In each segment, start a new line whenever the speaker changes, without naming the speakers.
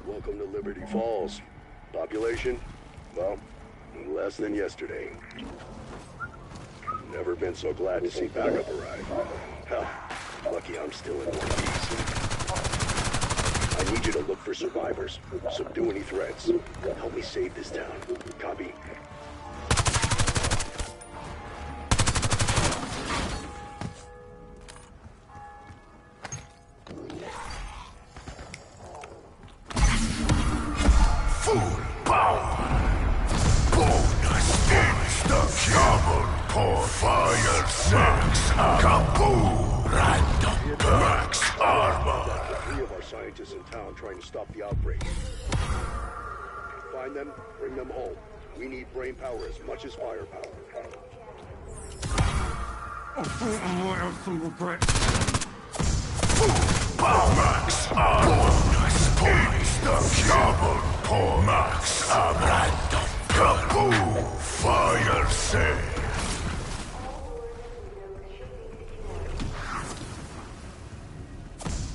Welcome to Liberty Falls. Population? Well, less than yesterday. Never been so glad to see backup arrive. Hell, lucky I'm still in one piece. I need you to look for survivors. Subdue any threats. Help me save this town. Copy? Scientists in town trying to stop the outbreak. Find them, bring them home. We need brain power as much as firepower.
Max bonus points the double point. Max random kaboom fire save.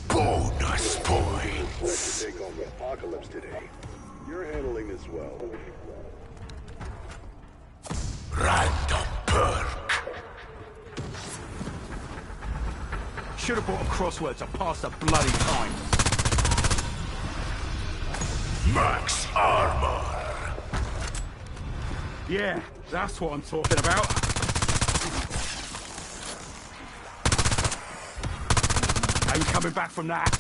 Bonus points.
Let's take on the apocalypse today. You're handling this well.
Random perk.
Should have bought a crossword to pass the bloody time.
Max armor.
Yeah, that's what I'm talking about. Ain't coming back from that.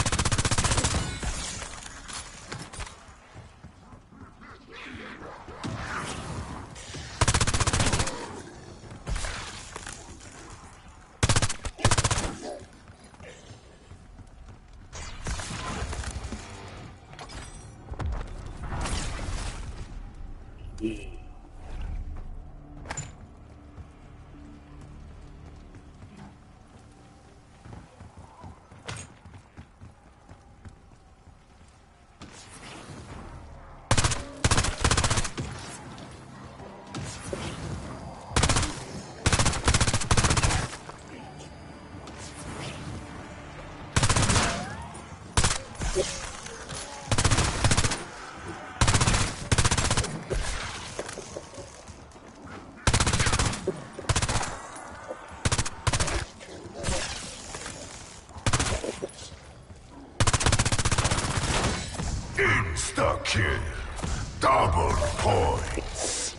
Insta-kill. Double points.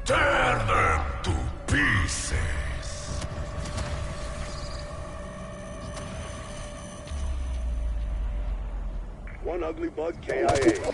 Tear them to pieces.
One ugly bug KIA.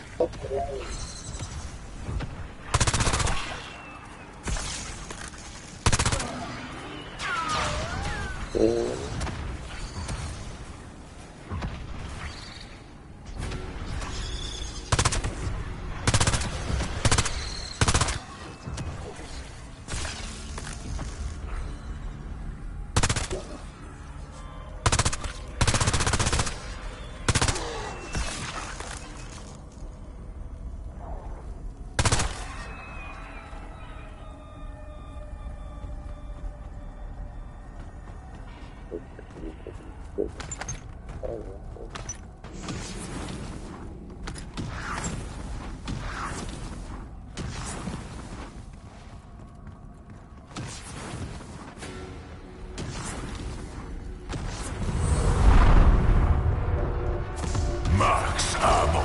Max ammo.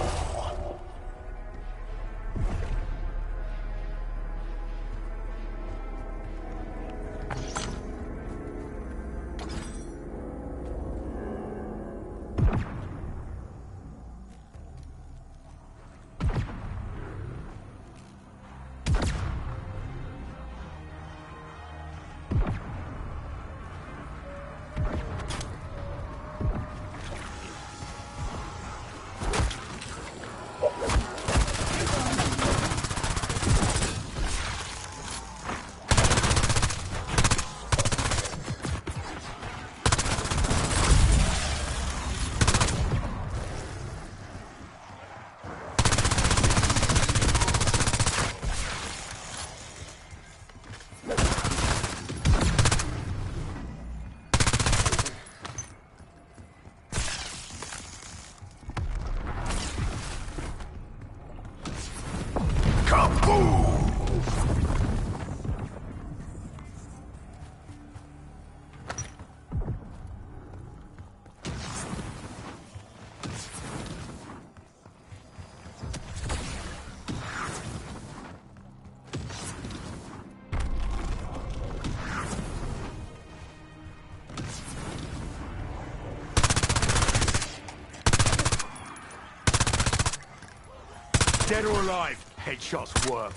Dead or alive, headshots work.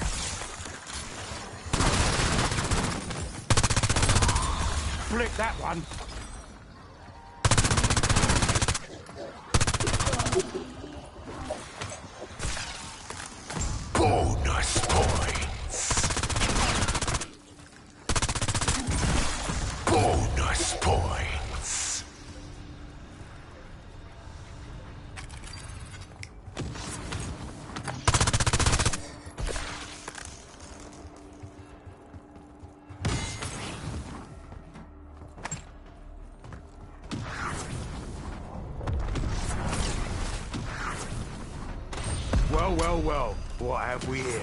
Flick that one.
Bonus points. Bonus points.
Well, well, well. What have we here?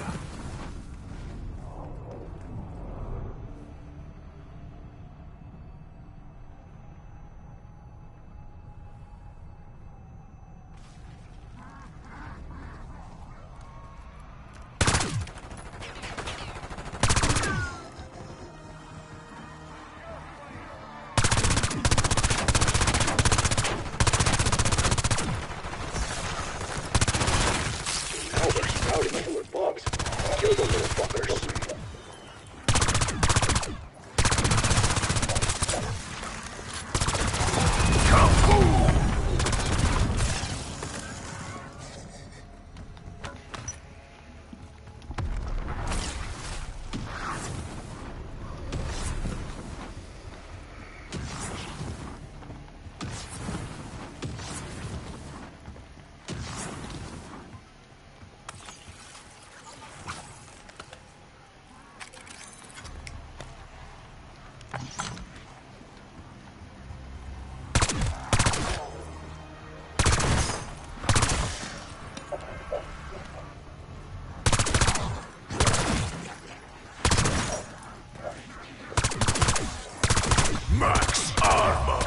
Max armor.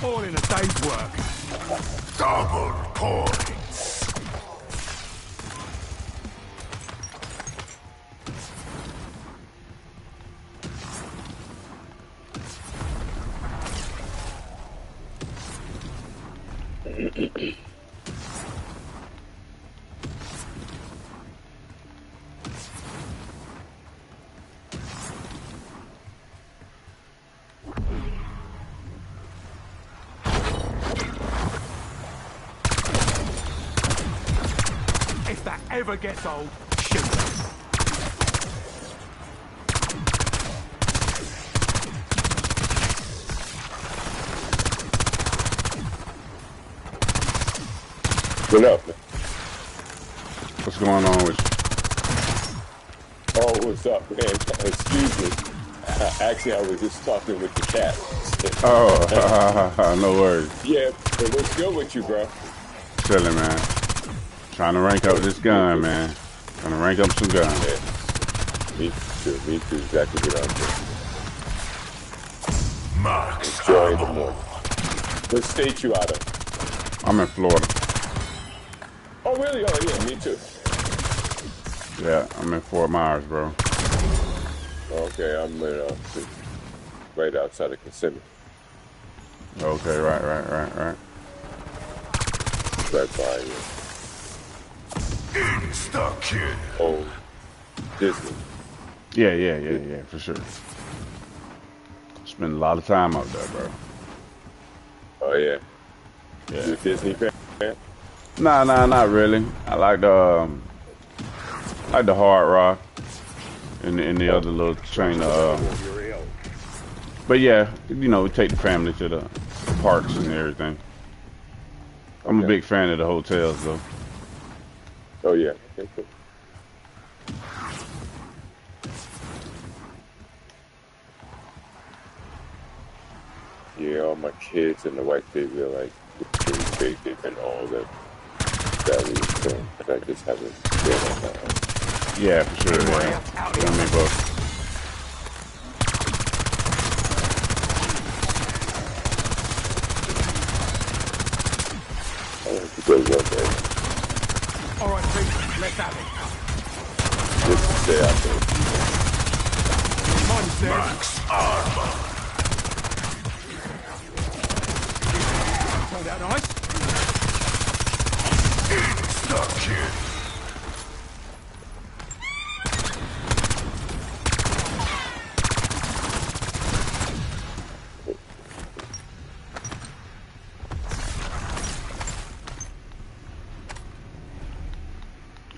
All in a day's work.
Double points.
If that ever gets old, shoot it.
What up, man?
What's going on with you?
Oh, what's up, man? Excuse me. Actually, I was just talking with the cat.
Oh, no worries.
Yeah, but what's good with you, bro?
Chilling, man. Trying to rank up this gun, man. Trying to rank up some guns.
Yeah. Me too, exactly what I'm doing.
Max
Enjoying the
armor.
morning. What state you out of?
I'm in Florida.
Oh, really? Oh, yeah, me too.
Yeah, I'm in Fort Myers, bro.
Okay, I'm in, right outside of Kissimmee.
Okay, right.
Right by you.
Insta-kill.
Oh, Disney.
Yeah, for sure. Spend a lot of time out there, bro.
Oh, yeah.
Yeah.
You a Disney fan?
Nah, not really. I like the Hard Rock and the other little chain of. But yeah, you know, we take the family to the parks and everything. I'm a big fan of the hotels, though.
Oh, yeah. Okay, cool. Yeah, all my kids and the wife, they were like, they've been all that we were doing, but I just haven't been on that.
Yeah, for sure. Yeah. You and me both.
I want to go one day.
All right, Pete, let's have it.
Just there, I think.
Mine is there.
Max armor.
Turned out nice.
Insta-kill.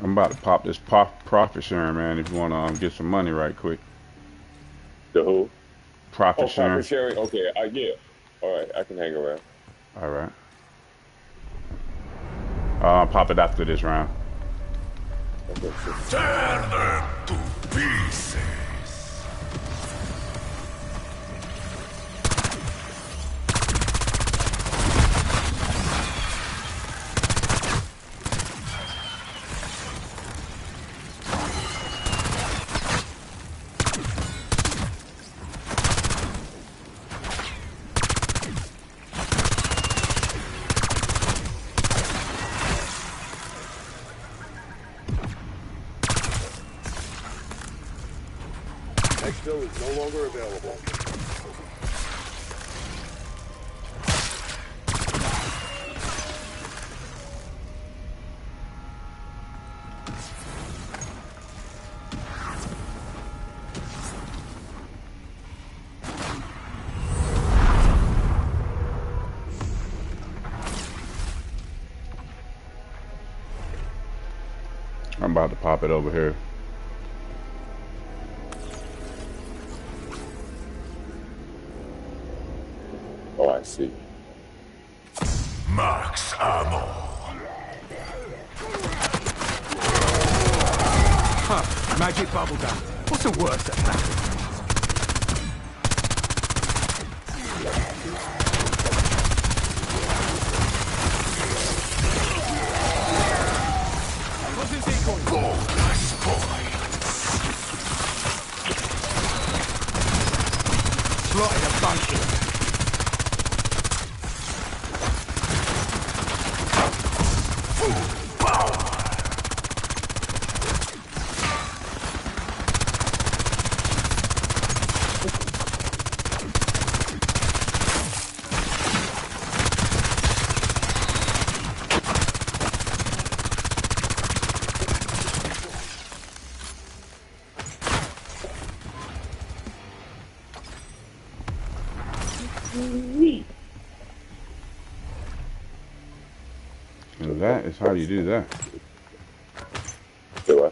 I'm about to pop this profit sharing, man. If you want to get some money right quick.
The who?
Profit
Oh,
sharing.
profit sharing? Okay, yeah. Alright, I can hang around.
All right. I'll pop it after this round.
Okay, sure.
Turn them to pieces.
Exfil is no longer available.
I'm about to pop it over here.
Oh, I see.
Max ammo.
Huh. Magic bubble gum. What's the worst that happens? What's his decoy?
Bonus points.
Slotted a bunch of them.
Full power.
And that is how you do that.
Do I?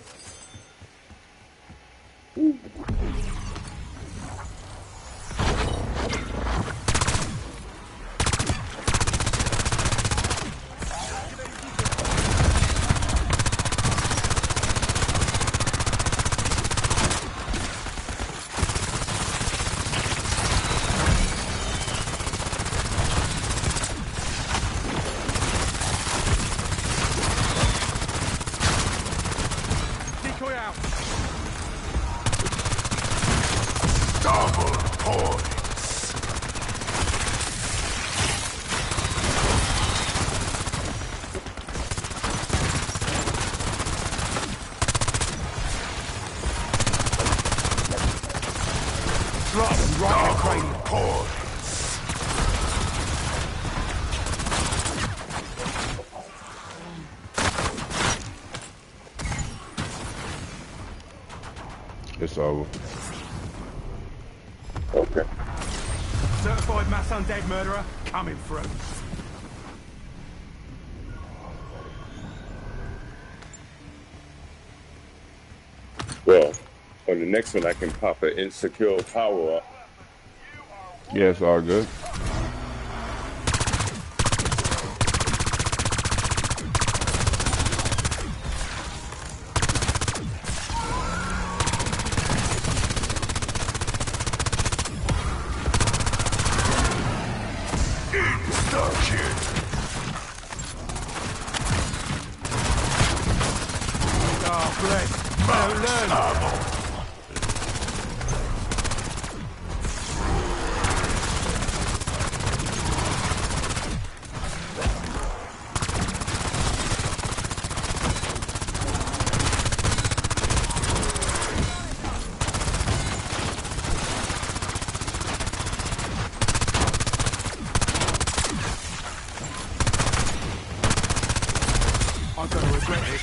Decoy out.
Double points.
Slotted them right in the cranium.
Double points.
It's over.
Okay.
Certified mass undead murderer coming through.
Well, on the next one, I can pop an insecure power up.
Yeah, it's all good.
Insta-kill.
Oh, bless. Don't
Max
learn.
ammo.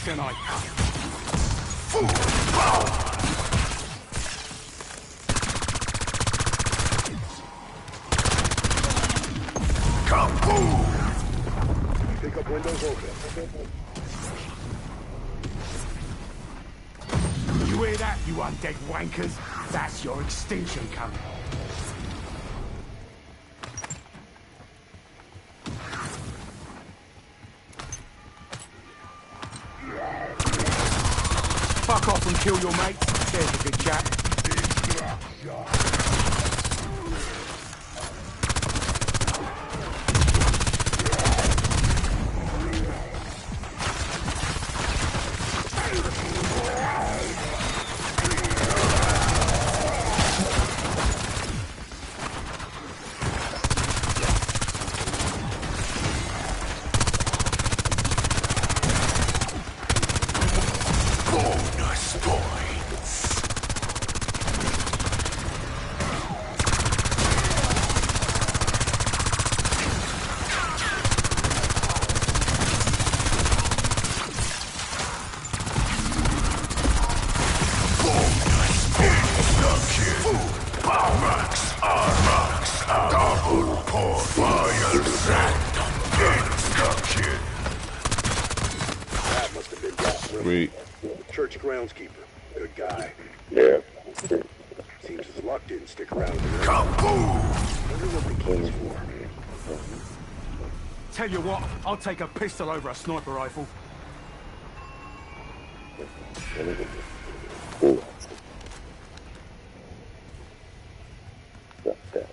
tonight.
Full power. Kaboom!
Pick up windows open.
You hear that, you undead wankers? That's your extinction coming. Fuck off and kill your mates. There's a good chap.
Bonus points. Double point. Fire random. Insta-kill.
That must have been Doc Riffle,
Sweet.
church groundskeeper. Good guy.
Yeah.
Seems his luck didn't stick around.
Kaboom!
Wonder what the key's for.
Tell you what, I'll take a pistol over a sniper rifle.
Cool. Got that.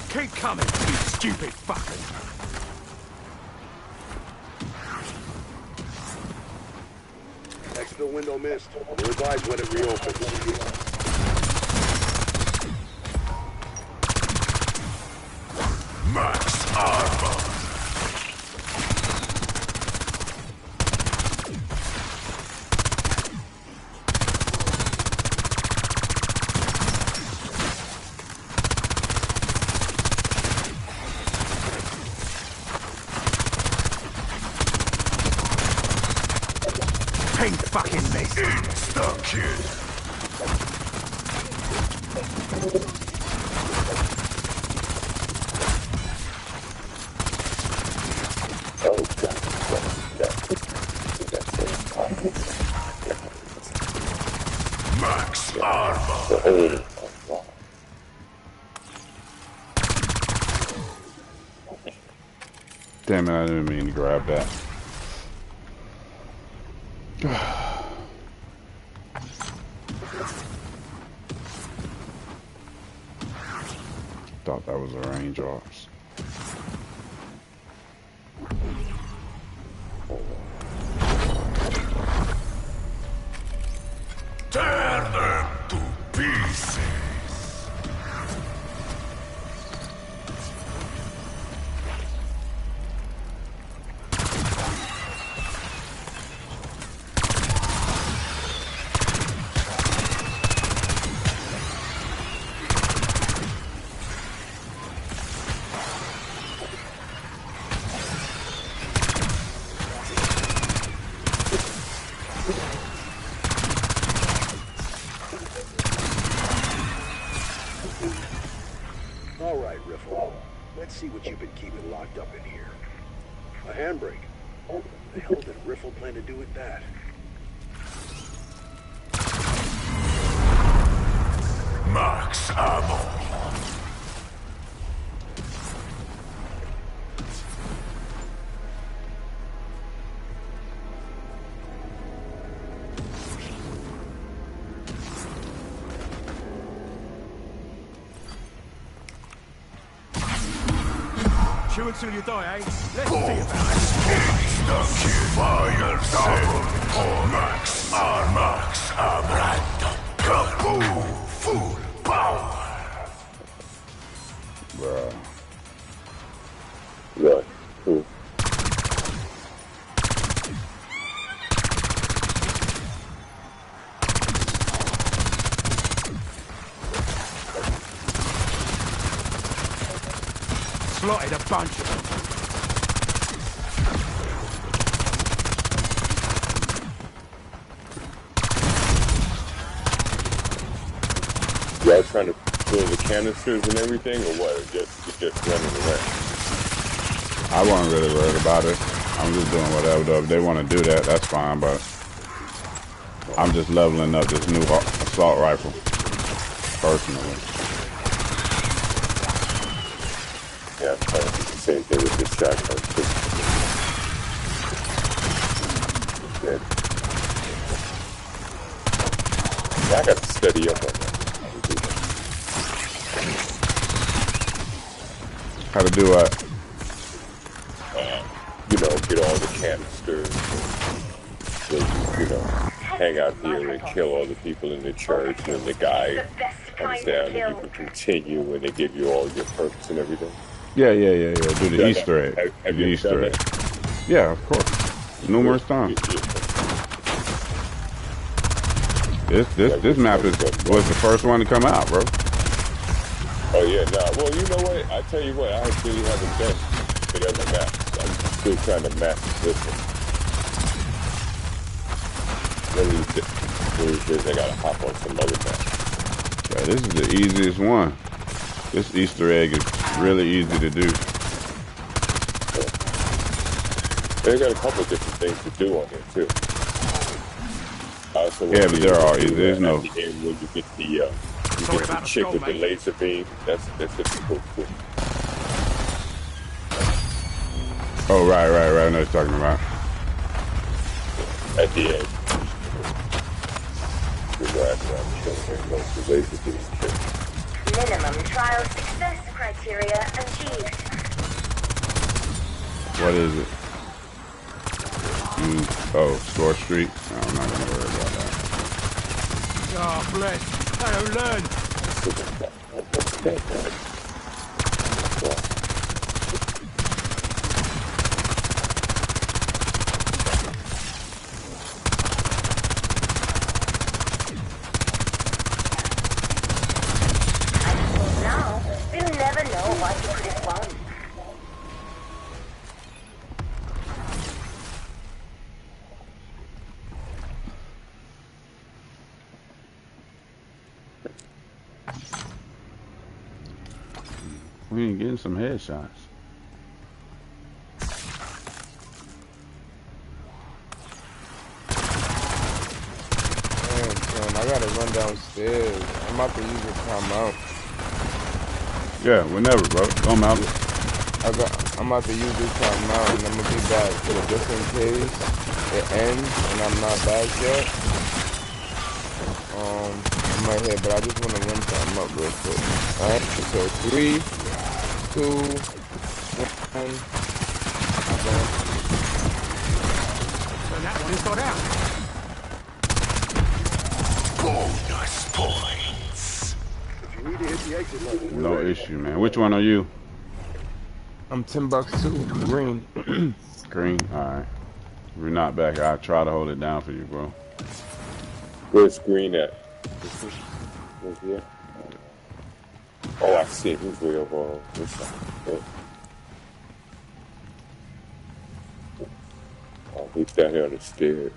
Keep coming, you stupid fuckers.
Exfil window missed. We'll advise when it reopens.
Max armor.
Pink fucking miss.
Insta-kill.
Oh, God.
Max armor.
Oh,
Damn it, I didn't mean to grab that. Thought that was a range ops.
Tear them to pieces.
All right, Riffle. Let's see what you've been keeping locked up in here. A handbrake. What the hell did Riffle plan to do with that?
Max ammo.
Chew until you die, eh? Let's see
Bonus
about it.
insta-kill. Fire sale. Or max armor. Random. Kaboom! Full power.
Bruh.
Really? Cool.
slotted a bunch of them.
Y'all trying to fill the canisters and everything, or what? Or just running around?
I wasn't really worried about it. I'm just doing whatever. Though. If they want to do that, that's fine. But I'm just leveling up this new assault rifle, personally.
Yeah, I'm trying to do the same thing with this shotgun too. Yeah, I got to steady up on that.
How to do what?
You know, get all the canisters, hang out here and kill all the people in the church, and then the guy comes down and you can continue when they give you all your perks and everything.
Yeah. Do the Easter egg.
Have you
Easter
done
egg.
that?
Yeah, of course. Numerous times. This map was the first one to come out, bro.
Oh yeah, nah. Well, you know what? I tell you what, I really haven't done the other maps. I'm still trying to master this one. One of these days I gotta hop on some other maps.
Yeah, this is the easiest one. This Easter egg is really easy to do.
They got a couple of different things to do on here too.
Yeah, but they're all easy. There's no.
At the end when you get the chick with the laser beam, that's pretty cool too.
Oh right. I know what you're talking about.
At the end, you're riding around the laser beam chick.
Minimum trial success criteria achieved.
What is it? Store Street? No, I'm not gonna worry about that.
Oh, bless. They don't learn.
Now, we'll never know what you could have won.
We ain't getting some headshots.
Damn, son, I gotta run downstairs. I'm about to use this time out.
Yeah, whenever, bro. Come out.
I'm about to use this time out, and I'm gonna be back. So just in case it ends and I'm not back yet, I'm right here. But I just want to run something up real quick. All right. So 3, 2, 1.
Turn that one inside out.
Bonus points.
If you need to hit the exit button, we're
No
ready.
issue, man. Which one are you?
I'm $10 too. Green.
Green? Alright. If you're not back, I'll try to hold it down for you, bro.
Where's Green at? Where's he at? Oh, I see. He's way over on this side. Okay. Oh, he's down here on the stairs.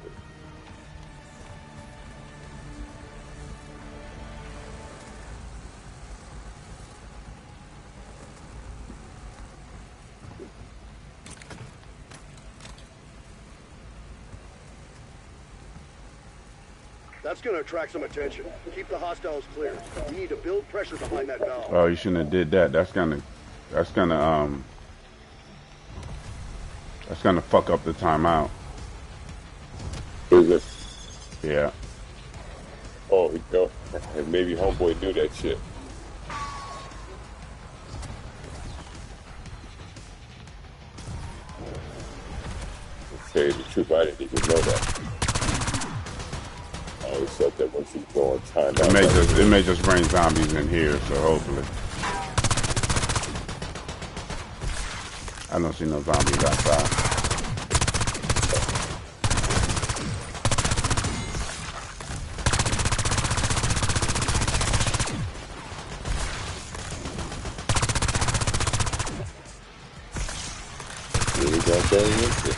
That's gonna attract some attention. Keep the hostiles clear. We need to build pressure behind that valve.
Oh, you shouldn't have did that. That's gonna fuck up the timeout.
Is it?
Yeah.
Oh, no. Maybe homeboy knew that shit. To tell you the truth, I didn't even know that. I always thought that once you go on time out,
It may just bring zombies in here, so hopefully. I don't see no zombies outside.
That's all you need.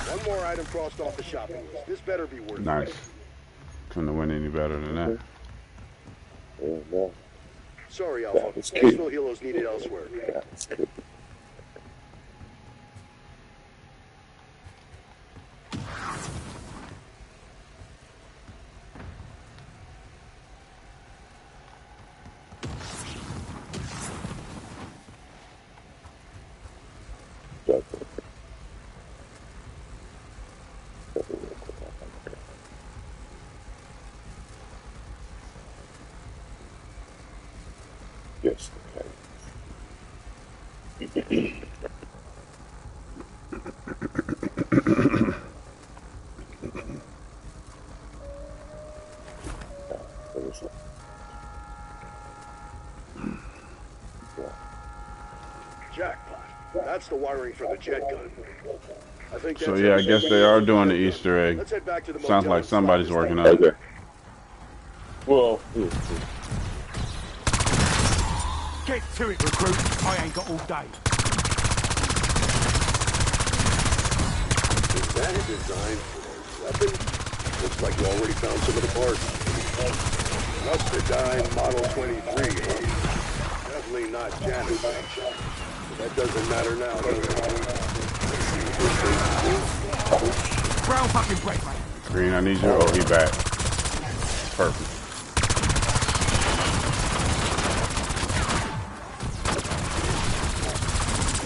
One more item crossed off the shopping list. This better be worth it.
Nice. Couldn't win any better than that.
Yeah, no.
Sorry, Alpha.
That was
Additional helos needed elsewhere.
That's good. Yes, okay.
Jackpot. That's the wiring for the jet gun. I think
So
that's
yeah, I guess they are doing the Easter egg.
Let's head back to the
Sounds
motel
like
and
somebody's
slide this
working
thing.
on it.
Okay. Well,
Get to it, recruit. I ain't got all day.
Is that a design for a weapon? Looks like you already found some of the parts. Mustadine Model 23. Definitely not Janet's. That doesn't matter now, does it?
Brown fucking break, mate.
Green, I need you. Oh, he back. Perfect.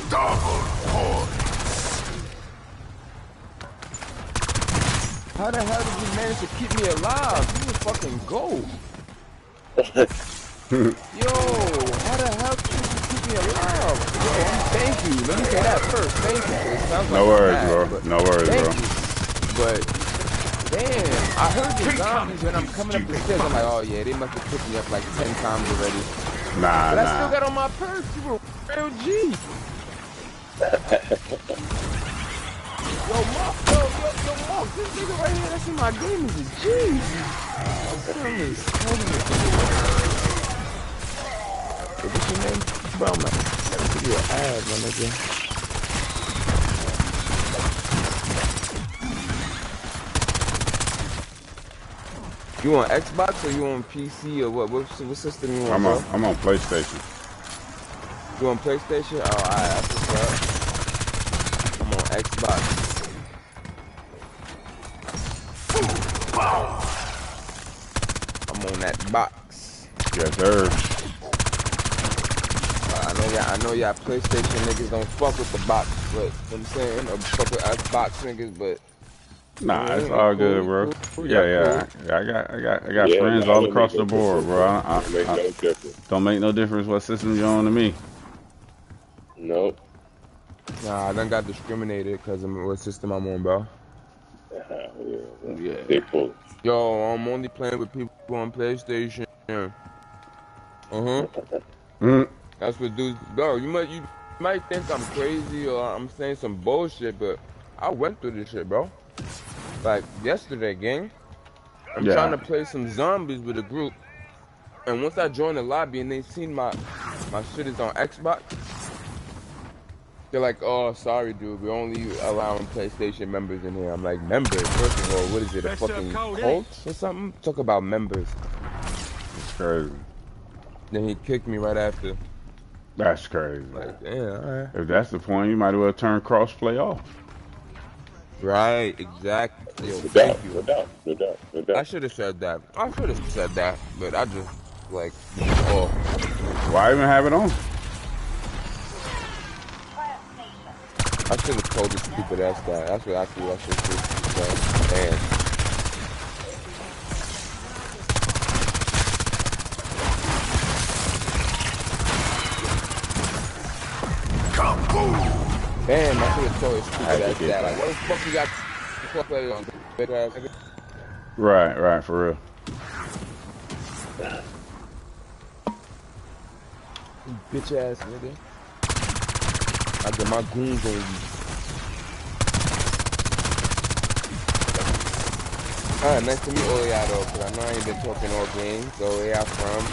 Double points.
How the hell did you manage to keep me alive? You a fucking goat. Yo, how the hell did you keep me alive? Yo, thank you. Let me say that first. Thank you. It sounds
No
like
worries,
I'm
bro.
mad,
No worries,
thank
bro.
you. But damn, I heard the zombies when I'm coming up the stairs. I'm like, oh yeah, they must have picked me up like 10 times already.
Nah,
But I still
nah.
got on my perks. You were real G. Yo, Mark, this nigga right here that's in my game is a G. What's your name? Bro, I'm like, never give you an ad, my nigga. You on Xbox or you on PC or what? What system you on, bro?
I'm on PlayStation.
You on PlayStation? Oh, alright, that's what's up. I'm on Xbox. I'm on that box.
Yes, sir.
I know y'all PlayStation niggas don't fuck with the box, but you know what I'm saying? Or fuck with Xbox niggas, but
Nah,
yeah,
it's all
cool,
good, bro.
cool,
Yeah.
cool.
I got
yeah,
friends
no,
all
don't
across
make
the
no
board,
difference,
bro.
Don't make no difference.
Don't make no difference what system you're on to me.
Nope.
Nah, I done got discriminated because of what system I'm on, bro.
Yeah.
They pull.
Yo, I'm only playing with people on PlayStation. That's what dudes. Bro, you might think I'm crazy or I'm saying some bullshit, but I went through this shit, bro. Like yesterday, gang. I'm trying to play some zombies with a group, and once I joined the lobby and they seen my shit is on Xbox, they're like, "Oh, sorry, dude, we're only allowing PlayStation members in here." I'm like, "Members? First of all, what is it, a fucking cult or something?" Talk about members.
It's crazy.
Then he kicked me right after.
That's crazy.
Like, damn, alright.
If that's the point, you might as well turn crossplay off.
Right, exactly. Yo,
No
thank you.
doubt.
I should have said that. But I just, like, oh.
Why even have it on?
I should have told this stupid ass guy. That's what I feel I should do. Damn. Damn, I should have told this stupid ass guy. Like, what the fuck you got play on? Big ass nigga?
Right, for real.
You bitch ass nigga. I got my goons on you. Nice to meet all y'all though, cause I know I ain't been talking all game. So where y'all from?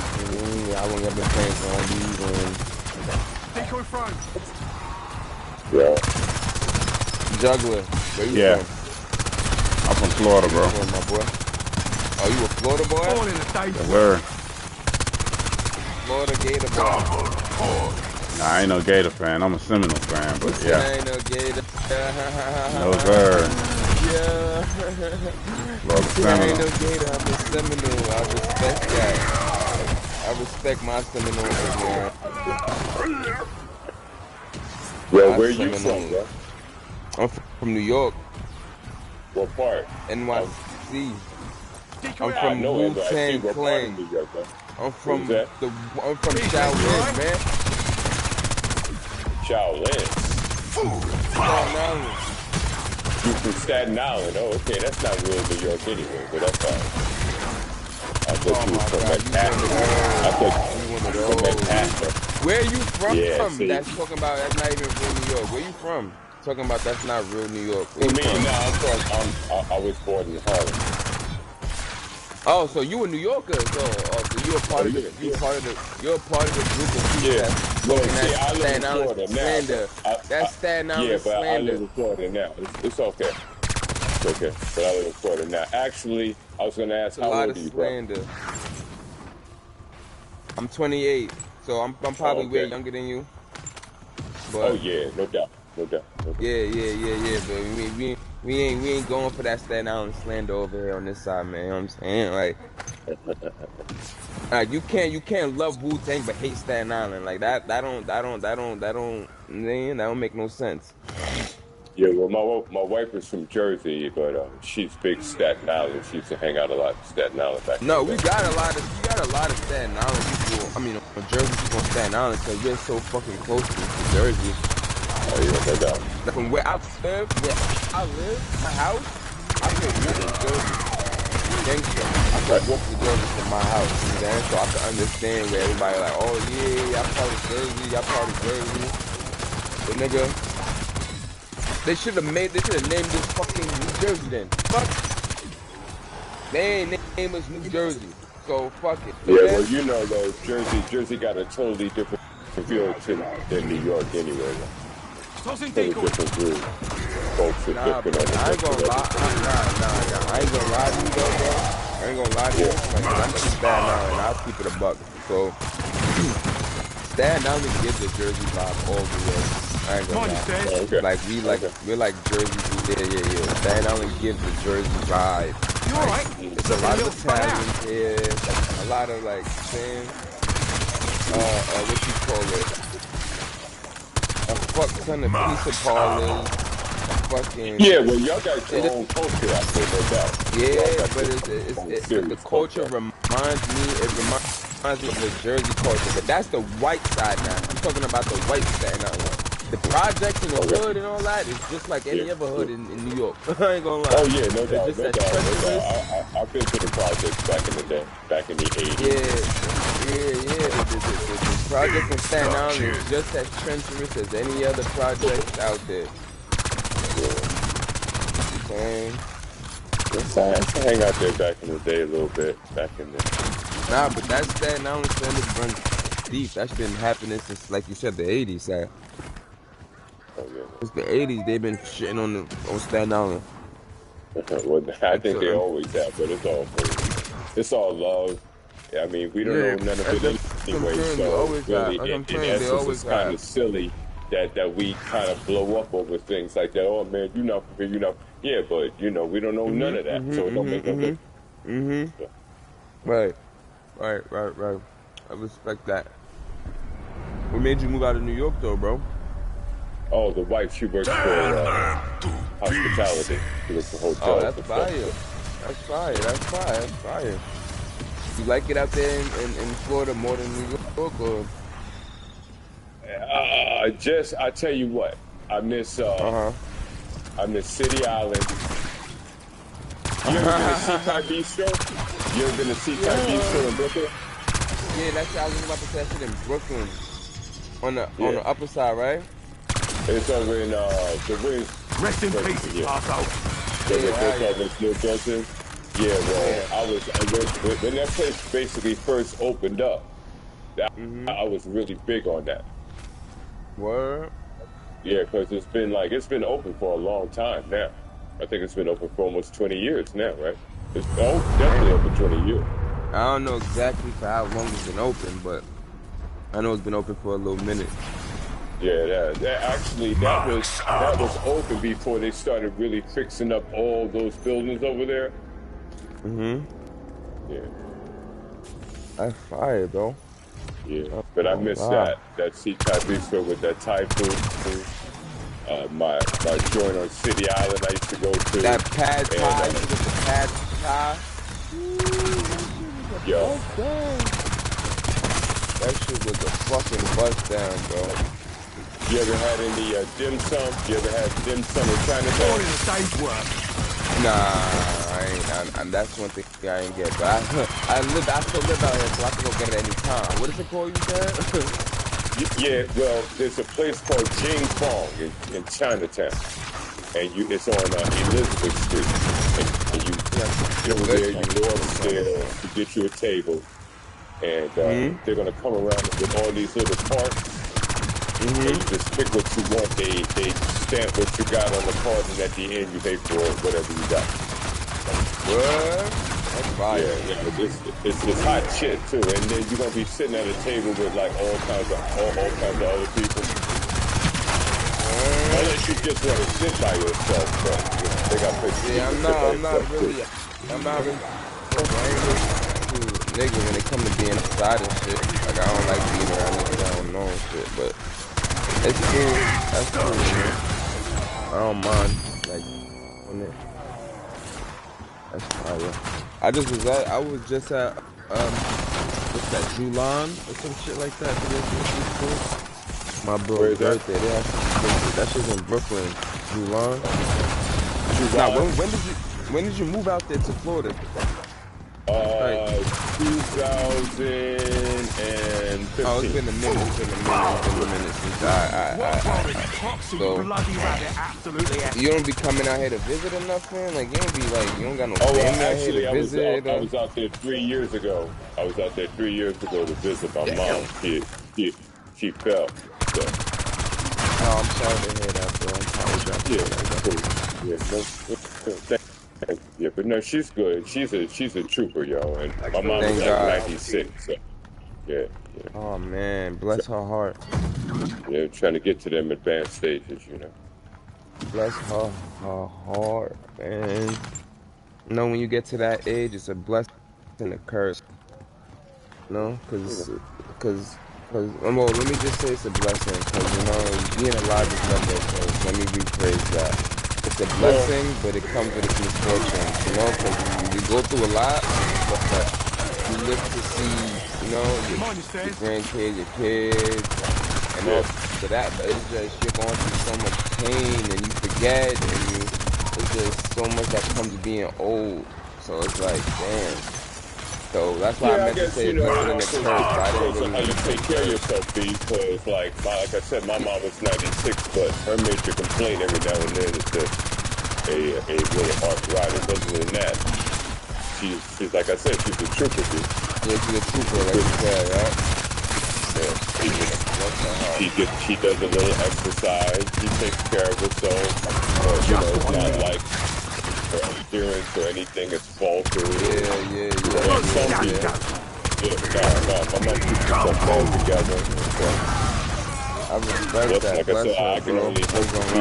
Y'all won't been playing zombies and
Decoy thrown.
Yeah.
Juggler. Where you
Yeah.
from?
I'm from Florida, bro.
Where, my boy? Oh, you a Florida boy?
All in the day.
Yes, sir.
Florida Gator boy.
Nah, I ain't no Gator fan. I'm a Seminole fan, but
I
yeah.
ain't no Gator.
No, sir.
Yeah.
Florida
I ain't no
Seminole.
Gator. I'm a Seminole. I respect that. I respect my Seminoles, man.
Yo,
My
where you from,
Seminoles.
bro?
I'm from New York,
What part?
NYC.
Decoy
I'm
out.
from
No,
Wu-Tang
what part
Clan.
of New York, bro?
I'm from
Who's that?
I'm from Shaolin, man.
Shaolin.
Staten Island.
You from Staten Island? Oh, okay. That's not real New York anyway, but that's fine. I thought you was from Manhattan. I thought
You one of
you were from
those.
Manhattan.
Where you from?
Yeah, see.
That's talking about that's not even real New York. Where you from? Talking about that's not real New York. Where
For
you
me,
from?
no, I was born in Harlem.
Oh, so you a New Yorker? So you're a part of the you're a part of the group of people
Yeah.
that's
Well,
talking
see,
that
I live in
Staten Island
Florida now.
slander. That's Staten
Yeah,
Island
but I
slander.
live in Florida now. It's okay. It's okay. But I live in Florida now. Actually, I was going to ask,
It's a
how
lot
old
of
are you, bro?
slander. I'm 28, so I'm probably
Oh,
way
okay.
younger than you. But
Oh, yeah, no doubt. No doubt. No doubt.
yeah. But we ain't going for that Staten Island slander over here on this side, man. You know what I'm saying? Like you can't love Wu-Tang but hate Staten Island. Like that don't make no sense.
Yeah, well, my wife is from Jersey, but she's big Staten Island. She used to hang out a lot in Staten Island back in
No,
the
we
day.
got a lot of Staten Island people. I mean, Jersey people on Staten Island because we're so fucking close to Jersey.
Oh, yeah, no doubt.
From where I live, my house, I could walk to Jersey. Gangster. I could walk to Jersey from my house. You know what I'm saying? So I can understand where everybody like, oh yeah, y'all part of Jersey, y'all part of Jersey. But nigga, they should have named this fucking New Jersey then. Fuck. They ain't named us New Jersey. So fuck it.
Yeah, well, you know, though, Jersey got a totally different feel than New York anyway.
Tossing
Totally
decoy.
different group. Folks are
Nah,
different
but
on
I ain't gonna lie. Nah. I ain't gonna lie to you though, bro. I ain't gonna lie to you. Like, I'm from Staten Island. I'll keep it a buck. So Staten Island gives the Jersey vibe all the way. I ain't gonna
Mine
lie.
is dead.
Oh, okay.
Like we're like Jersey. Yeah. Staten Island gives the Jersey vibe.
You alright?
It's a lot of Italians here. A lot of like saying what you call it? A fuck ton of pizza parlors. Fucking
Yeah, well, y'all got your own culture out there, no doubt.
yeah, but the culture reminds me of the Jersey culture, but that's the white side now. I'm talking about the white Staten Island. The projects in the hood and all that is just like any other hood in New York. I ain't gonna lie.
Oh, yeah, no
It's
doubt,
just
no
that
doubt, no
treacherous.
doubt. I've been to the projects back in the day, back in the 80s.
Yeah. The project in Staten Island is just as treacherous as any other project out there. Okay.
Yes, I used to hang out there back in the day a little bit, back in the...
Nah, but that Staten Island standard runs deep. That's been happening since, like you said, the 80s, Sam.
Oh, yeah.
Since the 80s, they've been shitting on Staten Island.
Well, I think they always have, but it's all love. I mean, we don't know none of it anyway, so really, in essence, it's kind of silly that we kind of blow up over things like that. Oh, man, you know, yeah, but, you know, we don't know none of that, so it don't make no difference. So.
Right. I respect that. What made you move out of New York, though, bro?
Oh, the wife, she works for hospitality. She works for hotels.
Oh, that's fire. That's fire. You like it out there in Florida more than New York, or?
I tell you what, I miss City Island. You ever been to C-Type Bistro? You ever been to C-Type Bistro in Brooklyn?
Yeah, that's I was about to say that shit in Brooklyn. On the upper side, right?
It's over in the Wings.
Rest in peace, asshole.
Little Johnson. Yeah, well, I was when that place basically first opened up. I was really big on that.
Word.
Yeah, because it's been open for a long time now. I think it's been open for almost 20 years now, right? It's definitely over 20 years.
I don't know exactly for how long it's been open, but I know it's been open for a little minute.
Yeah, that was open before they started really fixing up all those buildings over there. Yeah.
That's fire, bro.
Yeah, but I miss that C-type bistro with that Thai food. My joint on City Island I used to go to.
That pad Thai, with the pad Thai.
Yo.
That shit was a fucking bust down, bro.
You ever had any dim sum? You ever had dim sum in Chinatown?
All in the stage work.
Nah, I ain't. And that's one thing I ain't get. But I still live out here, so I can go get it any time. What is it called, you said?
Yeah, well, there's a place called Jing Fong in Chinatown, and it's on Elizabeth Street. And you go there, you go upstairs to get you a table, and they're gonna come around with all these little carts. And you just pick what you want. They stamp what you got on the card, and at the end you pay for whatever you got.
What? That's fire.
Yeah, it's hot shit too, and then you're gonna be sitting at a table with like all kinds of other people. Unless you just want to sit by yourself, but they got places.
Yeah, I'm not really nigga when it comes to being outside and shit. Like I don't like being around niggas I don't know and shit, but it's cool. That's cool, man. I don't mind like on it. That's fire. I was just at what's that, Julan or some shit like that. My bro's birthday. They actually that shit's in Brooklyn. Julan. Now when did you move out there to Florida?
2015.
Oh, it's been a minute since So, you don't be coming out here to visit or nothing? Like, you don't got no family out here to visit?
I was out there 3 years ago. I was out there 3 years ago to visit my mom. She fell. So.
Oh, I'm sorry to hear that, bro.
Yeah, but no, she's good. She's a trooper, yo. And my mom was like 96. So, yeah.
Oh man, bless her heart.
Yeah, trying to get to them advanced stages, you know.
Bless her heart, man. You know, when you get to that age, it's a blessing and a curse. No, because well, let me just say it's a blessing, because being alive is never a curse. Let me rephrase that. It's a blessing, but it comes with its misfortunes, because you go through a lot, but you live to see, your grandkids, your kids, and all for that, but it's just, you're going through so much pain, and you forget, and it's just so much that comes to being old, so it's like, damn. So that's why I meant to say blessing and a curse, but I didn't really
how you take care of yourself, B, because like I said, my mom was 96, but her major complaint every now and then is that a little arthritis. Other than that, she's like I said, she's a trooper, B.
Yeah, she's a trooper, like you said, right?
Yeah, she does a little exercise, she takes care of herself, but it's not like her appearance or anything is faltered.
Yeah.
My mom keeps herself well together.
I respect that.
Like I said, I can only hope to be.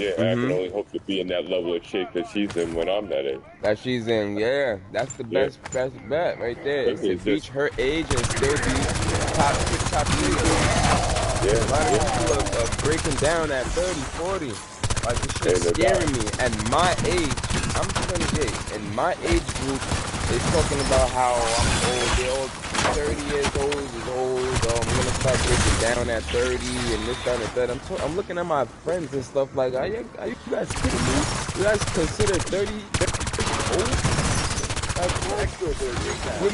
Yeah, I can only hope to be in that level of shape that she's in when I'm that age.
That she's in, yeah. That's the best bet right there. Is to reach her age and still be top leader.
Yeah.
A lot of people are breaking down at 30, 40. Like, this shit's scaring me. At my age, I'm 28, and my age group is talking about how I'm old. They're all 30 years old is old. I'm gonna start breaking down at 30 and this, that, and that. I'm looking at my friends and stuff like, are you guys kidding me? You guys consider 30 old? Like, we're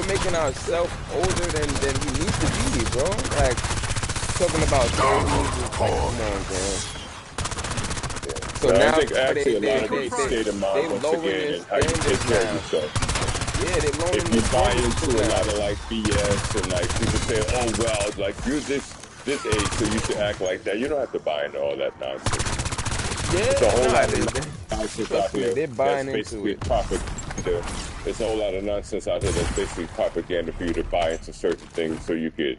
making ourselves older than we need to be, bro. Like, talking about 30 years, come on, man. So
No, I
now
think actually a lot of it is state of mind once
lowering
again
their
and how you take
standards
care of
now.
yourself.
Yeah, they lowering
If
their
you buy
standards
into
too
a
now.
lot of like BS and like people say, oh well, like you're this age, so you should act like that. You don't have to buy into all that nonsense.
Yeah,
There's a whole lot of
they,
nonsense out
trust me,
here
they're
that's
buying into
basically
it.
propaganda. There's a whole lot of nonsense out here that's basically propaganda for you to buy into certain things so you could,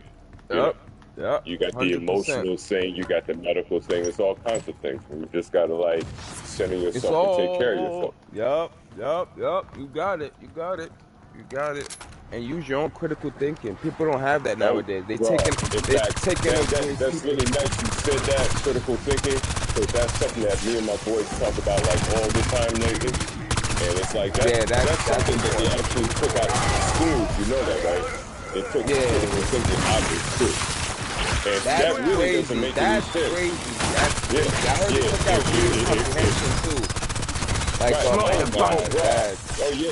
you know.
Yep.
You got the
100%.
emotional thing, you got the medical thing. It's all kinds of things. And you just gotta like center
It's
yourself and take care of yourself.
Yup. You got it. And use your own critical thinking. People don't have that nowadays. That's really
nice you said that, critical thinking, because that's something that me and my boys talk about like all the time lately. And it's like that's something that they actually took out of schools. You know that, right? They took critical thinking out of school. And that really doesn't make any sense.
That's crazy. I heard they took out reading comprehension too. Like,
I'm with you.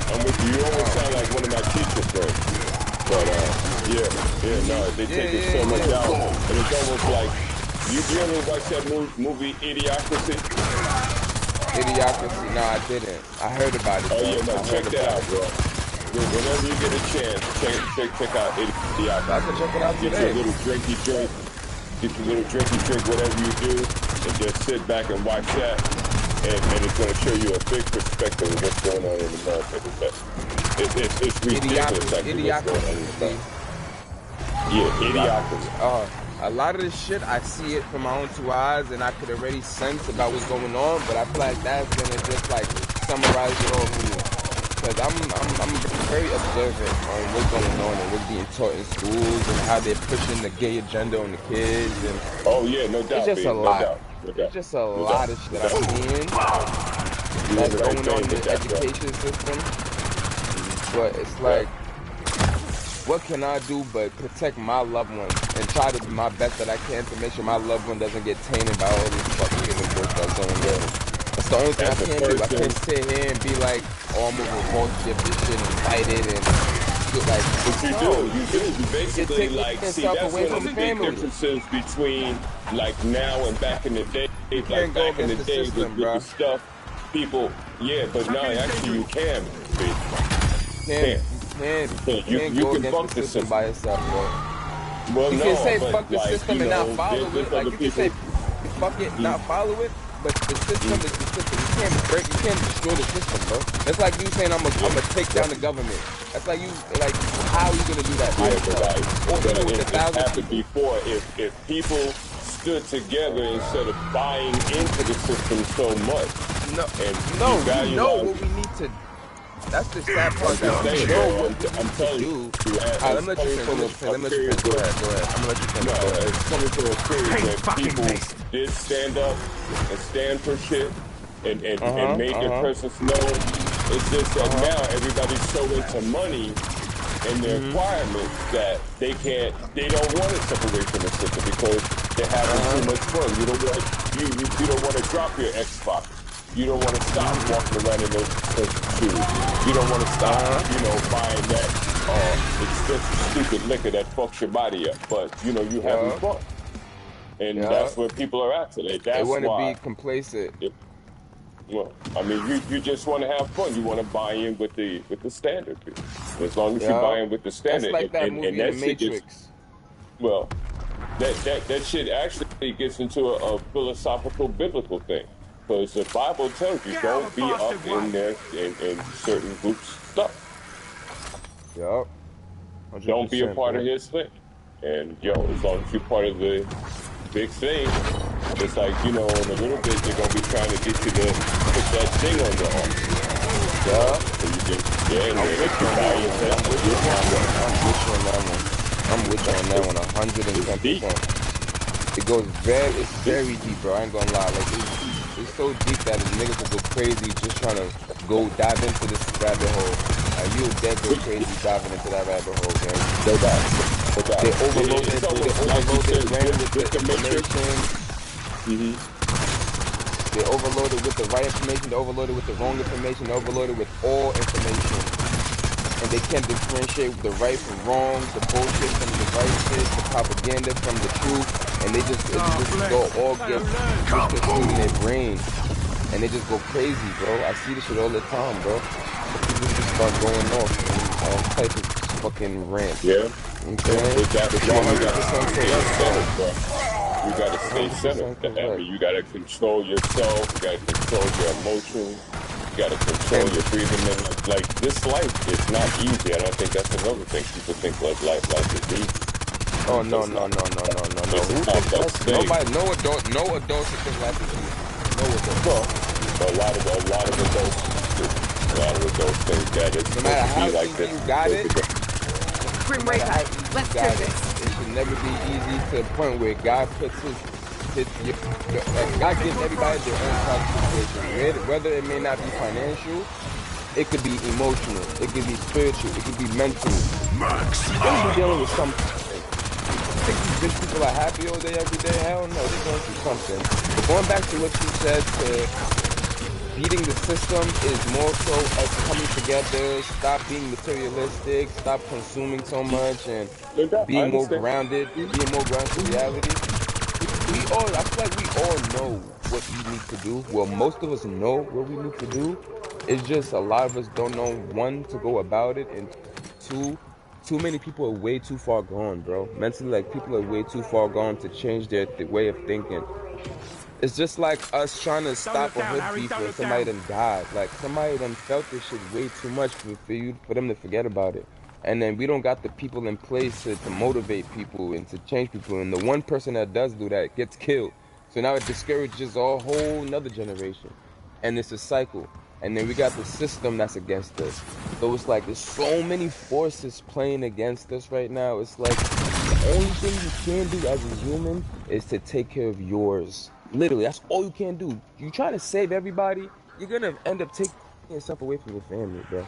I'm with you. You always sound like one of my teacher friends. But they take it so much out. And it's almost like, you ever watch that movie Idiocracy?
Idiocracy? No, I didn't. I heard about it.
Oh yeah, no, check that out, bro. Whenever you get a chance, check out Idiocracy.
I can check it out today.
Get your little drinky drink, whatever you do, and just sit back and watch that. And it's going to show you a big perspective of what's going on in America today. It's ridiculous, actually, what's going on in America. Yeah, Idiocracy.
A lot of this shit, I see it from my own two eyes, and I could already sense about what's going on, but I feel like that's going to just, like, summarize it all for me. Because I'm very observant on what's going on and what's being taught in schools and how they're pushing the gay agenda on the kids. And
no doubt.
It's just a lot. It's just a lot of shit that I'm seeing that's going on in the education system. But it's like, what can I do but protect my loved ones and try to do my best that I can to make sure my loved one doesn't get tainted by all this fucking bullshit that's going on. That's the only thing I can do. I can't sit here and be like, oh, I'm gonna revolt shit, this shit, and fight it, and like.
But you do. You basically like see that's one of the big differences between like now and back in the day. Like back in the day with the stuff, people. Yeah, but no, actually you can. You can fuck the system
by yourself, bro.
Well,
you can say fuck the system and not follow it. Like you can say fuck it, not follow it. But the system is the system. You can't destroy the system, bro. That's like you saying I'm gonna take down the government. That's like how are you gonna do that by yourself? Or even with 1,000
happened before. If people stood together instead of buying into the system so much.
What we need to. That's the sad part.
I'm telling you.
Let me let you finish. Go ahead. I'm gonna let you finish.
It's coming from a period where people did stand up and stand for shit and made their presence known. It's just that now everybody's so into money and their requirements that they don't want to separate from the system because they're having too much fun. You don't want to drop your Xbox. You don't want to stop walking around in those shoes. You don't want to stop, buying that expensive, stupid liquor that fucks your body up. But, you having fun. And that's where people are at today. That's why.
They want to be complacent.
You just want to have fun. You want to buy in with the standard. As long as you buy in with the standard.
That's like that movie, The Matrix.
That shit actually gets into a philosophical, biblical thing. Because the Bible tells you don't be up in there in certain groups stuff.
Yup.
Don't be a part of his thing. And as long as you're part of the big thing, it's like, in a little bit they're gonna be trying to get you to put that thing on your arm. So you can
I'm with you on that one 110%. It's very deep, bro. I ain't gonna lie. Like it's so deep that niggas will go crazy just trying to go dive into this rabbit hole. You'll dead go crazy diving into that rabbit hole, man. They overloaded RAM with the information. They overloaded with the right information, they overloaded with the wrong information, they overloaded with all information. And they can't differentiate the right from wrong, the bullshit from the right shit, the propaganda from the truth. and they just go all get misconstrued in their brain, and they just go crazy, bro. I see this shit all the time, bro. People just start going off and all type of fucking rant.
Yeah.
Okay.
That's why you gotta stay centered, bro. You gotta stay centered. I mean, you gotta control yourself. You gotta control your emotions. You gotta control your breathing. And like this life is not easy. And I think that's another thing. People think like life is easy.
Oh no. Who thinks that's nobody? No adult should think life is easy. No adult.
Well, a lot of adults do. A lot of adults think that it's
no matter how
like
easy you got it.
Grim Reaper, let's do this.
It should never be easy to the point where God puts God gives everybody their own concentration. Whether it may not be financial, it could be emotional, it could be spiritual, it could be mental. You're gonna be dealing with something. You think these rich people are happy all day, every day? Hell no, they're going through something. But going back to what you said, beating the system is more so us coming together, stop being materialistic, stop consuming so much, and being more grounded in reality. I feel like we all know what we need to do. Well, most of us know what we need to do. It's just a lot of us don't know, one, to go about it, and two, too many people are way too far gone, bro. Mentally, like, people are way too far gone to change their way of thinking. It's just like us trying to stop a hood beef where somebody done died. Like, somebody done felt this shit way too much for them to forget about it. And then we don't got the people in place to motivate people and to change people. And the one person that does do that gets killed. So now it discourages a whole nother generation. And it's a cycle. And then we got the system that's against us. So it's like there's so many forces playing against us right now. It's like the only thing you can do as a human is to take care of yours. Literally, that's all you can do. You try to save everybody, you're gonna end up taking yourself away from your family, bro.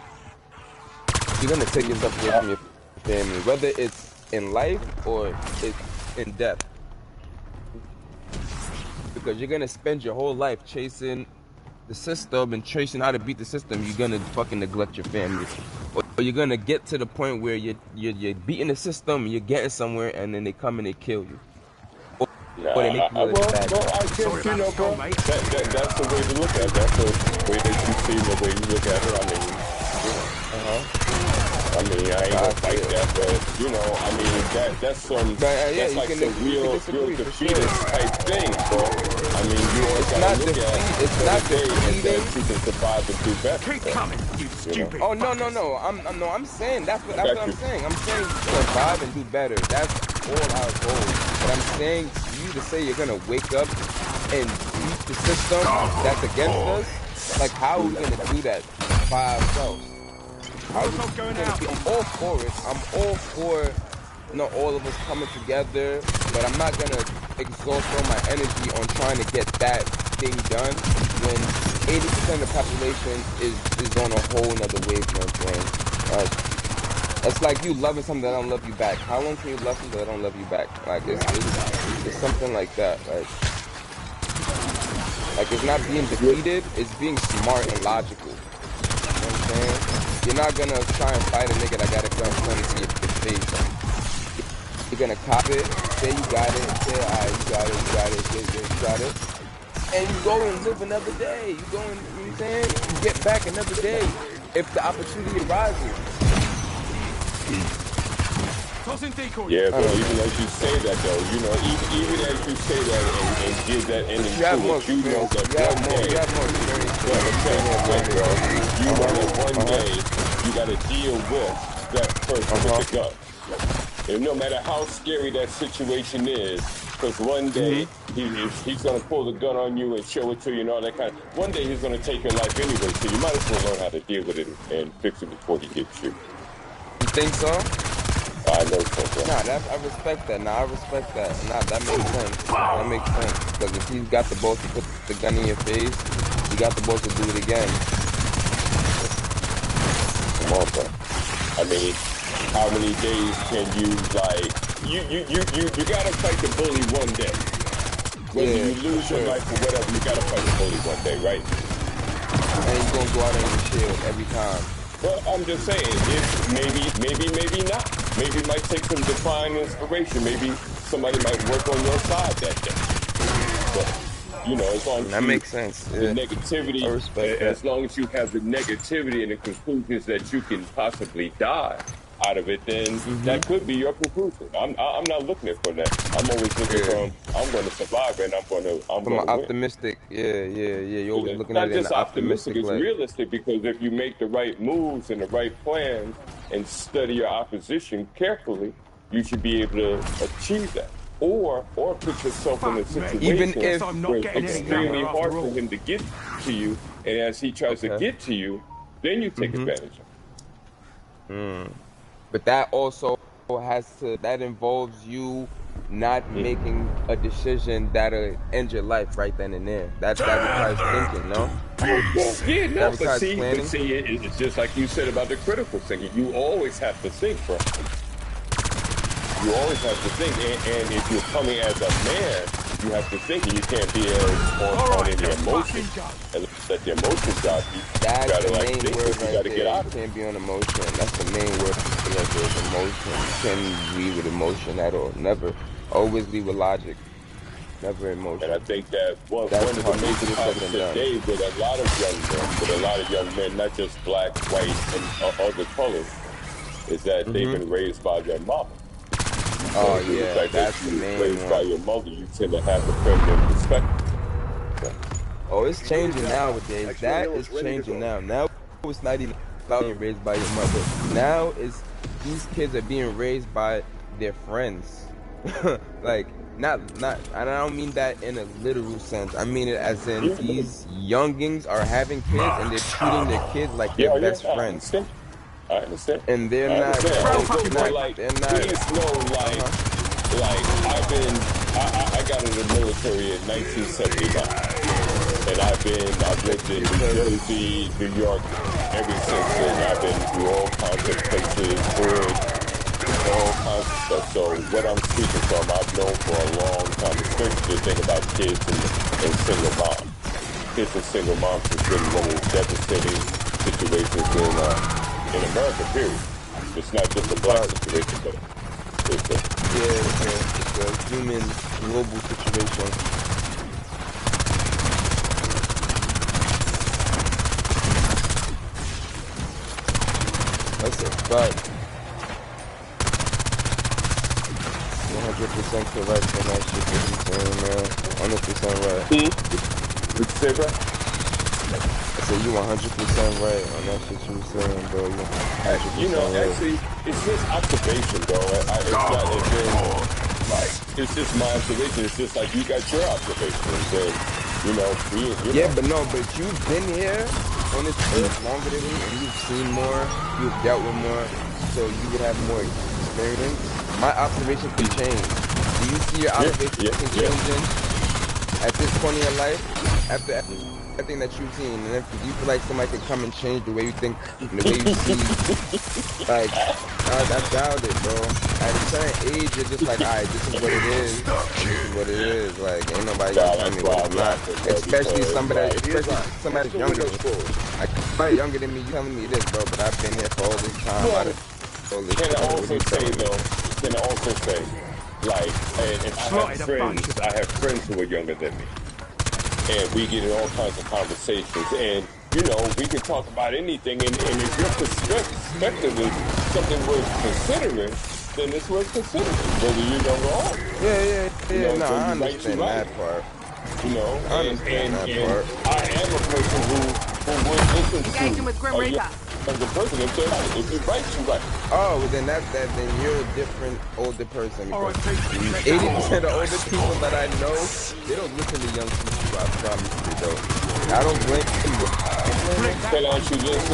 You're gonna take yourself away from your family, whether it's in life or it's in death. Because you're gonna spend your whole life chasing the system and chasing how to beat the system. You're gonna fucking neglect your family. Or you're gonna get to the point where you're beating the system, you're getting somewhere, and then they come and they kill you.
Well, I guess, you know, bro, that's the way to look at it. That's the way that you see the way you look at it. I mean, I ain't gonna fight that, but, you know, I mean, that's some, that's like some real defeatist type thing, bro. I mean, you always gotta look at it's not defeating that you can survive and do better. Keep coming, you stupid.
Oh, no. I'm saying, that's what I'm saying. I'm saying survive and do better. That's all our goals. But I'm saying you to say you're gonna wake up and beat the system that's against us, like how are we gonna do that by ourselves? I'm all for it. I'm all for all of us coming together, but I'm not gonna exhaust all my energy on trying to get that thing done when 80% of the population is on a whole nother wavelength, man. It's like you loving something that don't love you back. How long can you love something that don't love you back? Like it's something like that. Like it's not being defeated, it's being smart and logical. You know what I'm saying? You're not gonna try and fight a nigga that got a gun pointed to your face. You're gonna cop it, say you got it, say alright, you got it. And you go and live another day. You go and, you know what I'm saying? You get back another day if the opportunity arises.
Yeah, but even as you say that, though, you know, even as you say that and give that ending to it, you know that one day you got to deal with that person with the gun. And no matter how scary that situation is, because one day he's going to pull the gun on you and show it to you and all that kind of... One day he's going to take your life anyway, so you might as well learn how to deal with it and fix it before he gets you.
You think so?
I know so.
Nah, I respect that. Nah, I respect that. Nah, that makes sense. That makes sense. Because if he's got the balls to put the gun in your face, you got the balls to do it again.
Come on, bro. I mean, how many days can you, like... You gotta fight the bully one day. Whether you lose your life or whatever, you gotta fight the bully one day, right?
And you're gonna go out on your shield every time.
Well, I'm just saying, it's maybe not. Maybe it might take some divine inspiration. Maybe somebody might work on your side that day. But, you know, as long as
that makes sense.
The negativity,
I respect that.
as long as you have the negativity and the conclusions that you can possibly die out of it, then that could be your conclusion. I'm not looking for that. I'm always looking from I'm going to survive and I'm going to win.
Optimistic. Yeah. You're always looking at it in an optimistic
it's
light.
realistic, because if you make the right moves and the right plans and study your opposition carefully, you should be able to achieve that. Or put yourself in a situation
even if
where it's extremely hard for him to get to you, and as he tries to get to you, then you take advantage of it.
But that also that involves you not making a decision that'll end your life right then and there. That requires thinking, no?
But see, it's just like you said about the critical thinking. You always have to think, bro. You always have to think, and if you're coming as a man, you have to think, and you can't be as on in your emotions. And let the emotions drive you.
That's the
like
main word right there.
Get out.
You can't be on emotion. That's the main word right there is emotion. You can't lead with emotion at all. Never. Always lead with logic. Never emotion.
And I think that one of the major problems today with a lot of young men, not just black, white, and other colors, is that they've been raised by their mama.
Oh yeah, that's the main
raised by your mother, you tend to have a feminine perspective.
Oh, it's changing nowadays. That is changing now. Now it's not even about being raised by your mother. Now these kids are being raised by their friends. Like not, and I don't mean that in a literal sense. I mean it as in these youngings are having kids and they're treating their kids like their best friends.
I understand.
And they're not.
Please know, like, I got in the military in 1979, and I've lived in New Jersey, New York, ever since then. I've been through all kinds of places, all kinds of stuff. So what I'm speaking from, I've known for a long time, especially the thing about kids and single moms. Kids and single moms has been one of the devastating situations in America, period. It's not just a black situation, but it's
a human global situation. That's a fact. 100% correct on that shit that you're saying, man. 100% right.
What you say, bro?
I said you 100% right on that shit you were saying, bro.
Actually, it's just observation, bro. It's just my observation. It's just like you got your observations, and
but you've been here on this earth longer than me, and you've seen more, you've dealt with more, so you would have more experience. My observations can change. Do you see your observations changing at this point in your life after everything that you've seen? And if you feel like somebody could come and change the way you think and the way you see, like, I doubt it, bro. At a certain age, you're just like, alright, this is what it is. This is what it is. Like, ain't nobody gonna tell me what it's not. Especially somebody that's younger than me. Like, somebody younger than me, you telling me this, bro, but I've been here for all this time.
Can I also say, like, and I have friends who are younger than me. And we get in all kinds of conversations, and we can talk about anything, and if your perspective is something worth considering, then it's worth considering, whether you're young or old.
Yeah. I understand that part.
I understand that part. I am a person who would listen to younger person if they're right. If you're right, you're right.
Oh, well then then you're a different older person. 80% of older people that I know, they don't listen to young people. I promise you, though. I don't blame you.
Can I ask you this,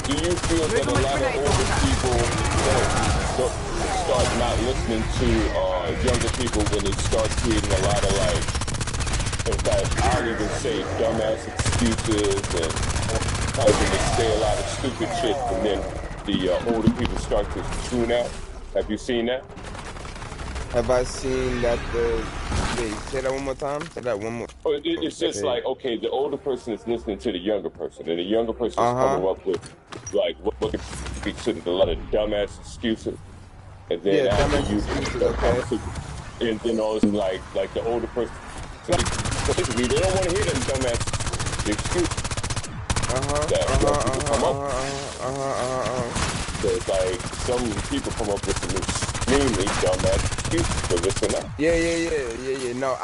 do you feel that a lot of older people start not listening to younger people when they start creating a lot of, in fact, I'll even say dumbass excuses and they say a lot of stupid shit, and then the older people start to tune out? Have you seen that?
Have I seen that? Wait, say that one more time. Say that one more.
Oh, it's just like, okay, the older person is listening to the younger person, and the younger person is coming up with, like, what could be considered a lot of dumbass excuses. And then after
dumbass
you
excuses, okay.
and then all this like the older person, basically they don't want to hear them dumbass excuses that young people come up with. So it's like some people come up with some extremely dumbass excuses for this and that.
Yeah. No,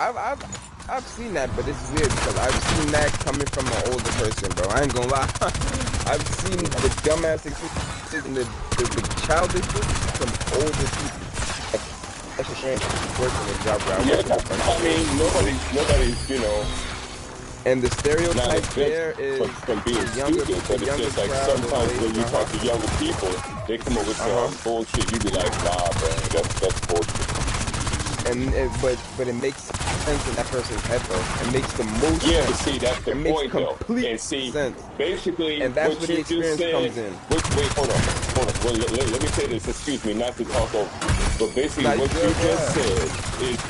I've seen that, but it's weird because I've seen that coming from an older person, bro. I ain't gonna lie. I've seen the dumbass excuses and the childish from older people. That's a shame. Working a job where I work.
I mean, nobody's, you know.
And the stereotype there is
from being stupid, but it's just like sometimes when you talk to younger people, they come up with some bullshit. You be like, nah, bro, that's bullshit.
But it makes sense in that person's head though. It makes the most sense.
Yeah, see, that's the point though.
And see,
sense. Basically,
and that's
what
where the
you
experience
just said,
comes in.
Wait, hold on. Well, let me say this. Excuse me, not to talk over. But basically, what you just said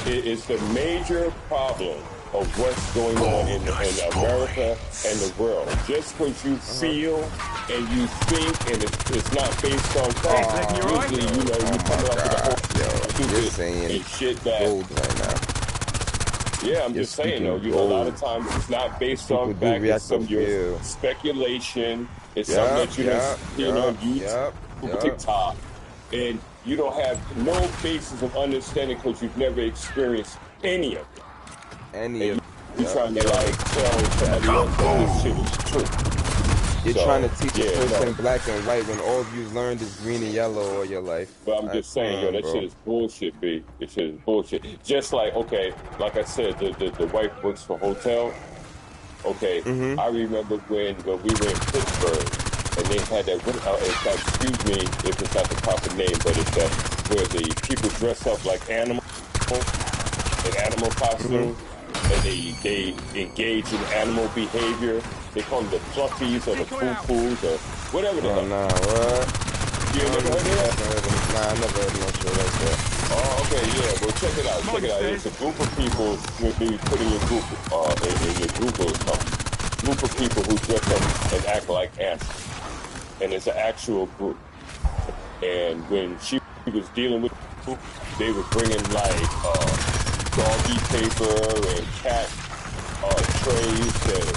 is the major problem of what's going on in America and the world. Just because you feel and you think and it's not based on fact, usually, you know, you come up with a whole stupid and shit that...
right now.
Yeah, I'm just saying, though, you know, a lot of times it's not based on fact, it's some of your speculation, it's something that you don't see on YouTube, TikTok, and you don't have no basis of understanding because you've never experienced any of it. You're trying to like tell somebody else that this shit is true.
You're trying to teach a person black and white when all you've learned is green and yellow all your life.
But I'm just saying, yo, that shit is bullshit, B. That shit is bullshit. Just like, okay, like I said, the wife works for hotel. Okay, I remember when we were in Pittsburgh and they had that, excuse me if it's not the proper name, but it's that where the people dress up like animals, in animal costumes. And they engage in animal behavior. They call them the fluffies or the poo-poos or whatever the hell.
Nah, what?
You never heard of that?
Nah, I never heard no shit like that.
Oh, okay, yeah. Well, check it out. It's a group of people. Maybe put in your group, in your Google or something. Group of people who dress up and act like animals. And it's an actual group. And when she was dealing with people, they were bringing like doggy paper and cat trays and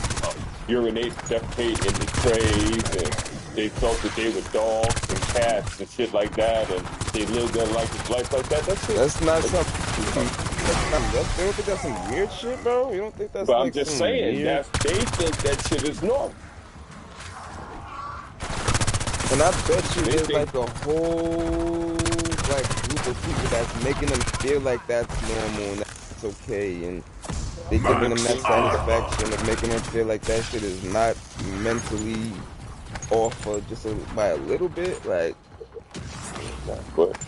urinate, defecate in the trays, and they felt that they were dogs and cats and shit like that, and they lived their life like that.
That's not something. You don't think that's some weird shit, bro? You don't think that's?
But
like
I'm just saying that they think that shit is normal.
And I bet you there's like a whole group of people that's making them feel like that's normal and that's okay, and they giving them that satisfaction of making them feel like that shit is not mentally off or just by a little bit. Like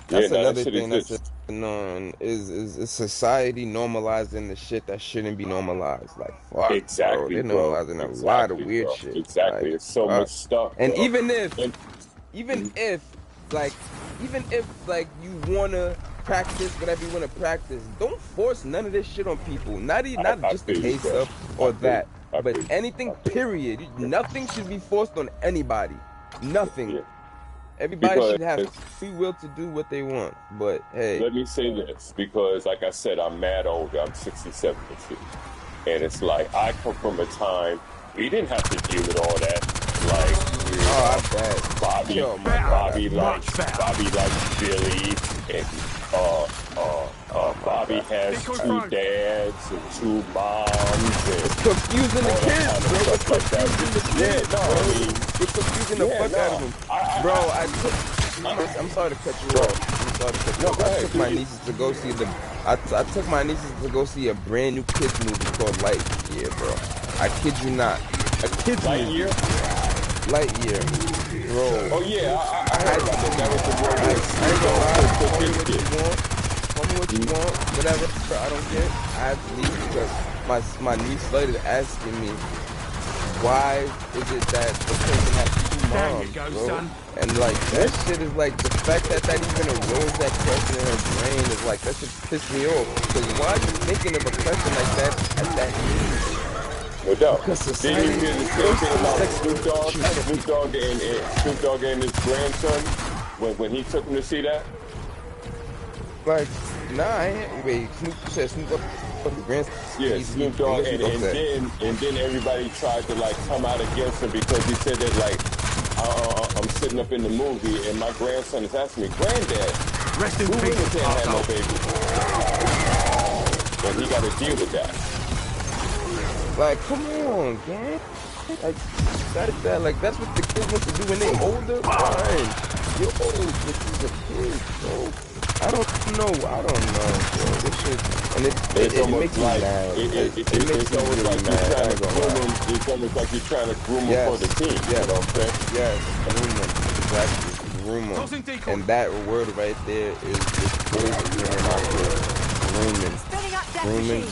that's another thing that's known is society normalizing the shit that shouldn't be normalized. Like fuck,
exactly,
bro. They're normalizing a lot of weird shit.
Exactly, like, it's so much stuff.
And even if you wanna practice whatever you wanna practice, don't force none of this shit on people. Not just the case of or that, but anything. Period. Nothing should be forced on anybody. Nothing. Yeah. Everybody should have free will to do what they want. But hey,
let me say this, because like I said, I'm mad older. I'm 67 this year, and it's like I come from a time we didn't have to deal with all that. Like, Bobby likes Billy, and Bobby has 2 dads and 2 moms. And
it's confusing the kids, bro. It's confusing the kids, bro. It's confusing the fuck out of them. Bro, I'm sorry to cut you off. I took my nieces to go see a brand new kids movie called Lightyear, bro. I kid you not. A kids movie. Lightyear, bro.
Oh yeah, I heard about that. That was the word.
Tell me what you want, whatever. I don't care. I have to leave because my niece started asking me, why is it that the person has 2 moms, bro? And like that shit is like the fact that even arose that question in her brain is like that should piss me off. Because why are you thinking of a question like that at that age?
No doubt.
Because society
Did you hear the same thing about Snoop Dogg and his grandson when he took him to see that?
Like, nah, I ain't. Wait, Snoop said Snoop Dogg the grandson.
Yeah, Snoop Dogg, and then everybody tried to like come out against him because he said that like I'm sitting up in the movie and my grandson is asking me, Granddad,
Rest in
who
peace,
can't have no baby? And he got to deal with that.
Like, come on, gang. Like, that, like, that's what the kids want to do when they older. Fine. You're old, but you're a kid, bro. I don't know, bro. This shit, and it makes me mad. It's almost like you're trying to groom him.
It's almost like you're trying to groom him for the team. You know what I'm saying?
Yes, groom him. Exactly, groom him. And that word right there is poison in my head. Grooming.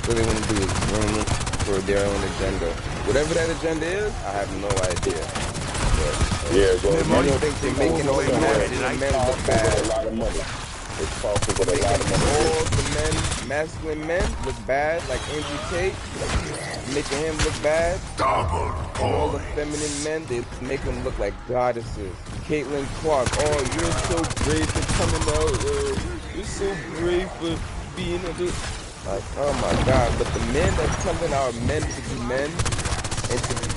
What they want to do is groom him for their own agenda. Whatever that agenda is, I have no idea.
Yeah, bro.
Money thinks they're making all the men look bad.
A lot of money. It's powerful with a lot of money.
All the men, masculine men, look bad, like Andrew Tate, making him look bad. All the feminine men, they make them look like goddesses. Caitlin Clark, oh, you're so brave for coming out. You're so brave for being a dude. Like, oh my God. But the men that's telling our men to be men and to be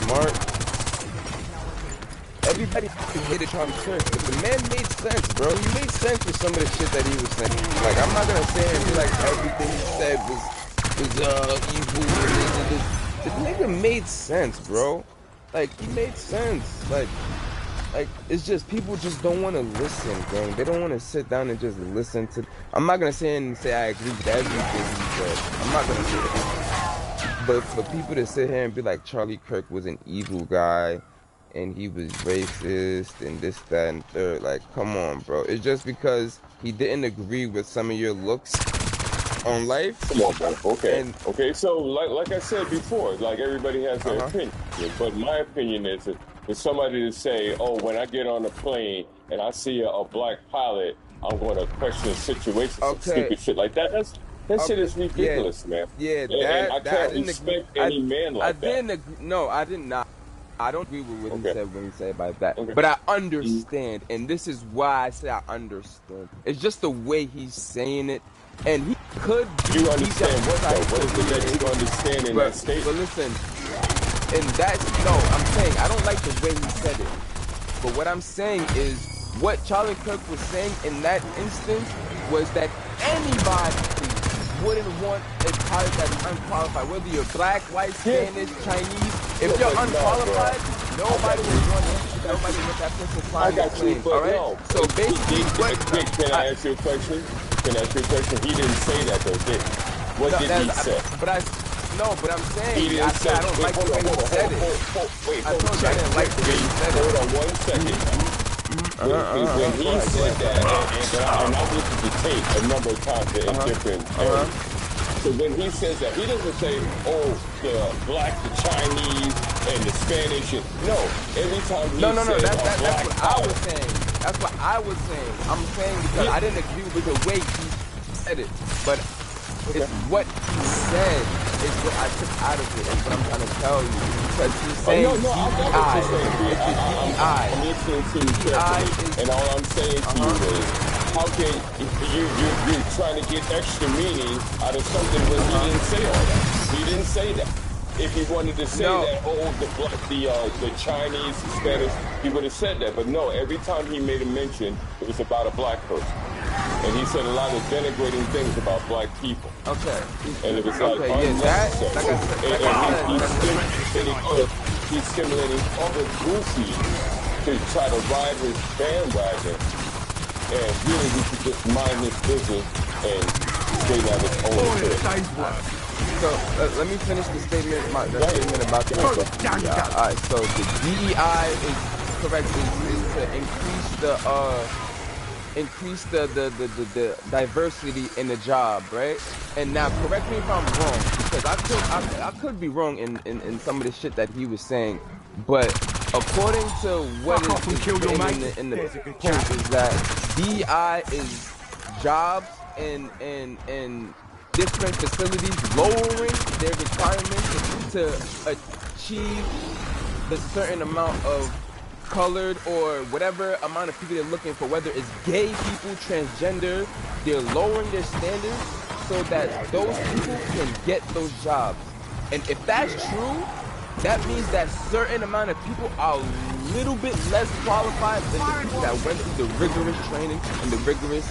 smart, everybody hated Charlie Kirk, but the man made sense, bro. He made sense with some of the shit that he was saying. Like, I'm not gonna say and be like everything he said was evil. The nigga made sense, bro. Like, he made sense. Like it's just people just don't want to listen, gang. They don't want to sit down and just listen to. I'm not gonna say I agree with everything he said. I'm not gonna say that. But for people to sit here and be like Charlie Kirk was an evil guy and he was racist and this, that, and third, like, come on, bro. It's just because he didn't agree with some of your looks on life.
Come on, bro. Okay. So like I said before, like everybody has their opinion, but my opinion is that for somebody to say, oh, when I get on a plane and I see a black pilot, I'm going to question the situation, some stupid shit like that. That shit is ridiculous, man.
Yeah,
and I can't respect any man like that.
I did not. I don't agree with what he said when he said about that. But I understand, and this is why I say I understand. It's just the way he's saying it, and he could.
You understand what though? What is it that you understand in that statement?
But listen. And I'm saying, I don't like the way he said it. But what I'm saying is, what Charlie Kirk was saying in that instance was that anybody wouldn't want a pilot that's unqualified. Whether you're black, white, Spanish, Chinese, if you're unqualified, nobody would want that person flying the plane. All right? So basically,
can I ask you a question? He didn't say that though, did he? What did he say?
But I'm saying, I don't like the way he said it. I told you I didn't like the way he said it.
Hold on 1 second. When he said that, and I've listened to tape a number of times in different areas. So when he says that, he doesn't say, oh, the black, the Chinese, and the Spanish. No, every time he says
that's what I was saying. That's what I was saying. I'm saying because I didn't agree with the way he said it. But it's what he said is what I took out of it, and what I'm trying to tell you. Because he's saying DEI. It's the DEI.
I'm listening to you carefully, and all I'm saying to you is, how can you're trying to get extra meaning out of something when he didn't say all that? He didn't say that. If he wanted to say that, the Chinese, the Spanish, he would have said that. But no, every time he made a mention, it was about a black person. And he said a lot of denigrating things about black people.
Okay.
And it was like unnecessary. He's stimulating other goofies to try to ride his bandwagon. And really, we should just mind his business and stay down his own.
So let me finish the statement. Statement about the All right. So the DEI is correct. Is to increase the diversity in the job, right? And now, correct me if I'm wrong, because I could be wrong in some of the shit that he was saying, but according to what is written in the post is that DEI is jobs and different facilities lowering their requirements to achieve a certain amount of colored or whatever amount of people they're looking for, whether it's gay people, transgender, they're lowering their standards so that those people can get those jobs. And if that's true, that means that certain amount of people are a little bit less qualified than the people that went through the rigorous training and the rigorous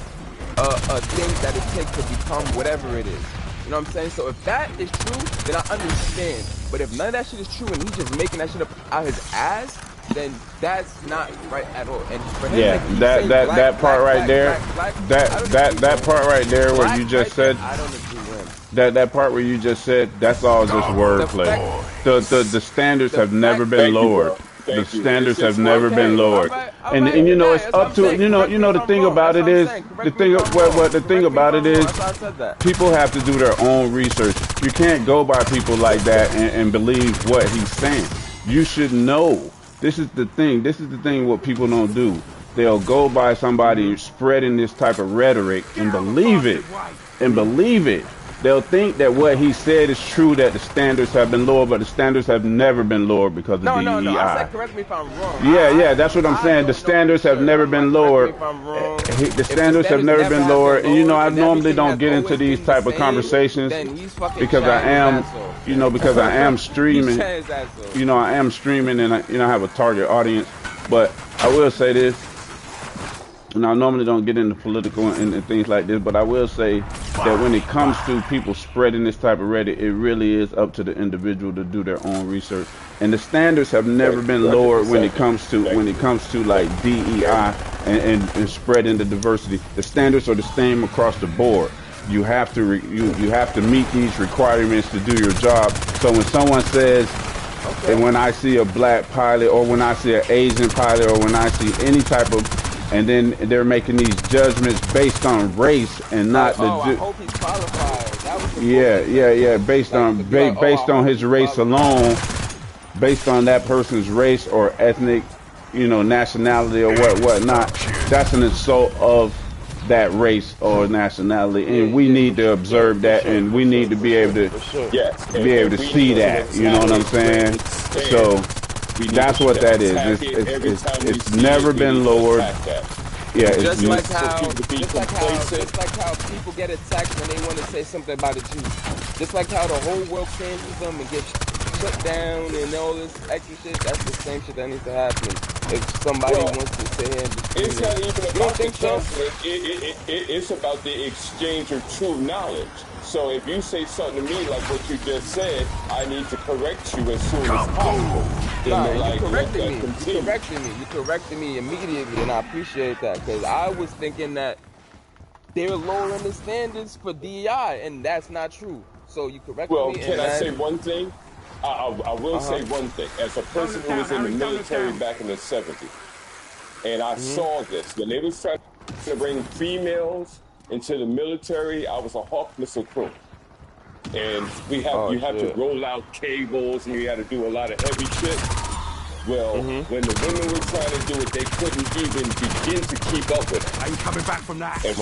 things that it takes to become whatever it is. You know what I'm saying? So if that is true, then I understand. But if none of that shit is true and he's just making that shit up out his ass, then that's not right at all. And for him,
yeah, that part right there, that part right there where you just said,
I don't agree with him.
That part where you just said, that's all just wordplay. The standards have never been lowered. The standards have never been lowered. And you know, it's up to, you know the thing about it is, the thing about it is, people have to do their own research. You can't go by people like that and believe what he's saying. You should know. This is the thing what people don't do. They'll go by somebody spreading this type of rhetoric and believe it. They'll think that what he said is true, that the standards have been lowered, but the standards have never been lowered because of DEI.
No, I said correct me if I'm wrong.
Yeah, that's what I'm saying. The standards have never been lowered. The standards have never been lowered. And you know, I normally don't get into these type of conversations because I am streaming. You know, I am streaming and I have a target audience. But I will say this. And I normally don't get into political and things like this, but I will say that when it comes to people spreading this type of rhetoric, it really is up to the individual to do their own research. And the standards have never been lowered when it comes to like DEI and spreading the diversity. The standards are the same across the board. You have to you have to meet these requirements to do your job. So when someone says, and when I see a black pilot, or when I see an Asian pilot, or when I see any type of, and then they're making these judgments based on race and not
I hope he's qualified. That was
yeah. Based on his race alone, based on that person's race or ethnic, you know, nationality or whatnot. That's an insult of that race or nationality, and we need to observe that, and we need to be able to see that. You know what I'm saying? So. That's what that is. It's never been lowered. Yeah,
just like how people get attacked when they want to say something about the Jews. Just like how the whole world cancels them and gets shut down and all this extra shit. That's the same shit that needs to happen. If somebody wants to say
it's not even about the canceling. It's about the exchange of true knowledge. So if you say something to me like what you just said, I need to correct you as soon as possible.
You corrected me immediately, and I appreciate that, because I was thinking that they're lowering the standards for DEI, and that's not true. So you corrected me.
Well, can I say one thing? I will say one thing. As a person who was in the military back in the 70s, and I saw this, when they was trying to bring females into the military, I was a Hawk missile crew. And you have to roll out cables, and you had to do a lot of heavy shit. Well, when the women were trying to do it, they couldn't even begin to keep up with it.
I ain't coming back from that.
And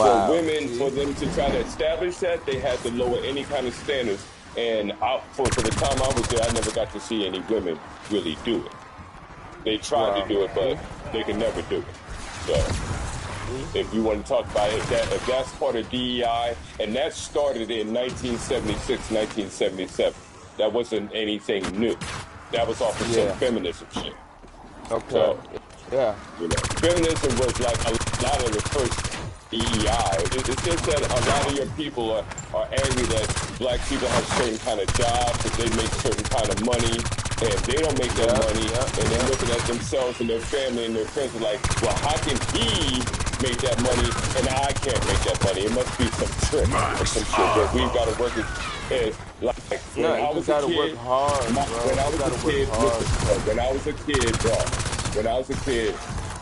for them to try to establish that, they had to lower any kind of standards. And for the time I was there, I never got to see any women really do it. They tried to do it, but they could never do it. So, if you want to talk about it, if that's part of DEI, and that started in 1976, 1977. That wasn't anything new. That was off of some feminism shit.
Okay.
So,
yeah.
You know, feminism was like a lot of the first DEI. It's just that a lot of your people are angry that black people have certain kind of jobs, that they make certain kind of money, and they don't make that money, and they're looking at themselves and their family and their friends are like, well, how can he make that money and I can't make that money? It must be some trick or some shit that we've got to work it. Like when I was a kid, when I was a kid,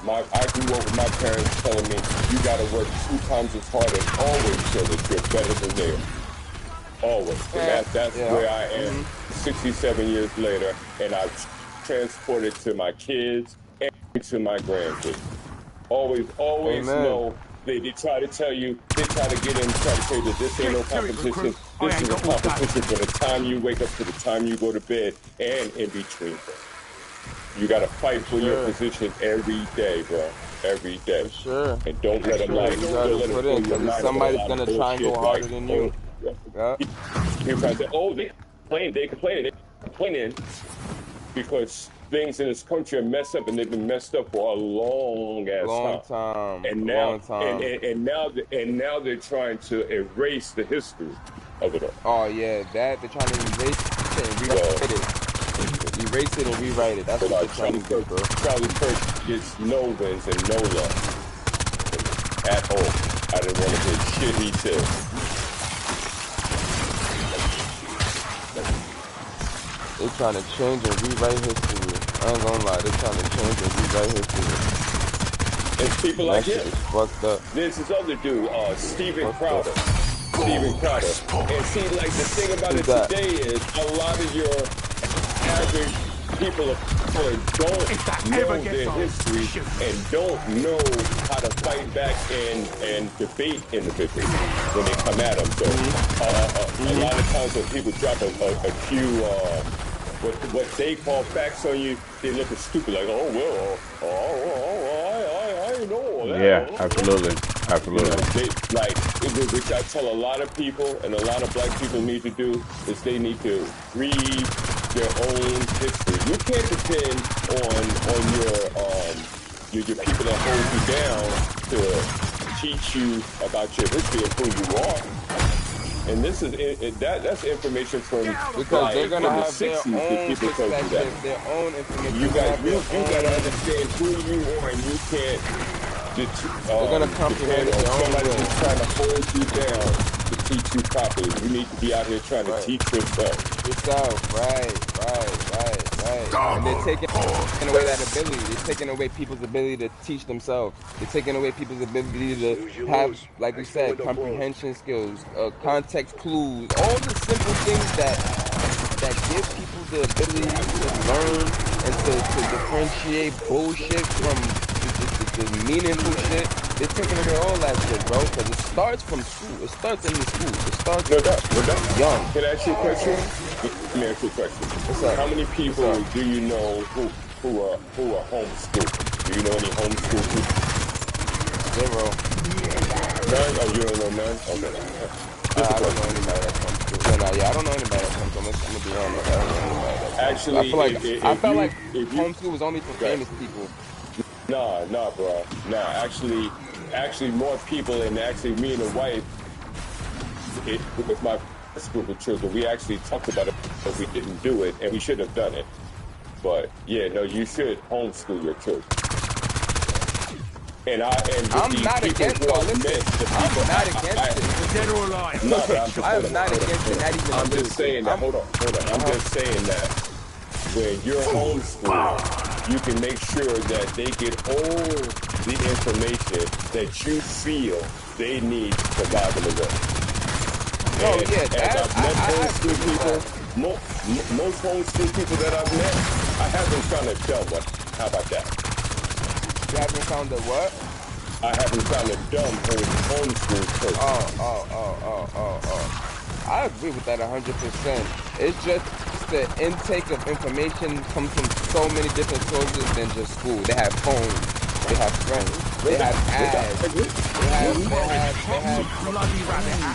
I grew up with my parents telling me, you got to work 2 times as hard and always show that you're better than them. Always. And that's where I am 67 years later, and I've transported to my kids and to my grandkids. Always know. They try to tell you, they try to get in, try to tell you that this ain't no competition. This is a competition from the time you wake up to the time you go to bed and in between. You got to fight for your position every day, bro. Every day.
For sure.
And don't let them like.
You gotta put in because somebody's gonna try and go harder than you. Yeah.
People say, "Oh, they complaining because things in this country are messed up, and they've been messed up for a long time. And now, and now they're trying to erase the history of it all.
Oh yeah, they're trying to erase it and rewrite it. Erase it and rewrite it. That's what they're trying to do, bro.
Charlie Kirk gets no wins and no love at all. I didn't want to hear shit he said.
They're trying to change and rewrite history. I ain't gonna lie, they're trying to change and rewrite history.
And people like him.
Fucked up.
There's this other dude, Steven Crowder. Steven Crowder. And see, like, the thing about it today is a lot of your average people of color don't know their history and don't know how to fight back and debate individuals when they come at them. So a lot of times when people drop a few what they call facts on you, they look stupid, like, oh well, I know all that.
Yeah, absolutely. Absolutely.
You know, which I tell a lot of people, and a lot of black people need to do, is they need to read their own history. You can't depend on your people that hold you down to teach you about your history of who you are. And this is that's information from
because they're gonna have
the 60s that people told you that.
Their own information.
You gotta understand who you are, and you can't.
They're gonna comprehend
on somebody who's trying to hold you down to teach you properly. You need to be out here trying to teach yourself.
Right. And they're taking away that ability. They're taking away people's ability to teach themselves. They're taking away people's ability to have, like we said, comprehension skills, context clues, all the simple things that give people the ability to learn and to differentiate bullshit from the meaningful shit. They're taking away all that shit, bro, because it starts from school. It starts in the school. It starts young.
Can I ask you a question? Let me ask you a question.
What's up?
How many people do you know who are homeschooled? Do you know any homeschool people?
Zero.
None? Oh, you don't know none? Okay.
I don't know anybody that's homeschooled. I don't know anybody that's homeschooled. I'm gonna be honest. I don't know anybody that's homeschooled.
Actually,
I felt like homeschool was only for famous people.
Nah, bro. Nah, actually, more people, and actually, me and the wife, with my first group of children, we actually talked about it, but we didn't do it, and we should have done it. But yeah, no, you should homeschool your children. And
I'm not against it. I'm not against it.
Dead or alive?
I'm not against it. Not even.
I'm just saying that. Hold on. I'm just saying that when you're homeschooled, you can make sure that they get all the information that you feel they need to survive in the world. As I've met homeschool people, most homeschool people that I've met, I haven't found a dumb one. How about that?
You haven't found a what?
I haven't found a dumb homeschool person.
Oh. I agree with that 100%. It's just the intake of information comes from so many different sources than just school. They have phones, they have friends, they have ads, they have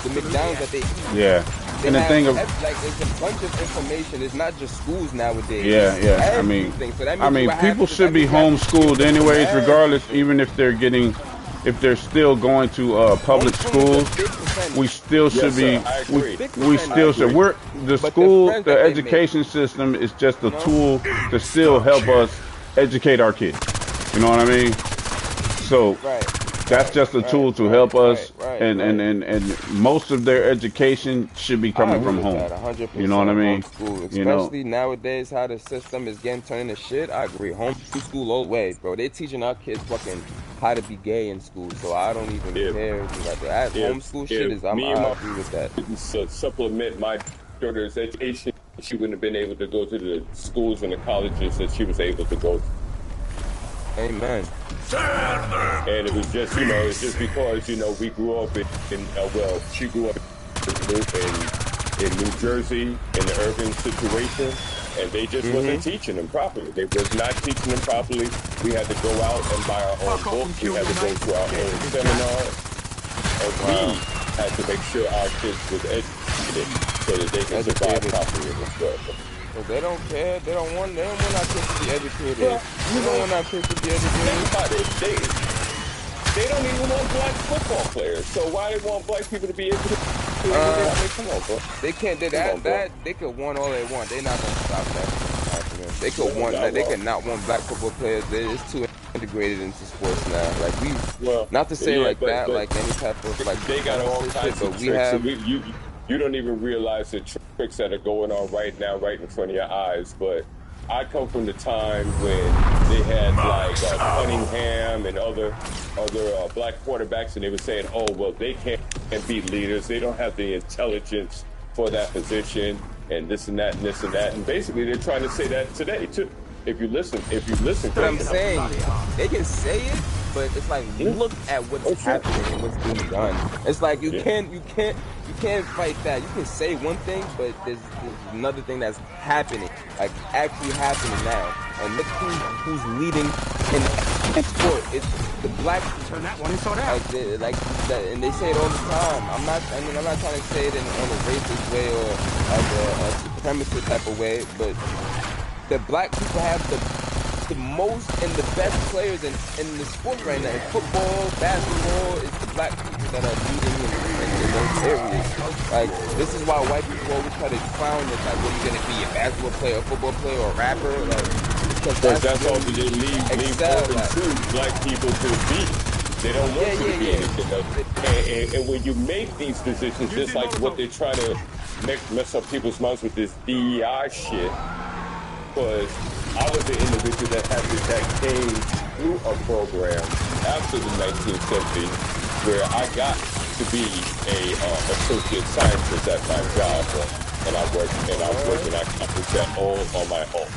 the McDonald's that they eat.
Yeah. And the thing of
like it's a bunch of information. It's not just schools nowadays.
Yeah. I mean, people should be homeschooled anyways, regardless, even if they're still going to public schools. We still should be. We still should. The education system is just a tool to still help us educate our kids. You know what I mean? So that's just a tool to help us, and most of their education should be coming from home.
100%.
You know what I mean?
Especially nowadays, how the system is getting turned into shit. I agree. Homeschool old way, bro. They're teaching our kids fucking how to be gay in school, so I don't even care. Like that homeschool shit is. I agree with that.
To supplement my daughter's education, she wouldn't have been able to go to the schools and the colleges that she was able to go to.
Amen.
And it was just, it's just because, we grew up she grew up in New Jersey in the urban situation, and they just wasn't teaching them properly. They was not teaching them properly. We had to go out and buy our own books. We had to go to our own seminars, and we had to make sure our kids was educated so that they can survive properly in this world.
Well, they don't care. They don't want our kids to be educated. Well, you don't want our kids to be educated.
They don't even want black football players. So why they want black people to be educated? Come on, bro.
They can't. They could want all they want. They're not gonna stop that. They could want. They could not want black football players. It's too integrated into sports now. Like not to say like that. Like any type of like.
They got all kinds of tricks. So you don't even realize the tricks that are going on right now, right in front of your eyes. But I come from the time when they had like Cunningham and other black quarterbacks, and they were saying, "Oh, well, they can't be leaders. They don't have the intelligence for that position, and this and that and this and that." And basically, they're trying to say that today too. If you listen,
what I'm saying, they can say it, but it's like look at what's happening and what's being done. It's like you can't fight that. You can say one thing, but there's another thing that's happening, like actually happening now. And look who's leading in sport. It's the black.
Turn that one inside out.
Like that, and they say it all the time. I'm not trying to say it in a racist way or like a supremacist type of way, but the black people have the most and the best players in the sport right now. In football, basketball, it's the black people that are leading in those areas. Like, this is why white people always try to clown it. Like, what are you going to be, a basketball player, a football player, or a rapper? Like, because
that's all they leave open to black people to be. They don't want you to be anything else. And when you make these decisions, just like what they're trying to mess up people's minds with this DEI shit, because I was the individual that came through a program after the 1970s where I got to be a associate scientist at my job, and I worked and I accomplished that all on my own.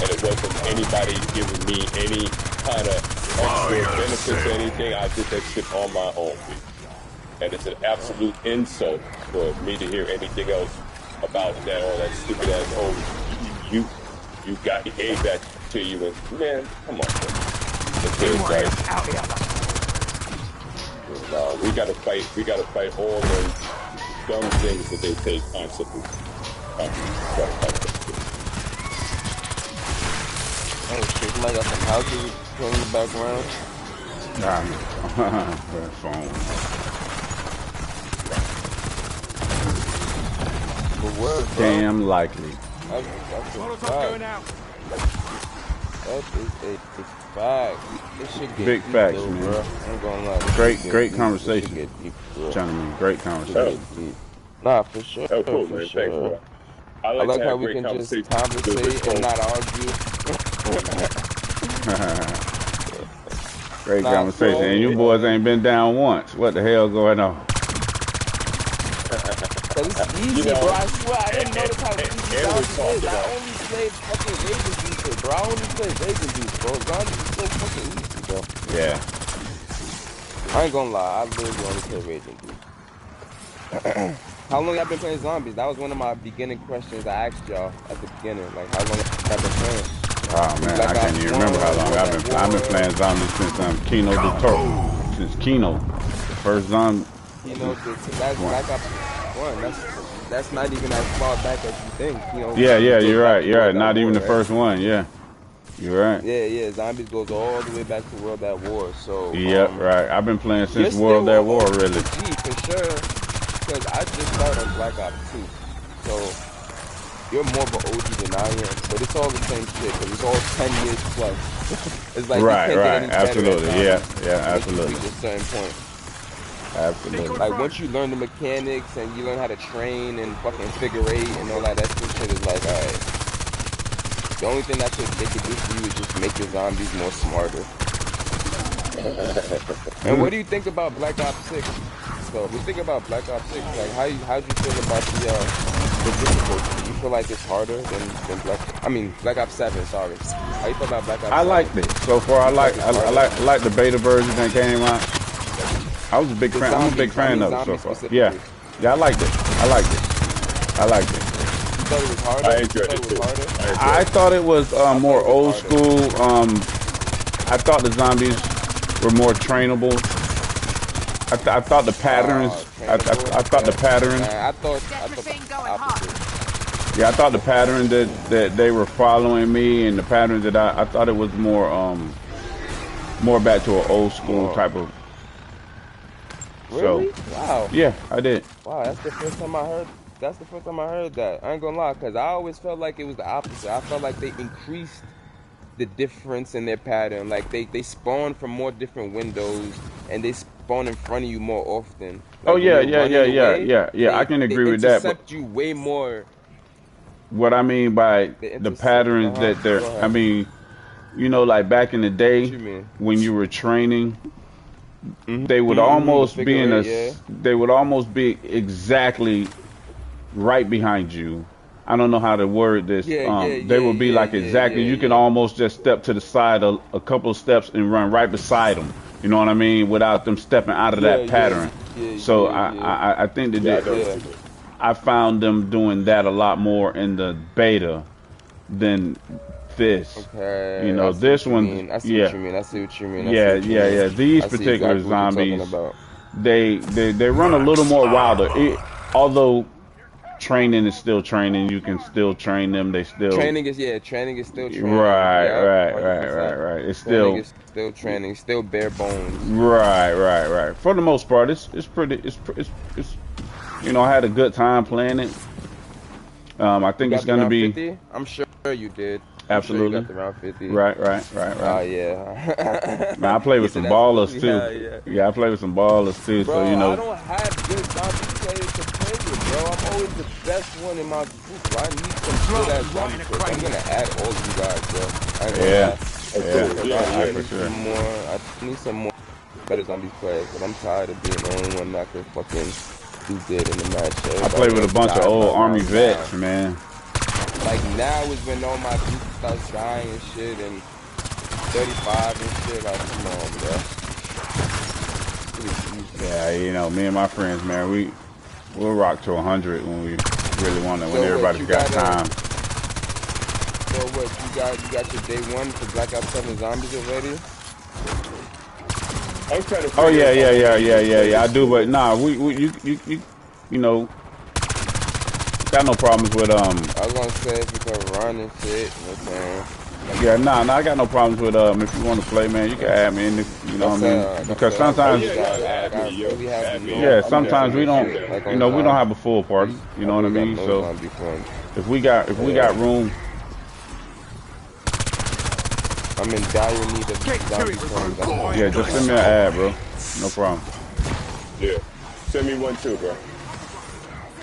And it wasn't anybody giving me any kind of extra benefits or anything. I did that shit on my own. And it's an absolute insult for me to hear anything else about that or that stupid ass, oh, you gave that to you, and man, come on, man. No, we gotta fight all those dumb things that they say constantly.
Oh shit, somebody got some houses in the background.
Nah, phone.
But where,
damn likely.
That's a fact. That is a fact. It should get
big
deep,
facts,
though,
man.
Bro. I'm gonna lie.
Great conversation. Gentlemen, great conversation.
Nah, for sure.
Oh, cool,
for
man.
sure.
Thanks, bro.
I like how we can just conversate and not argue.
Great conversation. And you boys ain't been down once. What the hell going on?
It's easy, bro. I swear, I didn't notice how easy zombies is. I only played fucking Raging Beast, bro. I only played Raging Beast, bro. Zombies is so fucking easy, bro.
Yeah.
I ain't gonna lie, I literally only play Raging Beast. How long y'all been playing zombies? That was one of my beginning questions I asked y'all at the beginning. Like, how long y'all been playing?
Oh man, I can't even remember how long I've been playing zombies since Kino the Turtle. Since Kino, the first zombie.
Kino, that's Black Ops 1. That's not even as far back as you think. You know,
yeah, you're right. Not even the first one. Yeah, you're right.
Yeah. Zombies goes all the way back to World at War. So
right. I've been playing since World at War, really.
For sure. Because I just started on Black Ops 2. So you're more of an OG than I am, but it's all the same shit because it's all 10 years plus. It's like
right.
Absolutely,
yeah, absolutely.
At a certain point.
Absolutely.
Like once you learn the mechanics and you learn how to train and fucking figure eight and all that shit is like, alright. The only thing they could do for you is just make your zombies more smarter. And what do you think about Black Ops 6? So we think about Black Ops 6. Like how'd you feel about the difficulty? Do you feel like it's harder than Black Ops 7? Sorry. How you feel about Black Ops 7?
I liked it so far. I like the beta version that came out. I was a big fan. I'm a big fan of it so far. Yeah, I liked it.
thought it was harder?
I enjoyed it too.
I thought it was more old school. I thought the zombies were more trainable. I thought the patterns. I thought the patterns.
I thought
Yeah, I thought the pattern that they were following me, and the pattern that I thought it was more back to an old school type of.
Really?
So,
wow.
Yeah, I did.
Wow, that's the first time I heard. That's the first time I heard that. I ain't gonna lie, cause I always felt like it was the opposite. I felt like they increased the difference in their pattern. Like they spawn from more different windows, and they spawn in front of you more often. Like
Oh yeah. I can agree with that.
They intercept you way more.
What I mean by the patterns that they're, I mean, you know, like back in the day when you were training, they would almost be in a, they would almost be exactly right behind you. I don't know how to word this. They would be like exactly. You can almost just step to the side a couple of steps and run right beside them. You know what I mean? Without them stepping out of that pattern. So I think that I found them doing that a lot more in the beta than this.
Okay.
You know, this one.
I see what you mean. I see what you mean.
Yeah. These particular zombies, they run a little more wilder. Although training is still training, you can still train them. They still
training is still training.
Right. It's
training is still training, still bare bones.
Right. For the most part, it's pretty. It's you know, I had a good time playing it. I think it's gonna be.
50? I'm sure you did.
Absolutely.
You got the round 50.
Right.
Oh yeah.
Now I play with some ballers too. Yeah, I play with some ballers too.
Bro,
so you know.
I don't have good zombie players to play with, bro. I'm always the best one in my group, bro. I need some good ass zombie players. I'm gonna add all of you guys, bro. I
for sure.
I need some more better zombie players, but I'm tired of being the only one that can fucking do good in the match.
I play with a bunch of old army vets, man.
Like now is when all my people start dying and shit, and 35 and shit. Like, come on, bro.
Yeah, you know, me and my friends, man, we'll rock to 100 when we really want it, when everybody's got time.
So what? You got your day one for Black Ops 7 Zombies already?
Oh yeah. I do, but nah, you know. Got no problems with
I was gonna say if you can run and shit, okay.
Yeah, nah, I got no problems with if you want to play, man, you can add me in. You know what I mean? Because sometimes, sometimes we don't, you know, we don't have a full party. You know what I mean? So if we got room,
I'm in dire need of zombie forms.
Yeah, just send me an ad, bro. No problem.
Yeah, send me one too, bro.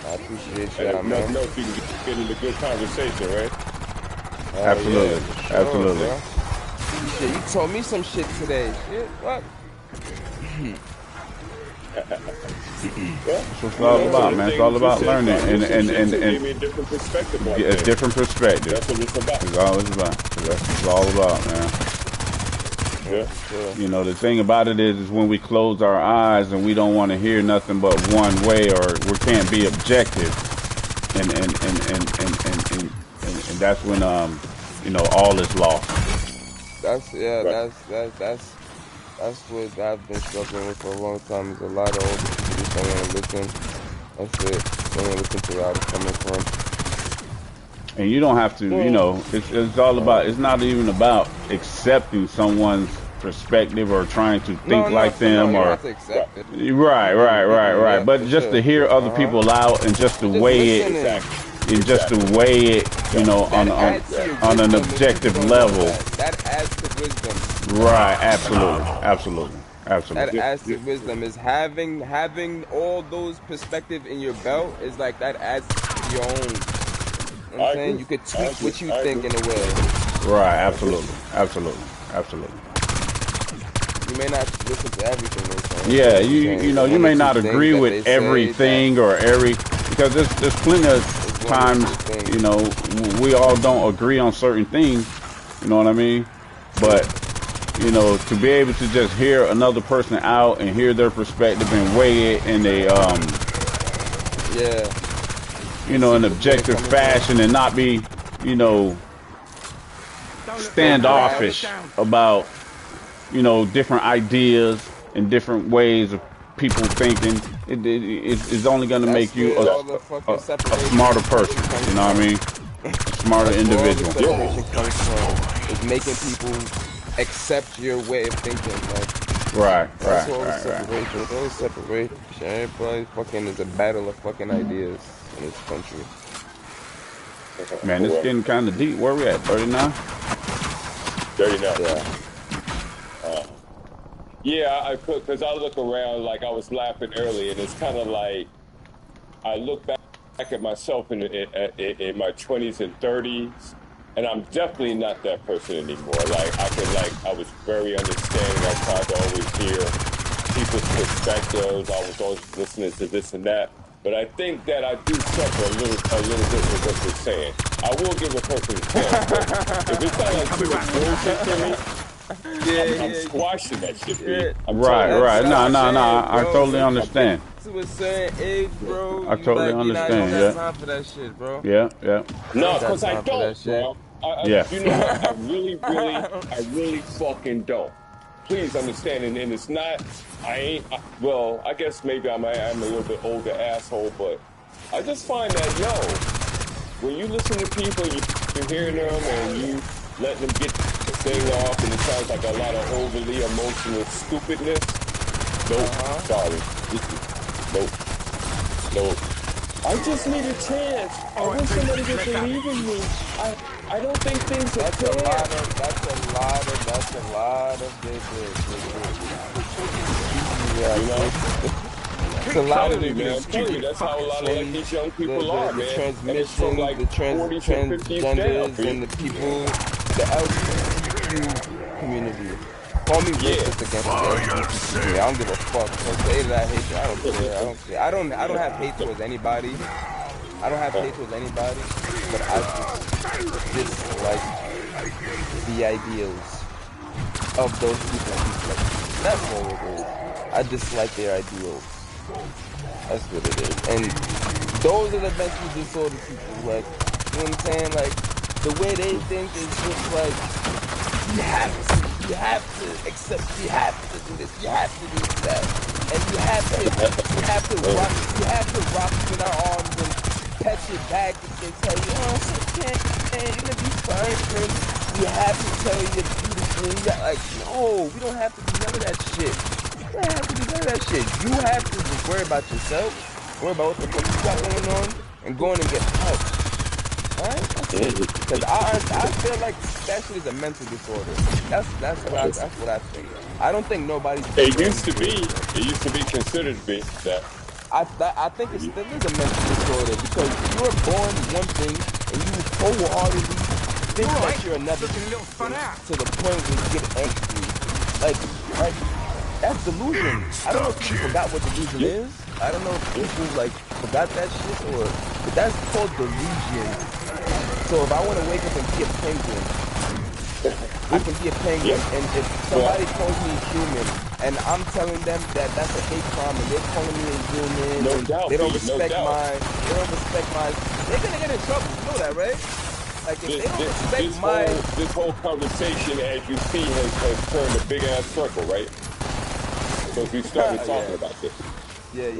I appreciate you, man.
No, if you can get into good conversation, right?
Absolutely,
sure,
absolutely.
Bro. Shit, you told me some shit today. Shit, what?
That's what it's all about, man. It's all about learning and
give me a different perspective.
A different perspective.
That's what it's about.
It's all it's about. That's what it's all about, man.
Yeah.
You know, the thing about it is when we close our eyes and we don't want to hear nothing but one way, or we can't be objective, and that's when you know, all is lost.
That's what I've been struggling with for a long time. Is a lot of older people just don't want to listen. That's it. Don't want to listen to where I was coming from.
And you don't have to, you know, it's all about, it's not even about accepting someone's perspective or trying to think like them, or right. But just to hear other people out and just to weigh it, and just to weigh it, you know, on an objective level.
That adds to wisdom.
Right, absolutely.
That adds to wisdom. Is having all those perspectives in your belt is like that adds to your own. You know what I'm saying? You could tweak what you think in a way.
Right, absolutely.
You may not listen to everything they're saying.
Yeah, you know, you may not agree with everything or because there's plenty of times, you know, we all don't agree on certain things. You know what I mean? But you know, to be able to just hear another person out and hear their perspective and weigh it, and they you know, an objective fashion and not be, you know, standoffish about, you know, different ideas and different ways of people thinking. It's only going to make you a smarter person. You know what I mean? A smarter individual.
All the separation comes from is making people accept your way of thinking. Like,
right.
All the separation. Everybody fucking is a battle of fucking ideas in this country.
Man, it's getting kind of deep. Where we at? 39?
39. Yeah, I could, because I look around like I was laughing earlier, and it's kind of like I look back at myself in my 20s and 30s, and I'm definitely not that person anymore. Like I was very understanding. I tried to always hear people's perspectives. I was always listening to this and that. But I think that I do suffer a little bit with what you're saying. I will give a person a chance, but if it's not like too much bullshit for me, I'm squashing that shit.
Right. No. I totally understand.
To a certain age, bro.
I totally understand.
Yeah. Time for that shit, bro.
Yeah.
No, because I don't, bro.
Yeah.
You know what? I really fucking don't. Please understand, and it's not. Well, I guess maybe I'm a little bit older asshole, but I just find that when you listen to people, you're hearing them and you let them get the thing off, and it sounds like a lot of overly emotional stupidness. Nope. Sorry. Nope. I just need a chance. I want somebody to believe in me. I don't think things are fair.
That's a lot of
Yeah, you know?
It's a lot of
man. That's how a lot of these young people are, man.
Transmission,
like
the transgenders, and the people, the LGBTQ community. Call me racist against the LGBT. I don't give a fuck. Don't say that I hate you. I don't care. I don't have hate towards anybody. But I just dislike the ideals of those people. That's all it is. I dislike their ideals. That's what it is. And those are the mental disorder people. Like, you know what I'm saying? Like, the way they think is just like, you have to accept, you have to do this, you have to do that. And you have to rock you in our arms and pet your back and tell you, oh, so you're gonna be fine, Prince. You have to tell you you're beautiful. You got, like, no, we don't have to do none of that shit. You don't have to do none of that shit. You have to just worry about yourself, worry about what the fuck you got going on, and go in and get help. Alright? Because I feel like that shit is a mental disorder. That's what I think. I don't think nobody's...
It used to be considered to be that.
I think it still is a mental disorder because you were born one thing and you wholeheartedly think that you're another to the point where you get angry. Like that's delusion. I don't know if people forgot what delusion is. I don't know if people like forgot that shit but that's called delusion. So if I want to wake up and be a penguin, I can be a penguin, and if somebody calls me human, and I'm telling them that that's a hate crime, and they're calling me a human, they don't respect they're gonna get in trouble. You know that, right? Like if they don't respect
this whole conversation, as you see, has turned a big ass circle, right? So we started talking about this.
Yeah.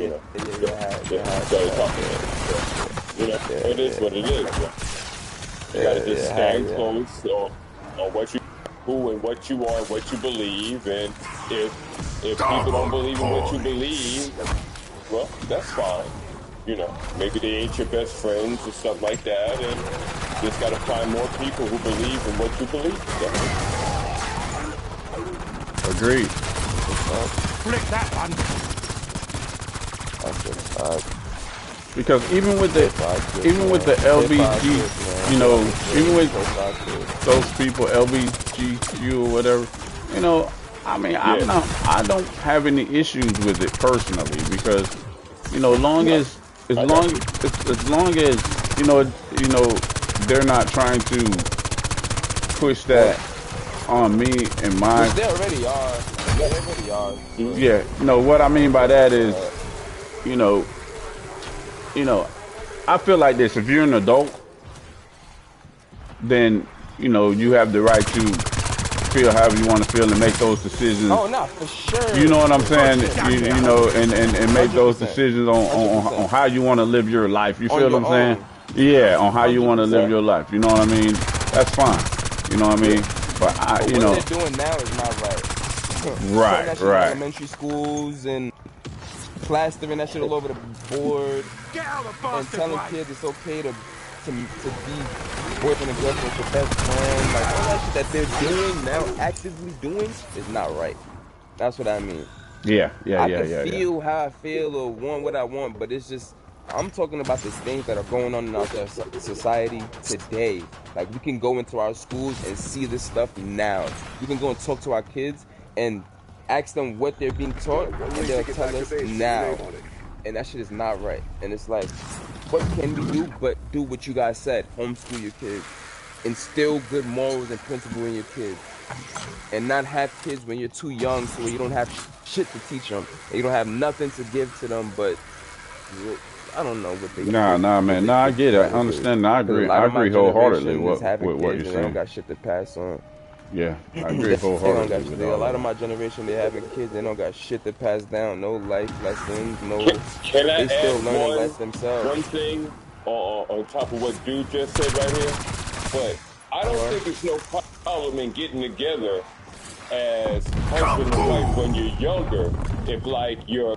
Started talking about it. You know, it is what it is. Bro. You gotta just stand close on what you who and what you are, what you believe, and if people don't believe in what you believe, well, that's fine. You know, maybe they ain't your best friends or something like that, and you just gotta find more people who believe in what you believe.
Agreed.
Flick that one.
Because even with the LBG, you know, even with those people, LBGQ or whatever, you know, I mean, I don't have any issues with it personally because, you know, as long as you know, they're not trying to push that on me and my.
Which they already are.
Yeah. No, what I mean by that is, you know, I feel like this. If you're an adult, then you know you have the right to feel however you want to feel and make those decisions.
Oh no, for sure.
You know what I'm saying? You know, and make
100%.
those decisions on how you want to live your life. You feel what I'm saying?
Own.
Yeah, on how you want to
100%.
live your life. You know what I mean? That's fine. You know what I mean? But you know,
what they're doing now is not right.
Right.
Elementary schools and plastering that shit all over the board, and telling kids it's okay to be boyfriend and girlfriend with your best friend. Like all that shit that they're doing now, actively doing, is not right. That's what I mean.
Yeah.
I can feel how I feel or want what I want, but it's just, I'm talking about the things that are going on in our society today. Like we can go into our schools and see this stuff now. We can go and talk to our kids and ask them what they're being taught, and they'll tell us now. And that shit is not right. And it's like, what can we do but do what you guys said? Homeschool your kids. Instill good morals and principles in your kids. And not have kids when you're too young so you don't have shit to teach them. And you don't have nothing to give to them, but I don't know what they
Nah, man. Nah, I get it. I understand. I agree wholeheartedly with what you're saying.
They don't got shit to pass on.
Yeah, I agree wholeheartedly.
A lot of my generation, they having kids, they don't got shit to pass down. No life lessons, no.
Can I
they still
add
learning less themselves.
one thing on top of what Dude just said right here? But I don't think it's no problem in getting together as husband and wife when you're younger. If like your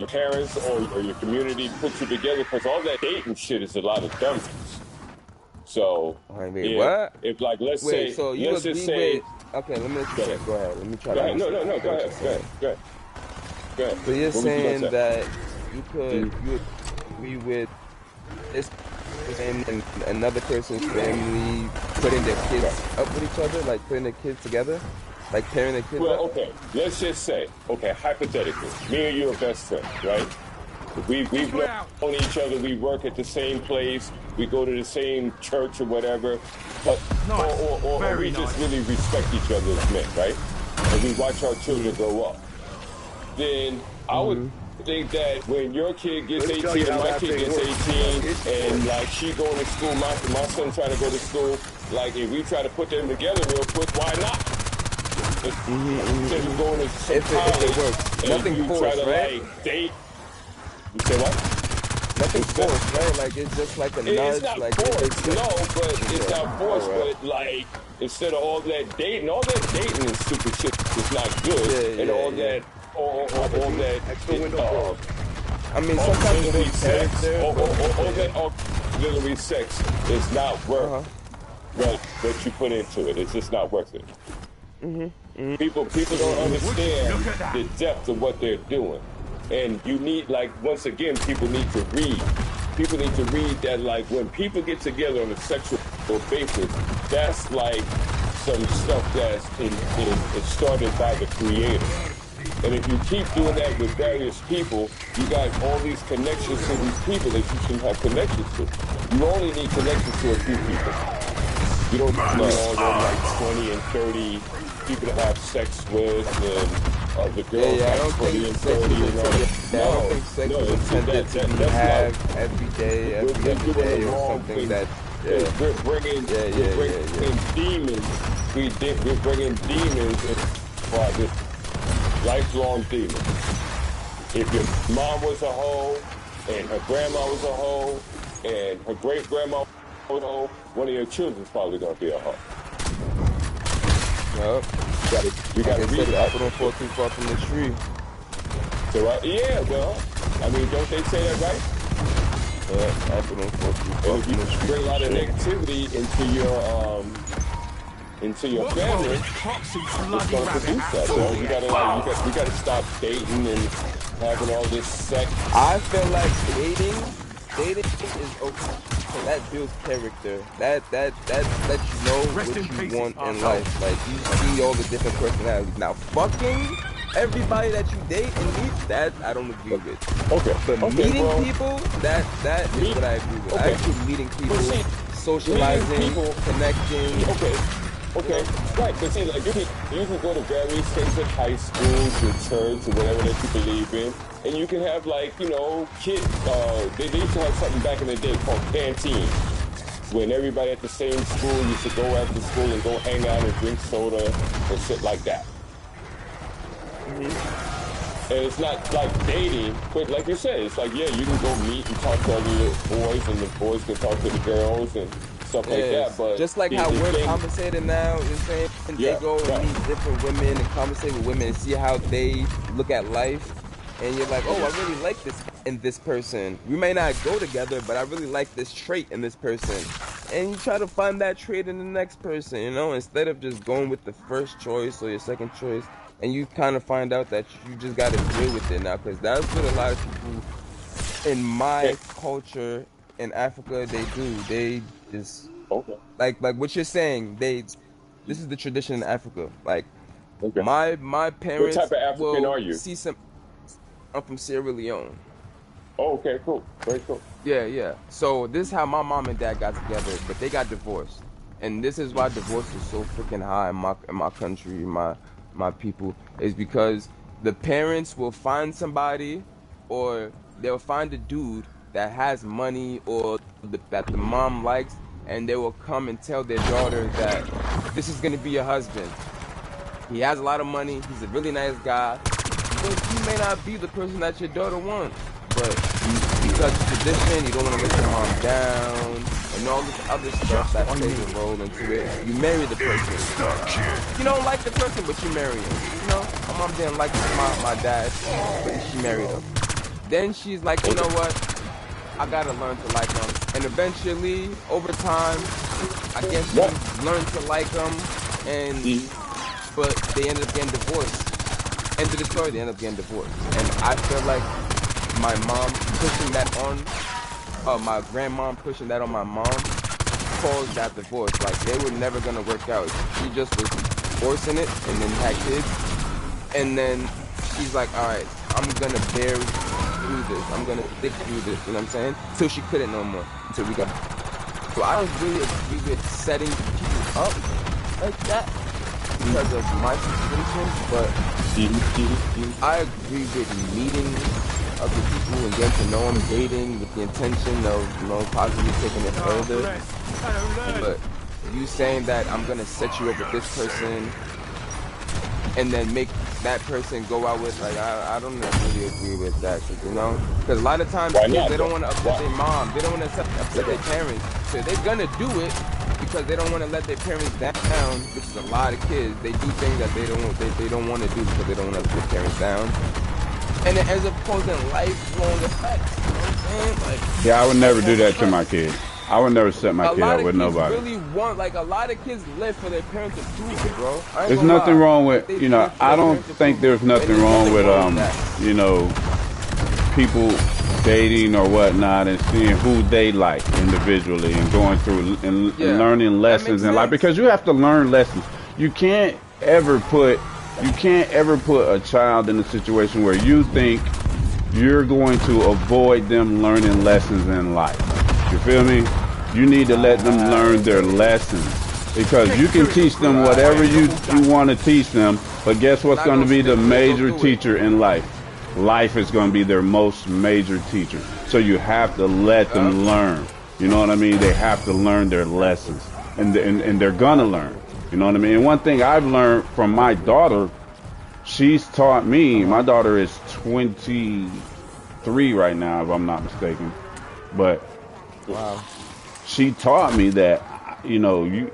parents or your community puts you together, because all that dating shit is a lot of dummies. So,
I mean, what?
If like, let's
say,
say,
so you
let's just say,
okay, let me go ahead. Let me try to.
No, go ahead.
So you're saying that you agree with this and another person's family putting their kids up with each other, like putting their kids together, like pairing their kids up?
Well, okay, let's just say, hypothetically, me and you are best friends, right? We've known each other, we work at the same place, we go to the same church or whatever, but or we just really respect each other as men, right? And we watch our children grow up. Then I would think that when your kid gets 18 and my kid gets 18 and like she going to school, my son trying to go to school, like if we try to put them together real quick, why not? Instead of going to some college,
if it works. Nothing forced,
try to
right?
like date. You say what?
Nothing forced, right? Like it's just like a nudge.
It's not
like
forced, no, but it's not forced. But like instead of all that dating and stupid shit is not good, and all that. All that
I mean, sometimes
auxiliary sex, all that auxiliary sex is not worth what you put into it. It's just not worth it. People don't understand the depth of what they're doing, and you need, like, once again, people need to read. People need to read that, like, when people get together on a sexual basis, that's like some stuff that's it's started by the Creator. And if you keep doing that with various people, you got all these connections to these people that you shouldn't have connections to. You only need connections to a few people. You don't need all them like 20 and 30 people to have sex with, and the girls have 20 and 30 and all that.
I don't think sex is intended to be had every day, every other day, or something that...
We're bringing demons. We're bringing demons for this lifelong demon. If your mom was a hoe, and her grandma was a hoe, and her great-grandma was a hoe, one of your children's probably going to be a hoe.
Yep.
You got to read
the apple don't fall too far from the tree.
So, yeah, well, I mean, don't they say that right?
Apple don't fall too far from the tree.
If you bring a lot of negativity into your family, it's going to produce that. So you gotta stop dating and having all this sex.
I feel like dating is okay. So that builds character. That lets you know what you want in life. Like you see all the different personalities. Now fucking everybody that you date and meet, that I don't agree with.
Okay.
But meeting people, that is what I agree with.
Okay.
Actually meeting people, socializing, connecting.
Okay. Okay, right, because see, like, you can go to various things at high school, to church, or whatever that you believe in, and you can have, like, you know, they used to have something back in the day called canteen, when everybody at the same school used to go after school and go hang out and drink soda and shit like that. And it's not like dating, but like you said, it's like, yeah, you can go meet and talk to other boys, and the boys can talk to the girls and stuff like that. But
just like how we're conversating now, you're saying they go and meet different women and conversate with women and see how they look at life. And you're like, oh, I really like this in this person. We may not go together, but I really like this trait in this person. And you try to find that trait in the next person, you know, instead of just going with the first choice or your second choice. And you kind of find out that you just got to deal with it now, because that's what a lot of people in my culture in Africa, they do. They just, like what you're saying, this is the tradition in Africa. Like, my parents
what type of African are you?
See some. I'm from Sierra Leone.
Oh, okay, cool. Very cool.
Yeah. So this is how my mom and dad got together, but they got divorced. And this is why divorce is so freaking high in my country, my people, is because the parents will find somebody, or they'll find a dude that has money or that the mom likes, and they will come and tell their daughter that this is going to be your husband. He has a lot of money, he's a really nice guy, but he may not be the person that your daughter wants. But because of tradition, you don't want to let your mom down, and all this other stuff that plays a role into it. You marry the person. You don't like the person, but you marry him. You know, my mom didn't like my dad, but she married him. Then she's like, you know what? I gotta learn to like him. And eventually, over time, I guess she learned to like him, but they ended up getting divorced. End of the story, they ended up getting divorced. And I feel like my mom pushing that on, my grandmom pushing that on my mom, caused that divorce. Like, they were never gonna work out. She just was forcing it, and then had kids. And then she's like, all right, I'm gonna bear through this. I'm gonna stick through this. You know what I'm saying? Till she couldn't no more. Until we got. So I don't really agree with setting people up like that because of my situation, but I agree with meeting other people and getting to know them, dating with the intention of, you know, possibly taking it further. But you saying that I'm gonna set you up with this person and then make that person go out with, like, I don't really agree with that, you know? Because a lot of times kids, they don't want to upset their mom, they don't want to upset their parents, so they're gonna do it because they don't want to let their parents down, which is a lot of kids. They do things that they don't want to do because they don't want to let their parents down. And it ends up causing lifelong effects. You know what I'm saying? Like,
yeah, I would never do that to my kids. I would never set my kid up with nobody.
Really want, like, a lot of kids live for their parents to do it, bro.
There's nothing wrong with, you know, I don't think there's nothing wrong with, you know, people dating or whatnot and seeing who they like individually and going through and learning lessons in life, because you have to learn lessons. You can't ever put a child in a situation where you think you're going to avoid them learning lessons in life. You feel me? You need to let them learn their lessons, because you can teach them whatever you want to teach them, but guess what's going to be the major teacher in life? Life is going to be their most major teacher. So you have to let them learn. You know what I mean? They have to learn their lessons, and they're going to learn. You know what I mean? And one thing I've learned from my daughter, she's taught me, my daughter is 23 right now, if I'm not mistaken. But wow, she taught me that, you know, you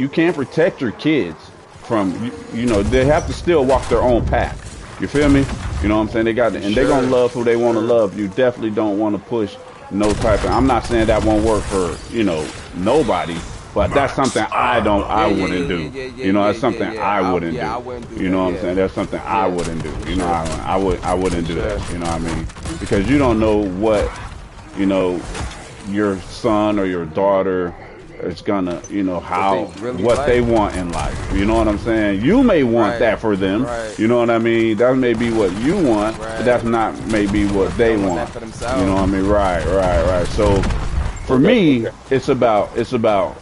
can't protect your kids from, you know, they have to still walk their own path. You feel me? You know what I'm saying? They got to, and they're going to love who they want to love. You definitely don't want to push no type of, I'm not saying that won't work for, you know, nobody, but that's something I wouldn't do. You know, that's something I wouldn't do. You know what I'm saying? That's something I wouldn't do. You know, I wouldn't do that. You know what I mean? Because you don't know what, you know, your son or your daughter is gonna, you know, what they want in life. You know what I'm saying? You may want that for them. You know what I mean? That may be what you want, but that's not maybe what they want. You know what I mean? Right. So for me, it's about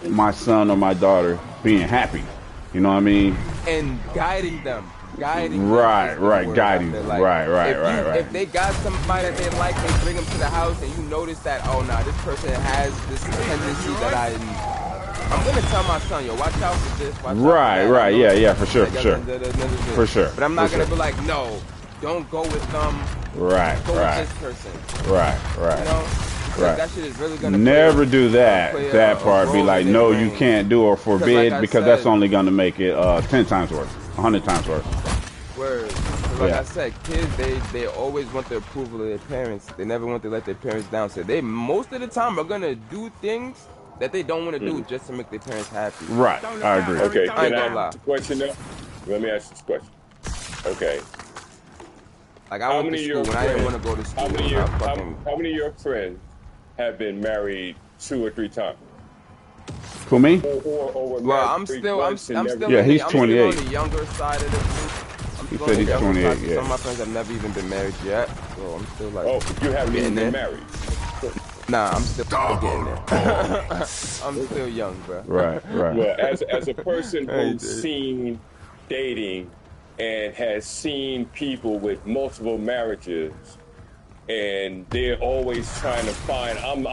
my son or my daughter being happy. You know what I mean?
And guiding them. Guiding
right,
them
right, guiding them.
like,
right.
If they got somebody that they like, they bring them to the house, and you notice that, oh, nah, this person has this tendency that I'm gonna tell my son, yo, watch out for this. Watch out for that.
Yeah, for sure. For sure.
But I'm not gonna be like, no, don't go with them.
Right,
go with this person.
Right.
You know?
Right.
That shit is really gonna
never do that. That part be like, no, you can't do or forbid because that's only gonna make it 10 times worse, 100 times worse.
Word. Like I said, kids, they always want the approval of their parents. They never want to let their parents down. So they most of the time are gonna do things that they don't want to do just to make their parents happy.
Right. I agree.
Okay. Can I ask a question now? Let me ask this question. Okay.
Like I went to school when I didn't want to go to school.
How many of your friends have been married 2 or 3 times?
Who, me?
Well, I'm still.
Yeah, he's 28.
I'm still on the younger side of the group.
He said he's 28. Yeah.
Some of my friends have never even been married yet, so I'm still like.
Oh, you haven't even been married.
Nah, I'm still getting there. I'm still young, bro.
Right.
Well, as a person who's seen dating and has seen people with multiple marriages, and they're always trying to find. I'm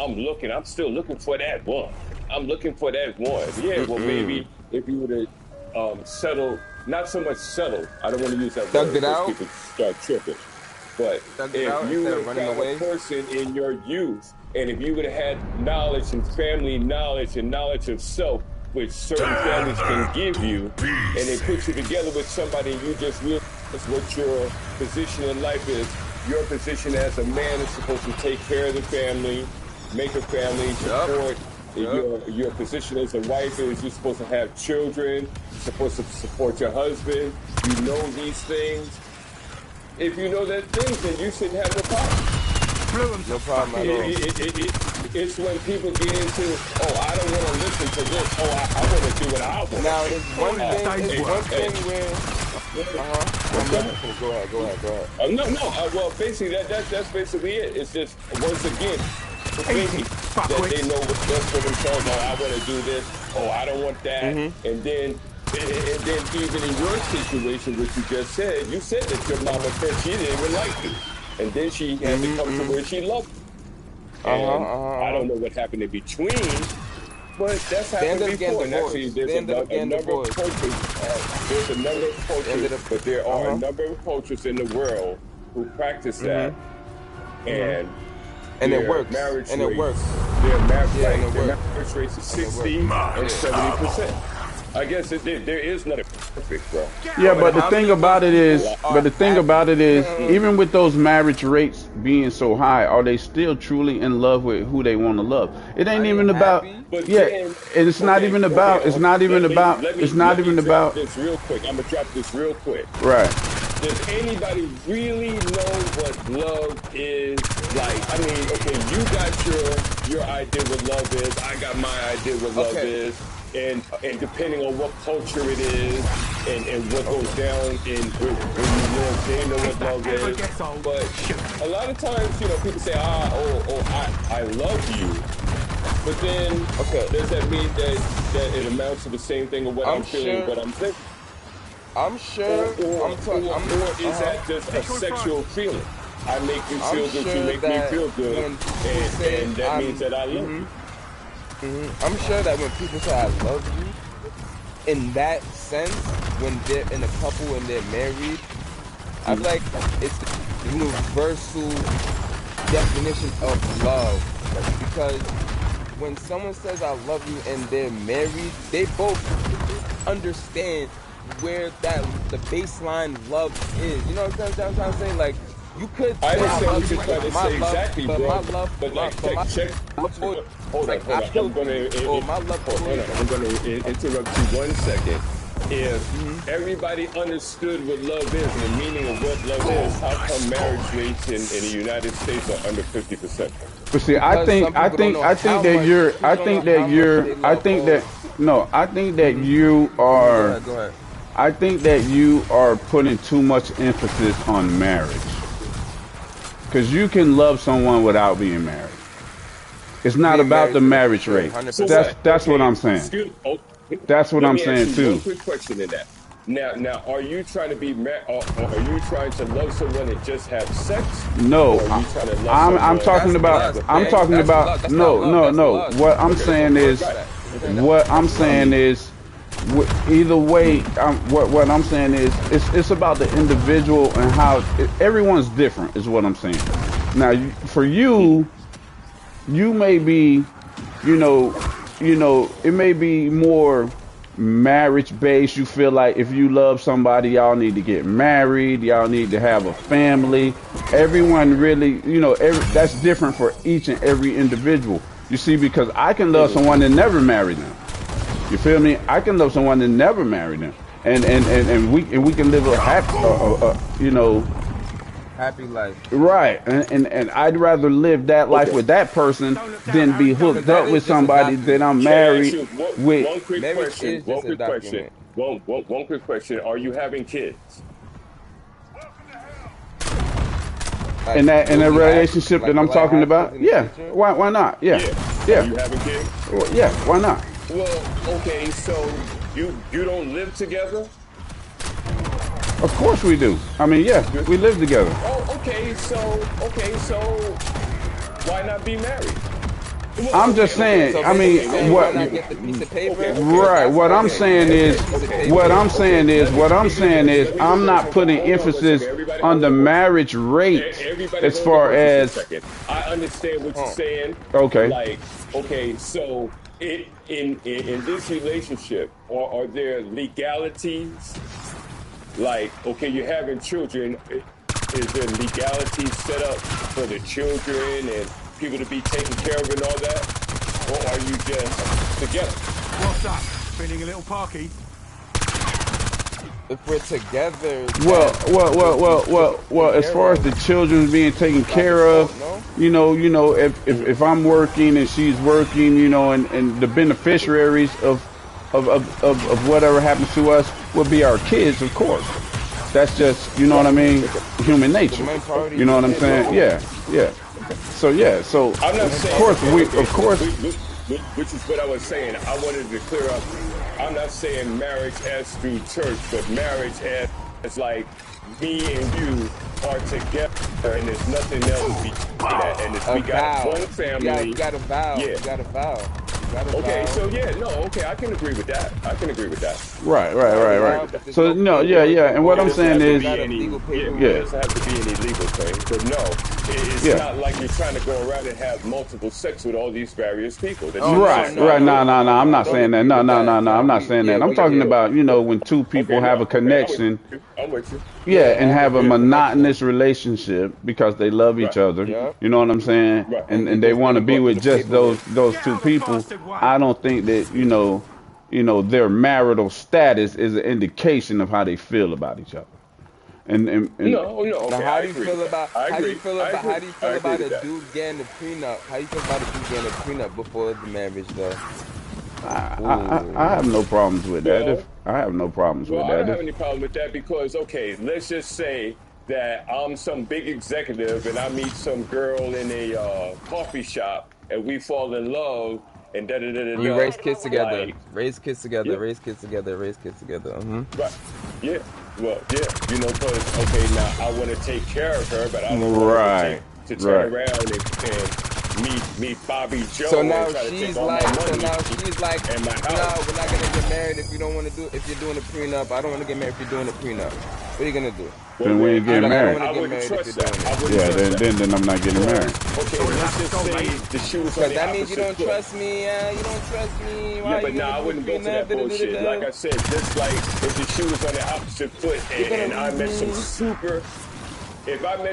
still looking for that one. I'm looking for that one. Yeah, well, maybe if you would have settled, not so much settled. I don't want to use that word because people start tripping. But if you would have found a person in your youth, and if you would have had knowledge and family knowledge and knowledge of self, which certain families can give you, and they put you together with somebody, and you just realize what your position in life is. Your position as a man is supposed to take care of the family, make a family, support. Your position as a wife is you're supposed to have children, you're supposed to support your husband. You know these things. If you know that things, then you shouldn't have no problem.
No problem at all.
It's when people get into, I don't want to listen to this. I want to do what I want.
Now, there's one thing where... Go ahead.
No. Well, basically, that's basically it. It's just, once again, that they know what's best for themselves. I want to do this. I don't want that. And then even in your situation, which you just said, you said that your mama said she didn't even like you. And then she had to come to where she loved you. And I don't know what happened in between, but that's happened before. And actually, there's a number of cultures. There's a number of cultures, but there are a number of cultures in the world who practice that. And
it works.
Their marriage rate is 60 and 70%. I guess there is nothing perfect, bro.
Yeah, but the thing about it is, even with those marriage rates being so high, are they still truly in love with who they want to love? It ain't even about. It's not even about. It's not even about.
This real quick. I'm gonna drop this real quick.
Right.
Does anybody really know what love is like? I mean, okay, you got your idea what love is. I got my idea what love is. And depending on what culture it is and what goes down in where you live, they know what love is. But a lot of times, people say, I love you. But then, does that mean that it amounts to the same thing of what I'm feeling, what I'm thinking?
I'm sure.
Or is that just a sexual feeling? I make you feel good, you make me feel good, and that means that I love you.
I'm sure that when people say I love you, in that sense, when they're in a couple and they're married, I feel like it's the universal definition of love. Because when someone says I love you and they're married, they both understand where the baseline love is. You know what I'm trying to say? Like, you could say
I understand what you're
you,
trying to
my
say
love,
exactly,
but
bro.
my love,
But like, check. Hold on. I'm gonna interrupt you 1 second. If everybody understood what love is and the meaning of what love is, how come marriage rates in the United States are under 50%?
But see, I think that you are putting too much emphasis on marriage. Because you can love someone without being married. It's not about the marriage rate. That's what I'm saying. That's what I'm saying
ask you
too.
one quick question in that. Now, are you trying to be married, or are you trying to love someone and just have sex?
No,
or are you trying to love
I'm talking about. I'm talking about. No. What I'm saying is, what I'm saying is, either way, what I'm saying is, it's about the individual and how everyone's different. Is what I'm saying. Now, for you, you may be, it may be more marriage based. You feel like if you love somebody, y'all need to get married, y'all need to have a family. Everyone really, that's different for each and every individual. You see, because I can love someone and never marry them. You feel me? I can love someone and never marry them, and we can live a happy,
happy life.
right. And I'd rather live that life with that person than be hooked up with somebody that I'm married with.
One quick question. One quick question. Are you having kids?
In that relationship that I'm talking about? Yeah. Why not? Yeah.
Are you having kids?
Well, yeah. Why not?
Well, okay. So you don't live together?
Of course we do. I mean, yeah, we live together.
Oh, okay. So why not be married? Well,
I'm just saying.
So
I mean, what? Right. What I'm saying is, I'm not putting emphasis on the marriage rate as far as.
I understand what you're saying.
Okay.
Like, okay, so in this relationship, are there legalities? Like, okay, you're having children. Is there legalities set up for the children and people to be taken care of and all that? Or are you just together?
What's up? Feeling a little parky?
If we're together.
Well. As far as the children being taken care of, if I'm working and she's working, and the beneficiaries of whatever happens to us will be our kids, of course. That's just, what I mean, human nature. You know what I'm saying? Yeah. So
I'm not saying,
of course.
Which is what I was saying. I wanted to clear up. I'm not saying marriage as through church, but marriage as like me and you are together, and there's nothing else besides that. And if we got one family,
you got a vow.
Yeah.
You got a vow.
Okay, so I can agree with that.
Right. So and what I'm saying is,
there doesn't have to be any legal thing, but no, it's not like you're trying to go around and have multiple sex with all these various people.
Right. No, I'm not saying that. No, I'm not saying that. I'm talking about, when two people have a connection.
I'm with you.
Yeah, and have a monotonous relationship because they love each other. You know what I'm saying?
Right.
And they want to be with just those two people. I don't think that, their marital status is an indication of how they feel about each other. And
no. Okay,
how do you feel about a dude getting a prenup? How do you feel about a dude getting a prenup before the marriage, though?
I have no problems with that. I have no problems with that.
I don't have any problem with that because, okay, let's just say that I'm some big executive and I meet some girl in a coffee shop and we fall in love and
You raise kids together.
Like,
raise kids together. Raise kids together. Mm-hmm.
Right. Yeah. Well, yeah. Because, okay, now I want to take care of her, but I don't want to turn around and meet Bobby Joe.
So now she's like,
no,
we're not gonna get married if you don't want to do. If you're doing a prenup, I don't want to get married if you're doing a prenup. What are you gonna do?
Then we ain't getting married.
I wouldn't trust that.
Then I'm not getting married.
Okay, let's just say the shoes on the
that means you don't
foot.
trust me. You don't trust me. Why
Yeah, but I wouldn't go to that bullshit. Like I said, just like if the shoe was on the opposite foot and I met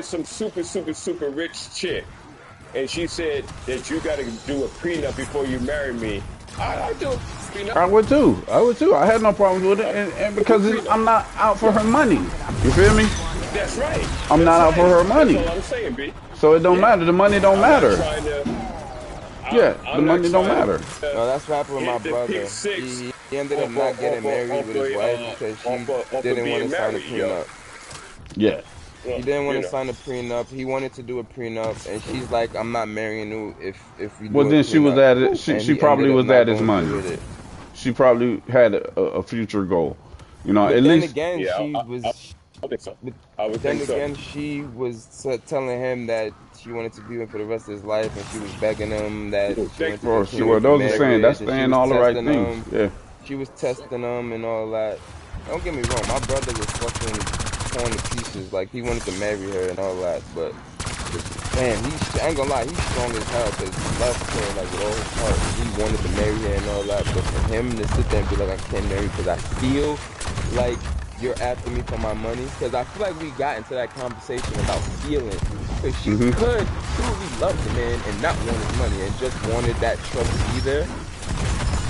some super rich chick and she said that you got to do a prenup before you marry me, I do a prenup.
I would too. I had no problems with it, and because I'm not out for her money. You feel me?
That's right.
I'm not out for her money.
That's all I'm saying, B.
So it don't matter. The money don't matter. The money don't matter.
No, that's what happened with my brother. He ended up not getting married with his wife because she didn't want to sign a prenup.
Yeah.
He didn't want to sign a prenup. He wanted to do a prenup, and she's like, "I'm not marrying you if we."
Well, then she was at it. She probably was at his money. she probably had a future goal. You know,
But
at
then
least.
again,
Yeah,
she was.
I think so.
But
I would
then
think so.
again, she was telling him that she wanted to be with him for the rest of his life, and she was begging him that she wanted to
For
continue
sure,
with the
those are saying
marriage,
that's
and she
saying
was
all the right
testing
things.
him.
Yeah.
She was testing him and all that. Don't get me wrong, my brother was fucking torn to pieces. Like, he wanted to marry her and all that, but man, I ain't gonna lie, he's strong as hell because he loved her like with all his heart. He wanted to marry her and all that, but for him to sit there and be like, I can't marry because I feel like you're after me for my money, because I feel like we got into that conversation about feeling, because she could truly love the man and not want his money and just wanted that trust to be there.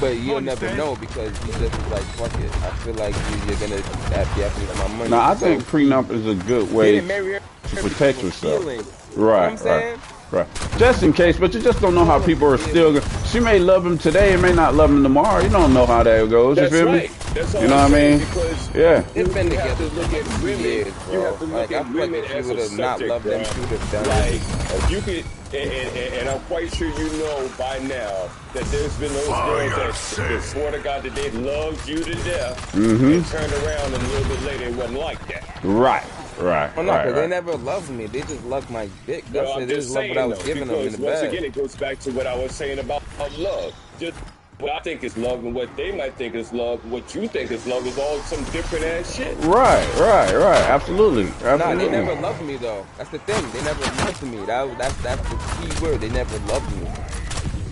But you'll never know because he just was like, fuck it. I feel like you're gonna be after me for my money.
Now, I think prenup is a good way
to
protect yourself.
Feeling.
Right,
you know what I'm saying?
Right. Just in case, but you just don't know how people are still. She may love him today and may not love him tomorrow. You don't know how that goes.
That's
you feel
right.
me?
That's all
you know
I'm
what I mean?
Because
yeah.
They've been
you
together
have to look at women.
years, bro.
You have to look at women
if she
as
would
a
have not
subject,
loved them,
bro.
she would have done
Like, you could, and I'm quite sure you know by now that there's been those girls that swear to God that they loved you to death and turned around and a little bit later it wasn't like that.
Right. Right.
Oh no, because
right.
they never loved me. They just loved my dick. That's
No,
it.
I'm
They
just
just loved
saying,
what I was
though,
giving them in
because
the
once
bed.
again, it goes back to what I was saying about love. Just what I think is love and what they might think is love, what you think is love is all some different ass shit.
Right. Absolutely.
Nah, they never loved me though. That's the thing. They never loved me. That's the key word. They never loved me.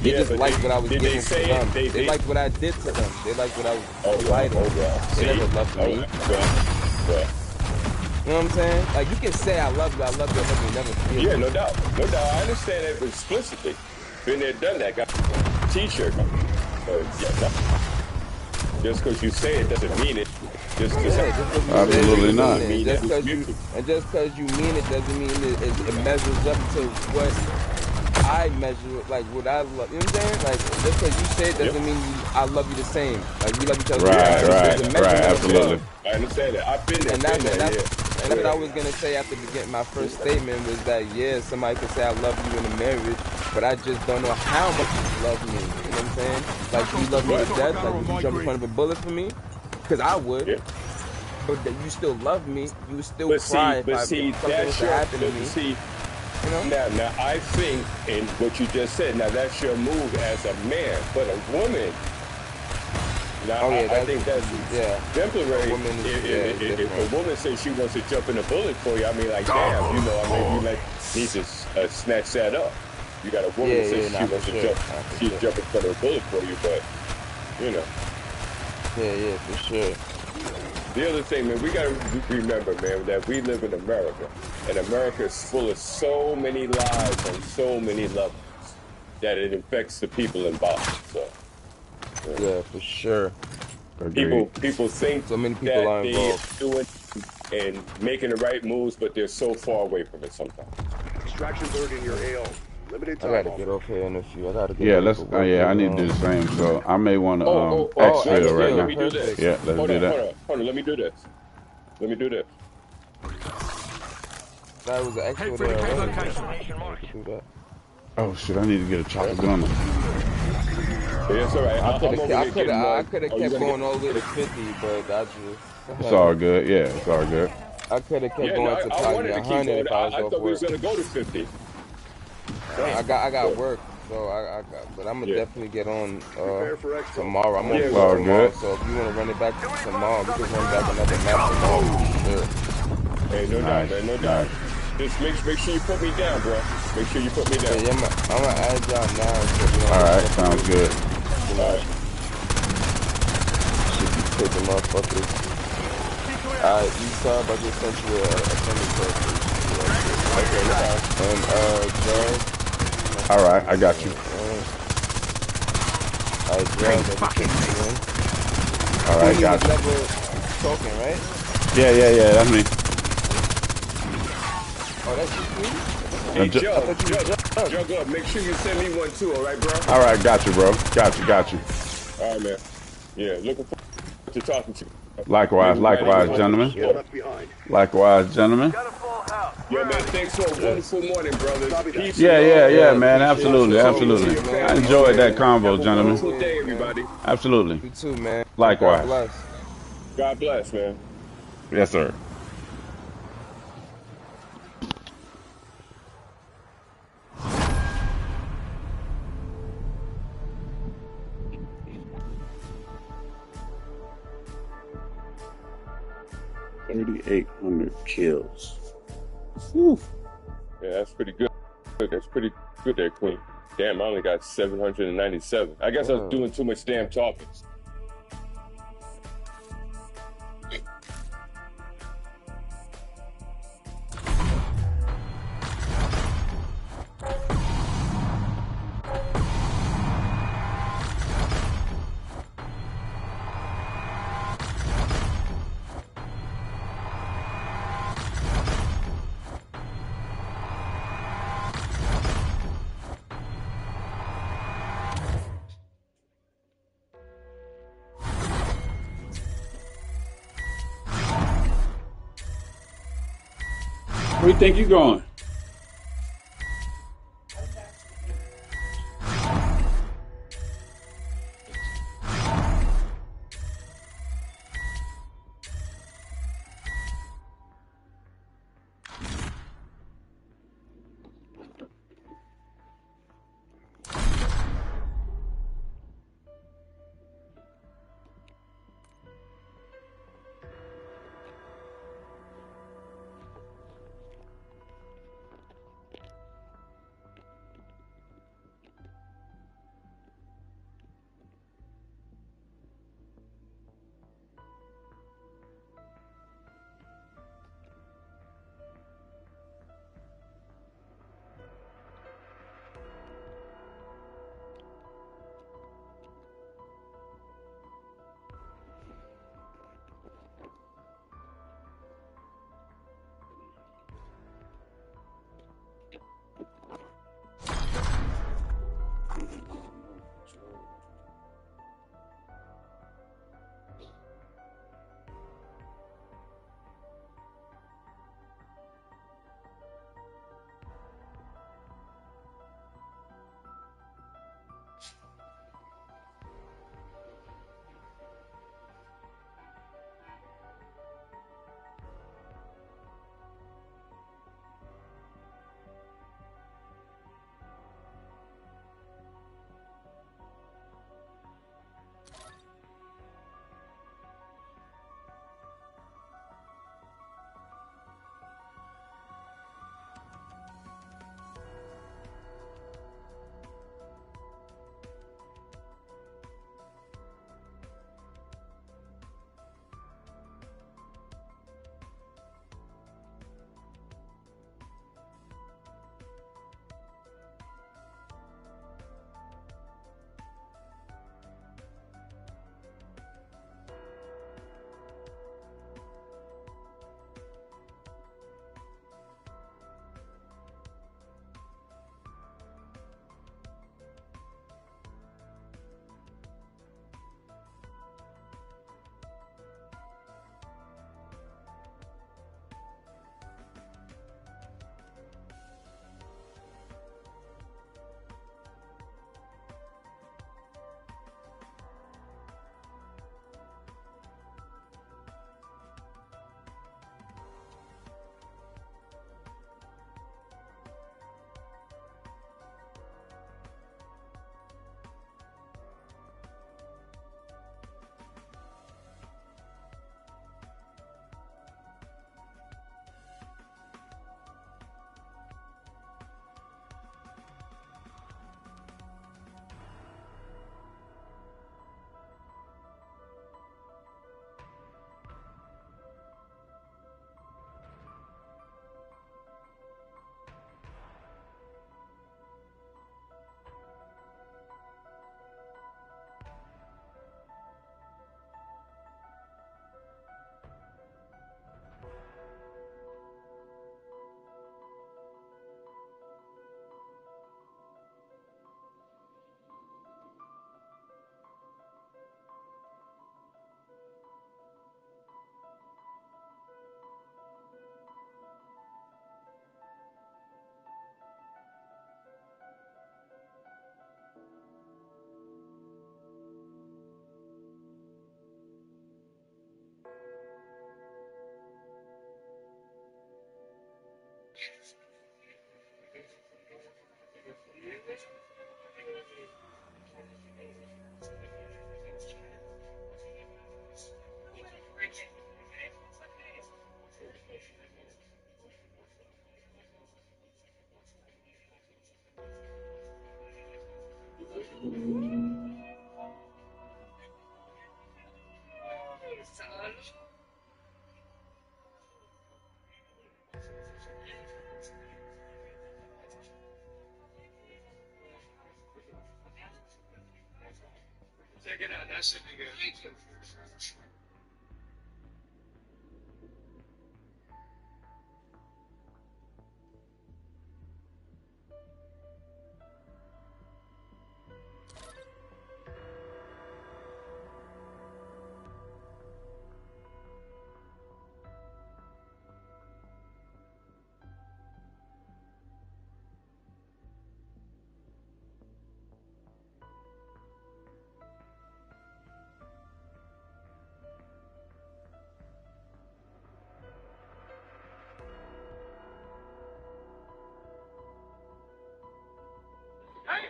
They just liked what I was giving to them. They liked what I did to them. They liked what I was providing. They never loved me. You know what I'm saying? Like, you can say I love you, I love you, never feel
Yeah,
you.
no doubt. I understand that explicitly. Been there, done that. Got a t-shirt. Just because you say it doesn't mean it.
Absolutely not.
And just because you mean it doesn't mean it measures up to what I measure, like what I love. You know what I'm saying? Like, just because you say it doesn't mean I love you the same. Like, we love each other.
Right. Absolutely.
I understand that. I've been there.
And that's what I was gonna say after beginning my first statement was that somebody could say I love you in a marriage, but I just don't know how much you love me. You know what I'm saying? Like, do you love me to death? Like, would you jump in front of a bullet for me? Because I would. Yeah. But that you still love me. You would still cry if something was to happen to me. You know?
Now I think, in what you just said, now that's your move as a man, but a woman. Now, I think that's exemplary. If a woman says she wants to jump in a bullet for you, I mean, like, damn, you know, I mean, you like need to snatch that up. You got a woman that says she wants to jump in front of a bullet for you, but, you know.
Yeah, for sure.
The other thing, man, we got to remember, man, that we live in America, and America is full of so many lies on so many levels that it affects the people involved. So,
yeah, for sure.
People think
so many people are involved.
They're doing and making the right moves, but they're so far away from it sometimes.
Extraction bird in your AO. Limited time.
I gotta get off here in a few. I gotta get.
Yeah, let's. I need to do the same. So I may want to exfil right now.
Let me do this.
Yeah, let's do that.
Hold on. Let me do this.
That was an exfil there.
Oh shit! I need to get a chocolate gunner.
Yeah, it's all right.
I could have kept going all the way to 50, but I just.
It's all good. Yeah, it's all good.
I could have kept going to probably 100 if I was off work.
I thought we was gonna go to 50.
I got work, so but I'm gonna definitely get on tomorrow. I'm on
tomorrow,
good. So if you wanna run it back tomorrow, we can run back another match tomorrow. Sure.
Hey, no doubt, man, no doubt. Just make sure you put me down, bro. Make sure you put me down.
Yeah, I'm gonna add y'all now. So
all right, sounds good.
All right. Should be taking motherfuckers. Alright, you saw I just sent you a friendly request. Okay, and Joe.
Alright, I got you.
Alright, Joe.
Alright, got you.
Talking, right?
Yeah, that's me.
Oh, that's you?
Hey, Joe, make sure you send me one too, alright, bro?
Alright, got you, bro. Got you.
Alright, man. Yeah, looking forward to talking to you.
Likewise, gentlemen. Likewise, gentlemen.
Yo, man, thanks for a wonderful morning, brothers. Peace.
Yeah, man. Absolutely. I enjoyed that convo,
Have a
gentlemen.
wonderful day, everybody.
Absolutely.
You too, man.
Likewise.
God bless.
God bless, man.
Yes, sir. $3,800 kills. Whew.
Yeah, that's pretty good. That's pretty good there, Queen. Damn, I only got 797. I guess I was doing too much damn talking.
Where you think you going?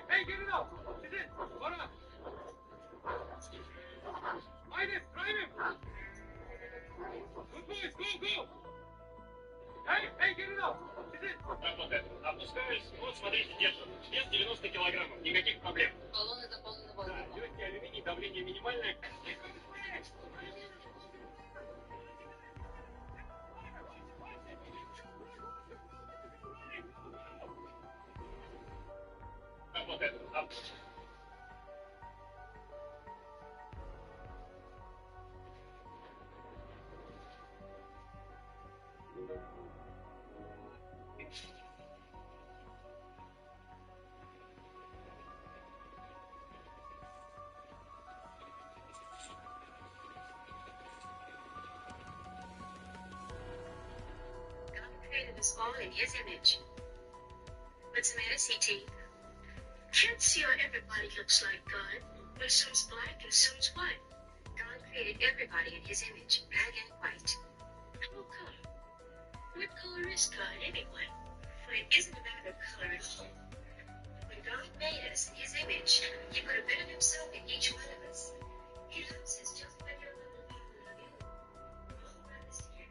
Hey, get it up! Sit in! Hold on! Ride him! Good boys, go! Hey, get it up! Sit in! Работает. Опускаюсь. Вот, смотрите, держу. Вес 90 килограммов. Никаких проблем. Баллоны заполнены воздухом. Да, легкий алюминий, давление минимальное. Работает.
Created us all in his image. What's the matter, CT? Can't see how everybody looks like God, but some's black and some's white. God created everybody in his image, black and white. How come? What color is God anyway? But it isn't a matter of color at all. When God made us in his image, he put a bit of himself in each one of us. He loves us just like your little father loved you. All around us here.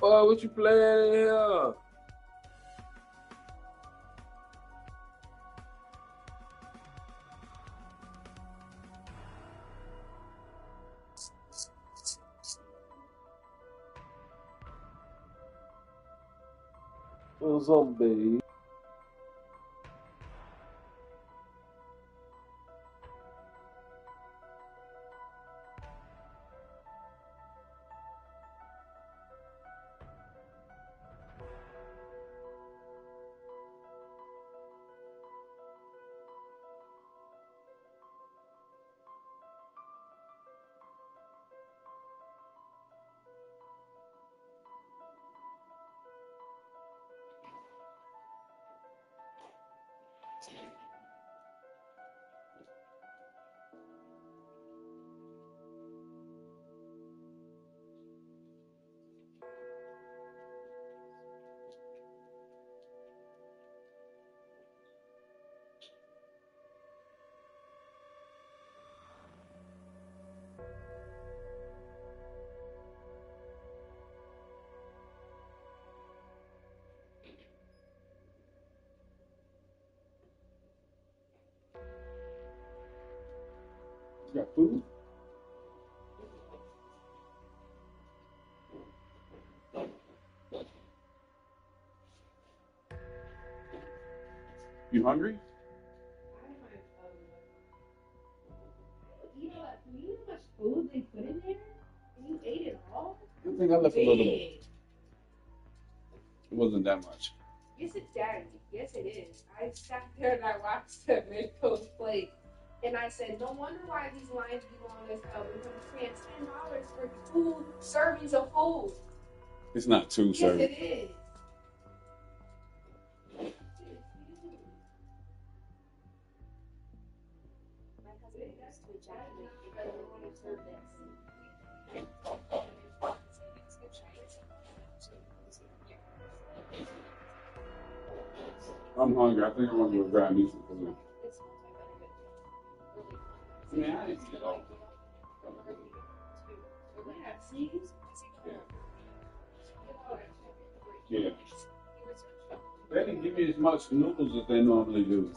Oh, what you playing in here? A zombie.
You got food? You hungry?
You know how much food they put in there? And you ate it all?
I think I left a little bit. It wasn't that much.
Yes, it's daddy. Yes, it is. I sat there and I watched the Midcoast plate. And I said, no wonder why these lines be long as hell. We're paying $10 for 2 servings of food.
It's not 2 servings.
Yes, it is. My husband used to ejaculate because we want to serve this.
I'm hungry. I think I'm gonna go grab me some food. I mean, I didn't eat it all. Yeah. Yeah. They didn't give me as much noodles as they normally do.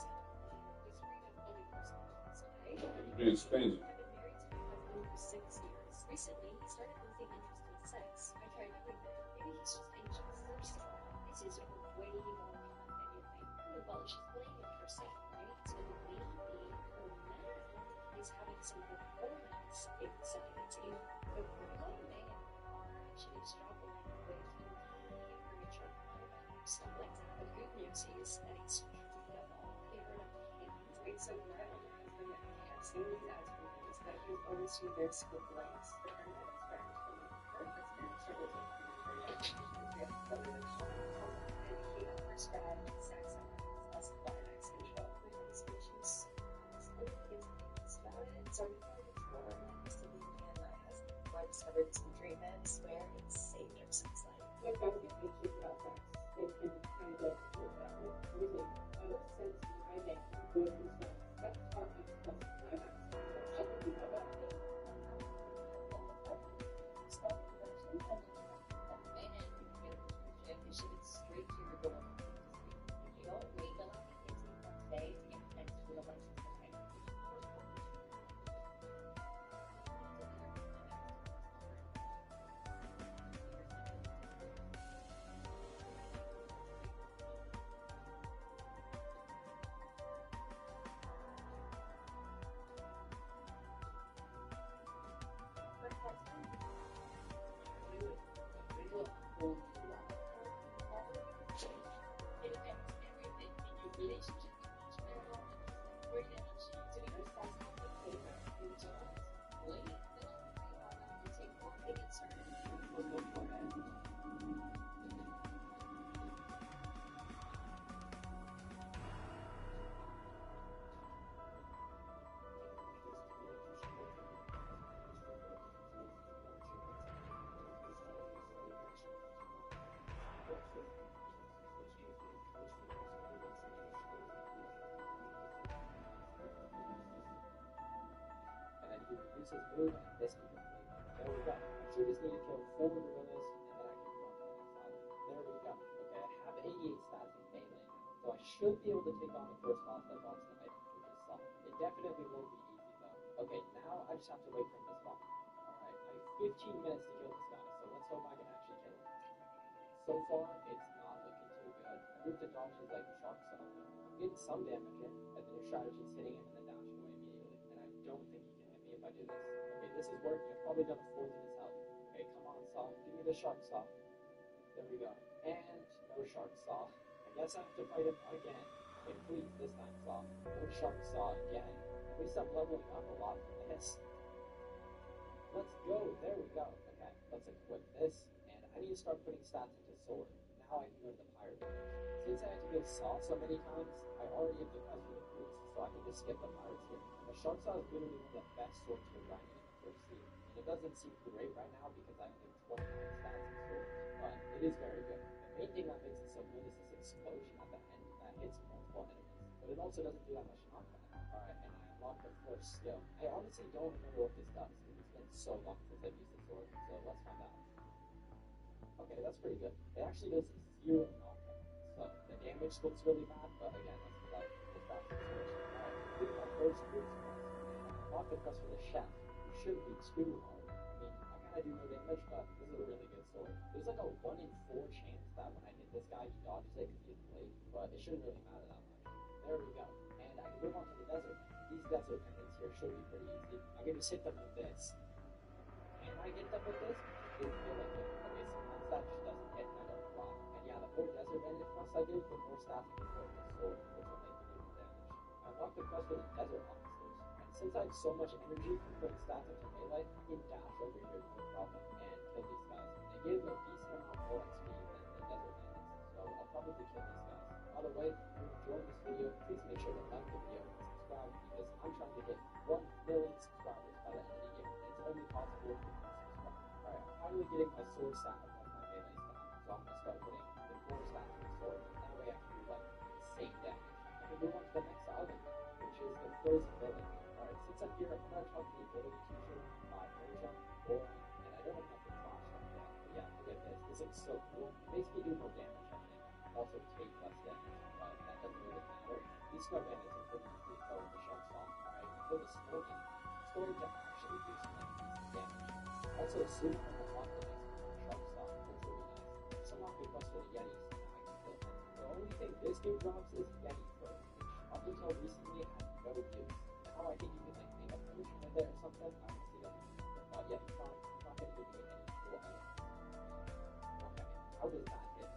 Being stingy.
Recently, he started losing interest in sex. I tried everything. Maybe he's just anxious. This is way more common than you think. Well, she's blaming herself, right? So maybe her man is having some performance anxiety. But a lot of men are actually struggling with premature retirement, stuff like that. The good news is that it's treatable. Fair enough. It's so rare on your husband that I have seen these ads for years, that he's always seen this with lights. Discovered some treatments where it's saved her sex life. I've got to get me cheap about sex. It can kind of go through that. Really, since I make good stuff, that's part of the climax. I think you know that. She gets straight to your door. You don't wait until the next day to get next to the license. This is mood and this can complete. There we go. So we just need to kill 4 gorillas and then I can run to the next island. There we go. Okay, I have 88 stats in melee now. So I should be able to take on the first boss that drops tonight, which is Saul. It definitely won't be easy though. Okay, now I just have to wait for him to spawn. Alright, I have 15 minutes to kill this guy, so let's hope I can actually kill him. So far, it's not looking too good. I moved to dodge his like shark stuff though. I'm getting some damage in, and then your strategy is hitting him and then dashing away immediately. And I don't think he can hit me if I do this. Okay, this is working. I've probably done a fourth of his health. Okay, come on, Saw. Give me the shark saw. There we go. And no shark saw. I guess I have to fight him again. Okay, please, this time, Saw. No shark saw again. At least I'm leveling up a lot from this. Let's go. There we go. Okay, let's equip this. And I need to start putting stats into sword.
now I can go to the pirate village. Since I had to go saw so many times, I already have the quest for the fruits, so I can just skip the pirates here. And the shark saw is literally one of the best swords for grinding in the first season. And it doesn't seem great right now because I only have 29 stats in swords, but it is very good. The main thing that makes it so good is this explosion at the end that hits multiple enemies, but it also doesn't do that much knockback. Alright, and I unlocked the first skill. I honestly don't remember what this does because it's been so long since I've used the sword, so let's find out. Okay, that's pretty good. It actually does 0 knockback, so the damage looks really bad, but again, that's because I was back to the sword. Alright, this is my first fruits quest, and I unlocked the quest for the chef, who shouldn't be too hard. I mean, I kinda do no damage, but this is a really good sword. There's like a 1 in 4 chance that when I hit this guy, he dodges it because he has blade, but it shouldn't really matter that much. There we go. And I can move on to the desert. These desert pendants here should be pretty easy. I can just hit them with this. Can I get them with this? It didn't feel like it. Okay, sometimes that just doesn't hit and I don't know why. And yeah, the more desert pendant quests I do, the more stats I can put in the sword, which will make me do more damage. I unlocked the quest for the desert officers. And since I have so much energy from putting stats into melee, I can dash over here no problem and kill these guys. They give a decent amount more XP than the desert bandits, so I'll probably kill these guys. By the way, if you're enjoying this video, please make sure to like the video and subscribe because I'm trying to hit 1 million subscribers by the end of the year, and it's only possible if you subscribe. Alright, I'm finally getting my sword stat above my melee stat, so I'm gonna start putting the more stats in the sword, and that way I can do like insane damage. I can move on to the next island, which is the frozen village. Alright, since I'm here, I'm gonna talk to the ability teacher by Persia, or, and I don't have enough to flash them yet, but yeah, look at this. This looks so cool. You basically do more damage, I think. Also take less damage, but that doesn't really matter. These snow bandits are pretty easy to kill with the shark saw. Alright, you kill the snowman. It's going to actually do some like decent damage. Also, soon I'm gonna unlock the next shark saw, which will be nice. Just unlock the quest for the yetis, and now I can kill them. The only thing this dude drops is yeti fur, which up until recently had no use. Now I think you can like make a potion with it or something. I honestly don't know. But yeah, it's not gonna give me any cool items. Okay, how does that hit?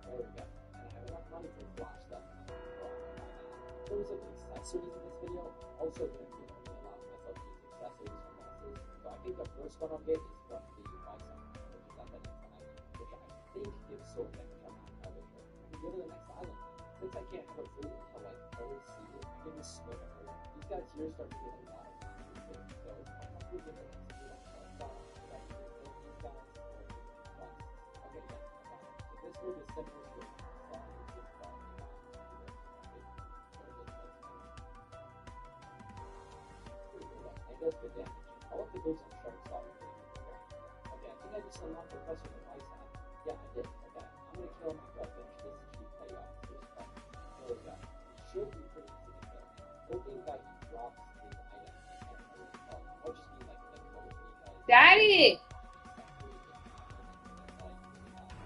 There we go. And I have enough money to flash them. In terms of accessories in this video, I'm also going to be only allowing myself to use accessories from bosses. So I think the first one I'll get is from the bicep, which is at the next island, which I think gives sword damage. I'm not entirely sure. I can go to the next island. Since I can't have a fruit until like third season, I can just swim everywhere. These guys here start to get a lot of damage too. So I'll probably get the next season on shark saw, so that you can kill these guys or plus. Okay, yeah, I got it. So this move is similar to it. Does good damage. I want the boots on shark saw. Okay, I think I just unlocked the quest with the bicep. Yeah, I did. Okay, I'm gonna kill him after I finish this cheap playoff. There we go. It should be pretty easy to kill. Hoping that he drops his item. I can't remember what it's called. I'll just be like Nicholas because
Daddy!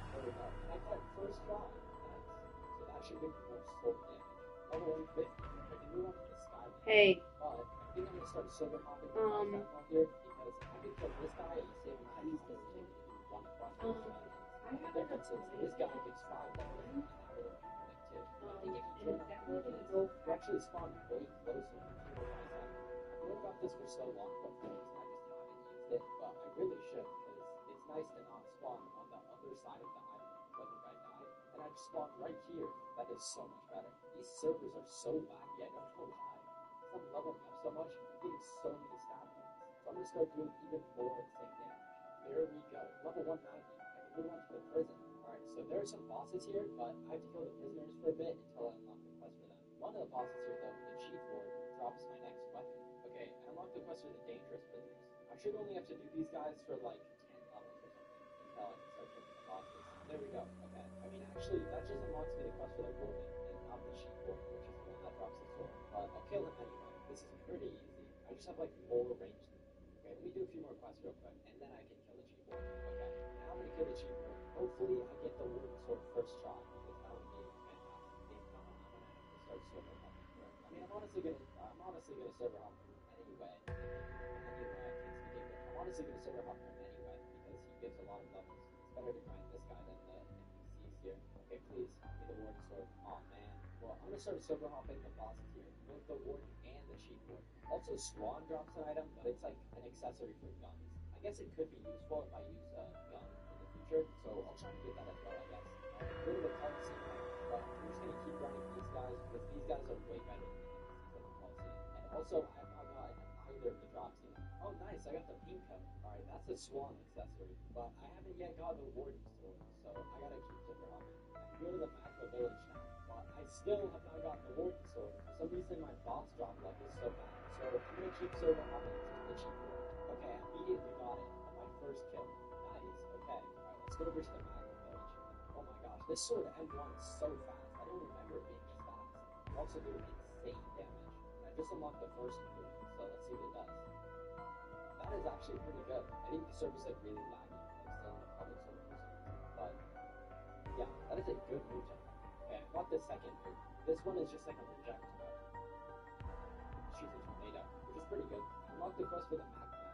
There we go. And I got first try. Nice. So that should give me more sword damage. Level 150. I can move on to the sky.
Hey.
But I think I'm gonna start silver hopping the bicep on here because I can kill this guy and save him time to do 1 quest for the difference is this guy gives 5 damage and that would have been quick too. I think if you turn on the control, you actually spawn way closer to your bicep. I've known about this for so long, but for some reason I just haven't used it, but I really should because it's nice to not spawn on the other side of the island when the guy died, and I just spawn right here. That is so much better. These servers are so laggy, I don't know why. I'm leveling up so much, I'm getting so many stat points. So I'm gonna start doing even more insane damage. There we go. Level 190. I can move on to the prison. Alright, so there are some bosses here, but I have to kill the prisoners for a bit until I unlock the quest for them. One of the bosses here though, the chief ward, drops my next weapon. Okay, I unlocked the quest for the dangerous prisoners. I should only have to do these guys for like 10 levels or something until I can start killing the bosses. There we go. Okay. I mean actually that just unlocks me the quest for the warden and not the chief ward, which is the one that drops the sword. But I'll kill him anyway. This is pretty easy. I just have like more range than him. Okay, let me do a few more quests real quick, and then I can kill the chief ward. Okay, now I'm gonna kill the chief ward. Hopefully I get the warden sword first try, because that would be fantastic. If not, I'm gonna have to start silver hopping for him. I mean, I'm honestly gonna silver hop him anyway. I'm honestly gonna silver hop him anyway because he gives a lot of levels. It's better to grind this guy than the NPCs here. Okay, please give me the warden sword. Oh man. Well, I'm gonna start silver hopping the bosses here, both the warden and the chief ward. Also, Swan drops an item, but it's like an accessory for guns. I guess it could be useful if I use a gun in the future, so I'll try to get that as well, I guess. go to the Coliseum, but I'm just gonna keep grinding these guys because these guys are way better than the NPCs at the Coliseum. And also, I have not gotten either of the drops yet. Oh, nice! I got the pink coat. All right, that's a swan accessory, but I haven't yet got the warden sword, so I gotta keep super hopping. I can go to the Magma Village now, but I still have not gotten the warden sword. For some reason, my boss drop luck is so bad, so I'm gonna keep server hopping for the cheap warden. Okay, I immediately got it on my first kill. Nice. Okay. All right, let's go over to the Magma Village. Oh my gosh, this sword M1 is so fast. I don't remember it being this fast. I'm also doing insane damage. And I just unlocked the first move, so let's see what it does. That is actually pretty good. I think the server's like really laggy, like still in the public server for some reason. But yeah, that is a good move to have. Okay, I got the second move. This one is just like a projectile. Shoots a tornado, which is pretty good. I unlocked the quest for the Magma Man.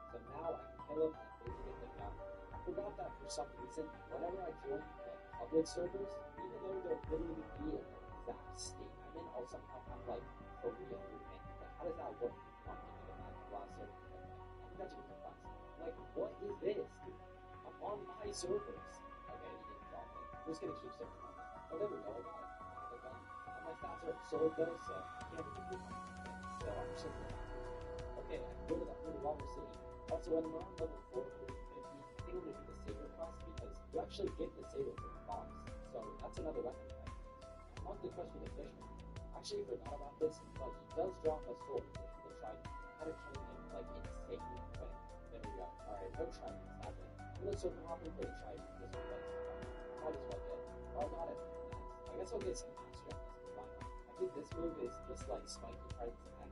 So now I can kill him and maybe get the gun. I forgot that for some reason, whenever I join like public servers, even though they'll literally be in the exact state I'm in, I'll somehow have like 300 ping. Like, how does that work? Come on, give me the Magma Blast server. I forgot to get the quest. Like, what is this, dude? I'm on my servers. Okay, he didn't drop it. I'm just gonna keep serving on it. Oh, there we go, I got it. I got the gun. And my stats are absurd though, so I can't really do much. So I'm just gonna go. Okay, I can go to the Underwater City. Also, when I'm around level 450, I think I'm gonna do the Saber quest because you actually get the Saber from the box. So that's another weapon that I can use. I unlocked the quest for the Fishman. Actually, I forgot about this, but he does drop a sword, which is the Trident. How to kill him, like, insanely quick. There we go. Alright, no Trident, sadly. I'm gonna server hop in for the Trident. This one place. Might as well get it. Oh, got it. Nice. I guess I'll get some mastery on this. Why not? I think this move is just like spiky Trident's X.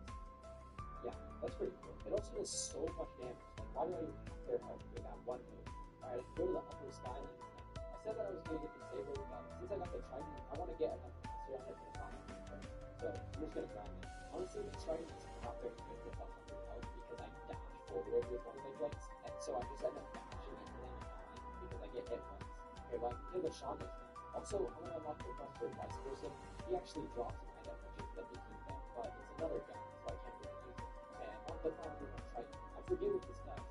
Yeah, that's pretty cool. It also does so much damage. Like, why do I even have their help with that one move? Alright, let's go to the Upper Skylands now. I said that I was going to get the Saber, but since I got the Trident, I want to get enough mastery on it for the Common first. So, I'm just going to grind it. Honestly, the Trident is not very good with 100 health because I dash forward with one of my legs, and so I just end up dashing into them and dying because I get hit once. Okay, but I can kill the Shaman now. Also, I'm going to unlock the quest for Vice Person. He actually drops an item, which is the Beacon thing, but it's another gun, so I can't really use it. Okay, I want the Foundry on Trident. I forget what this does.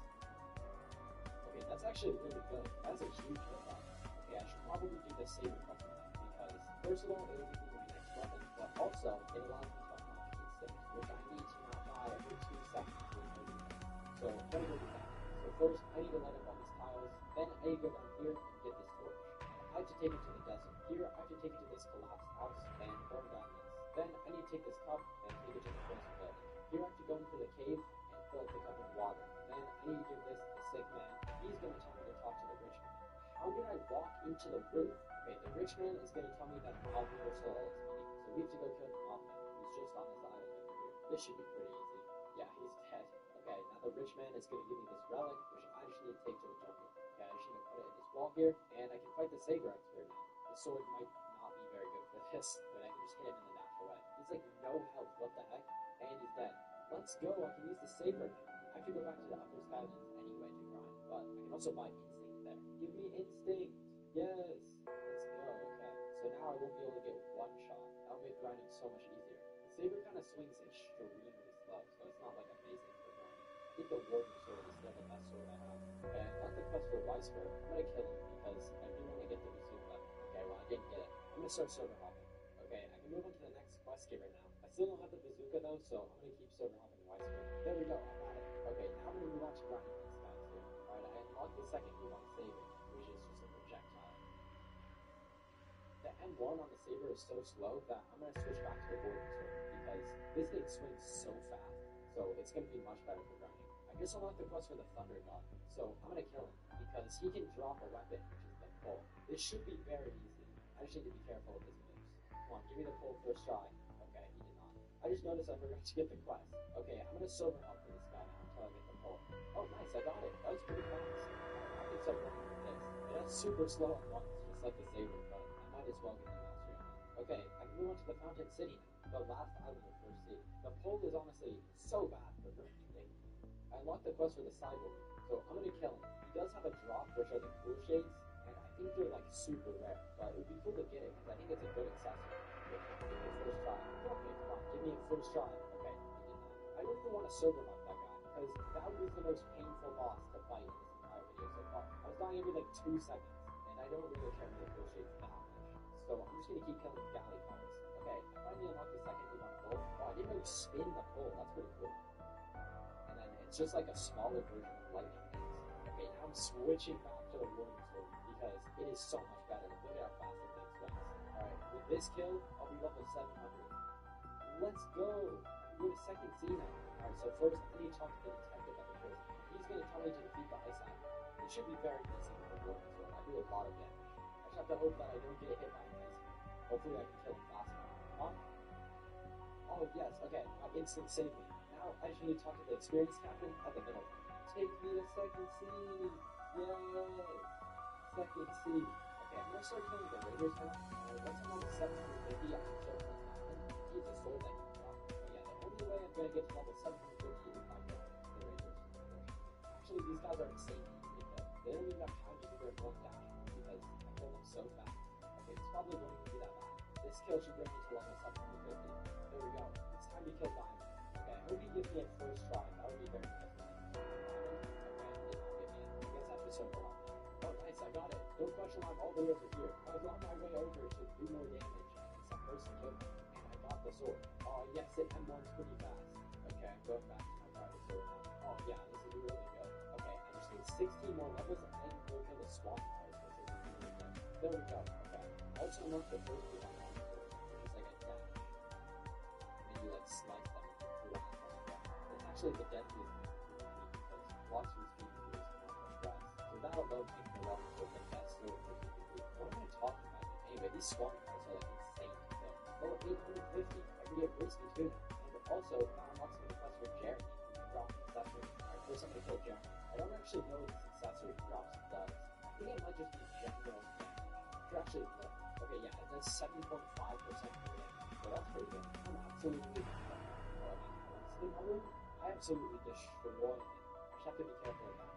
Okay, that's actually really good. That's a huge hit box. Okay, I should probably do the Saber quest on that because, first of all, it will give me my next weapon, but also, it allows me to unlock instinct, which I need to not die every 2 seconds to remove it. So, I'm going to go do that. So first, I need to light up all these tiles, then I need to go down here and get this torch. I have to take it to the desert. Here, I have to take it to this collapsed house and burn down this. Then, I need to take this cup and take it to the first building. Here, I have to go into the cave and fill up the cup with water. Then, I need to give this to the sick man. He's going to tell me to talk to the rich man. How did I walk into the roof? Okay, the rich man is going to tell me that Mavner Soul is meeting. So we have to go kill Mavner, who's just on this island over here. This should be pretty easy. Yeah, he's dead. Okay, now the rich man is going to give me this relic, which I just need to take to the jungle. Okay, I just need to put it in this wall here, and I can fight the Saber expert now. The sword might not be very good for this, but I can just hit him in the natural way. He's like no health, what the heck? And he's dead. Let's go, I can use the Saber now. I have to go back to the Upper Skylands anyway to grind, but I can also buy Instinct there. Give me Instinct! Yes! Let's go, okay. So now I won't be able to get one shot. That'll make grinding so much easier. The Saber kind of swings extremely slow, so it's not like amazing for grinding. I think the Warden sword is still the best sword I have. Okay, I got the quest for Weisberg. I'm gonna kill him because I do want to get the bazooka. Okay, well I didn't get it. I'm gonna start server hopping. Okay, I can move on to the next quest giver now. I still don't have the bazooka though, so I'm gonna keep server hopping Weisberg. There we go, I got it. Okay, now I'm gonna move on to grinding these guys here. Alright, I unlocked the second move on Saber, which is just a projectile. The M1 on the Saber is so slow that I'm going to switch back to the Warden sword because this thing swings so fast, so it's going to be much better for grinding. I just unlocked the quest for the Thunder God, so I'm going to kill him because he can drop a weapon, which is the pole. This should be very easy. I just need to be careful with his moves. Come on, give me the pole first try. Okay, he did not. I just noticed I forgot to get the quest. Okay, I'm going to sober help for this guy now until I get the pole. Oh, nice, I got it. That was pretty fast. I can start running with this. It's super slow at once, just like the Saber, but I might as well get the mastery on it. Okay, I can move on to the Fountain City now, the last island of First Sea. The pole is honestly so bad for grinding. I unlocked the quest for the Cyborg, so I'm gonna kill him. He does have a drop, which are the cool shades, and I think they're like super rare, but it would be cool to get it because I think it's a good accessory. Okay, give me a first try. Okay, come on, give me a first try. Okay, he did not. I don't even want to server up that guy because that was the most painful boss to fight in this entire video so far. I was dying every like 2 seconds, and I I don't really care for the kill shades that much. So I'm just gonna keep killing galley fires. Okay, I finally unlocked the second move on pull. Oh, I didn't really spin the pull. That's pretty cool. And then it's just like a smaller version of lightning things. Okay, now I'm switching back to the warning sword because it is so much better. Look at how fast the thing swings. Alright, with this kill, I'll be level 700. Let's go! We're a second C now. Alright, so first I need to talk to the detective at the prison. He's going to tell me to defeat the ice side. It should be very easy with the warning sword. I do a lot of damage. I just have to hope that I don't get hit by an ice. Hopefully I can kill him fast enough. Huh? Oh yes, okay, I instant saved me. Now I just need to talk to the experienced captain at the middle. Take me to second C! Yay! Second C. Okay, I'm going to start killing the raiders now. Once I'm on 750, I can kill the captain. He's a sword that can drop. But yeah, the only way I'm going to get to level 750 is if I kill the raiders. Actually, these guys are insane to kill. They don't even have time to do their one dash because I kill them so fast. Okay, it's probably going to be that bad. This kill should bring me to level 750. There we go. It's time to kill Diamond. Okay, I hope he gives me a first try. That would be very nice. So oh nice, I got it. No question, I'm all the way over here. I was on my way over to do more damage and some person killed me. And I got the sword. Oh yes, it M1's pretty fast. Okay, I'm going back to my private sword now. Oh yeah, this is really good. Okay, I just need 16 more levels and then we'll kill the swamp cars, which is really good. There we go. Okay. Also unlock the first one on the sword, which is like a dash. And then you like slice them and blast them again. It's actually the deadliest thing because blocks your speed. So that alone makes the long sword the best sword for PvP. What am I talking about? Anyway, these swamp cards are like insane to kill. Level 850, I can get risky too. And also, now I'm also going to quest for Jeremy, who can drop accessories. Alright, first I'm going to kill Jeremy. I don't actually know what this accessory drops does. I think it might just be general damage. I should actually look. Okay, yeah, it does 7.5% damage. So that's pretty good. I'm absolutely I absolutely destroyed it. I just have to be careful of that.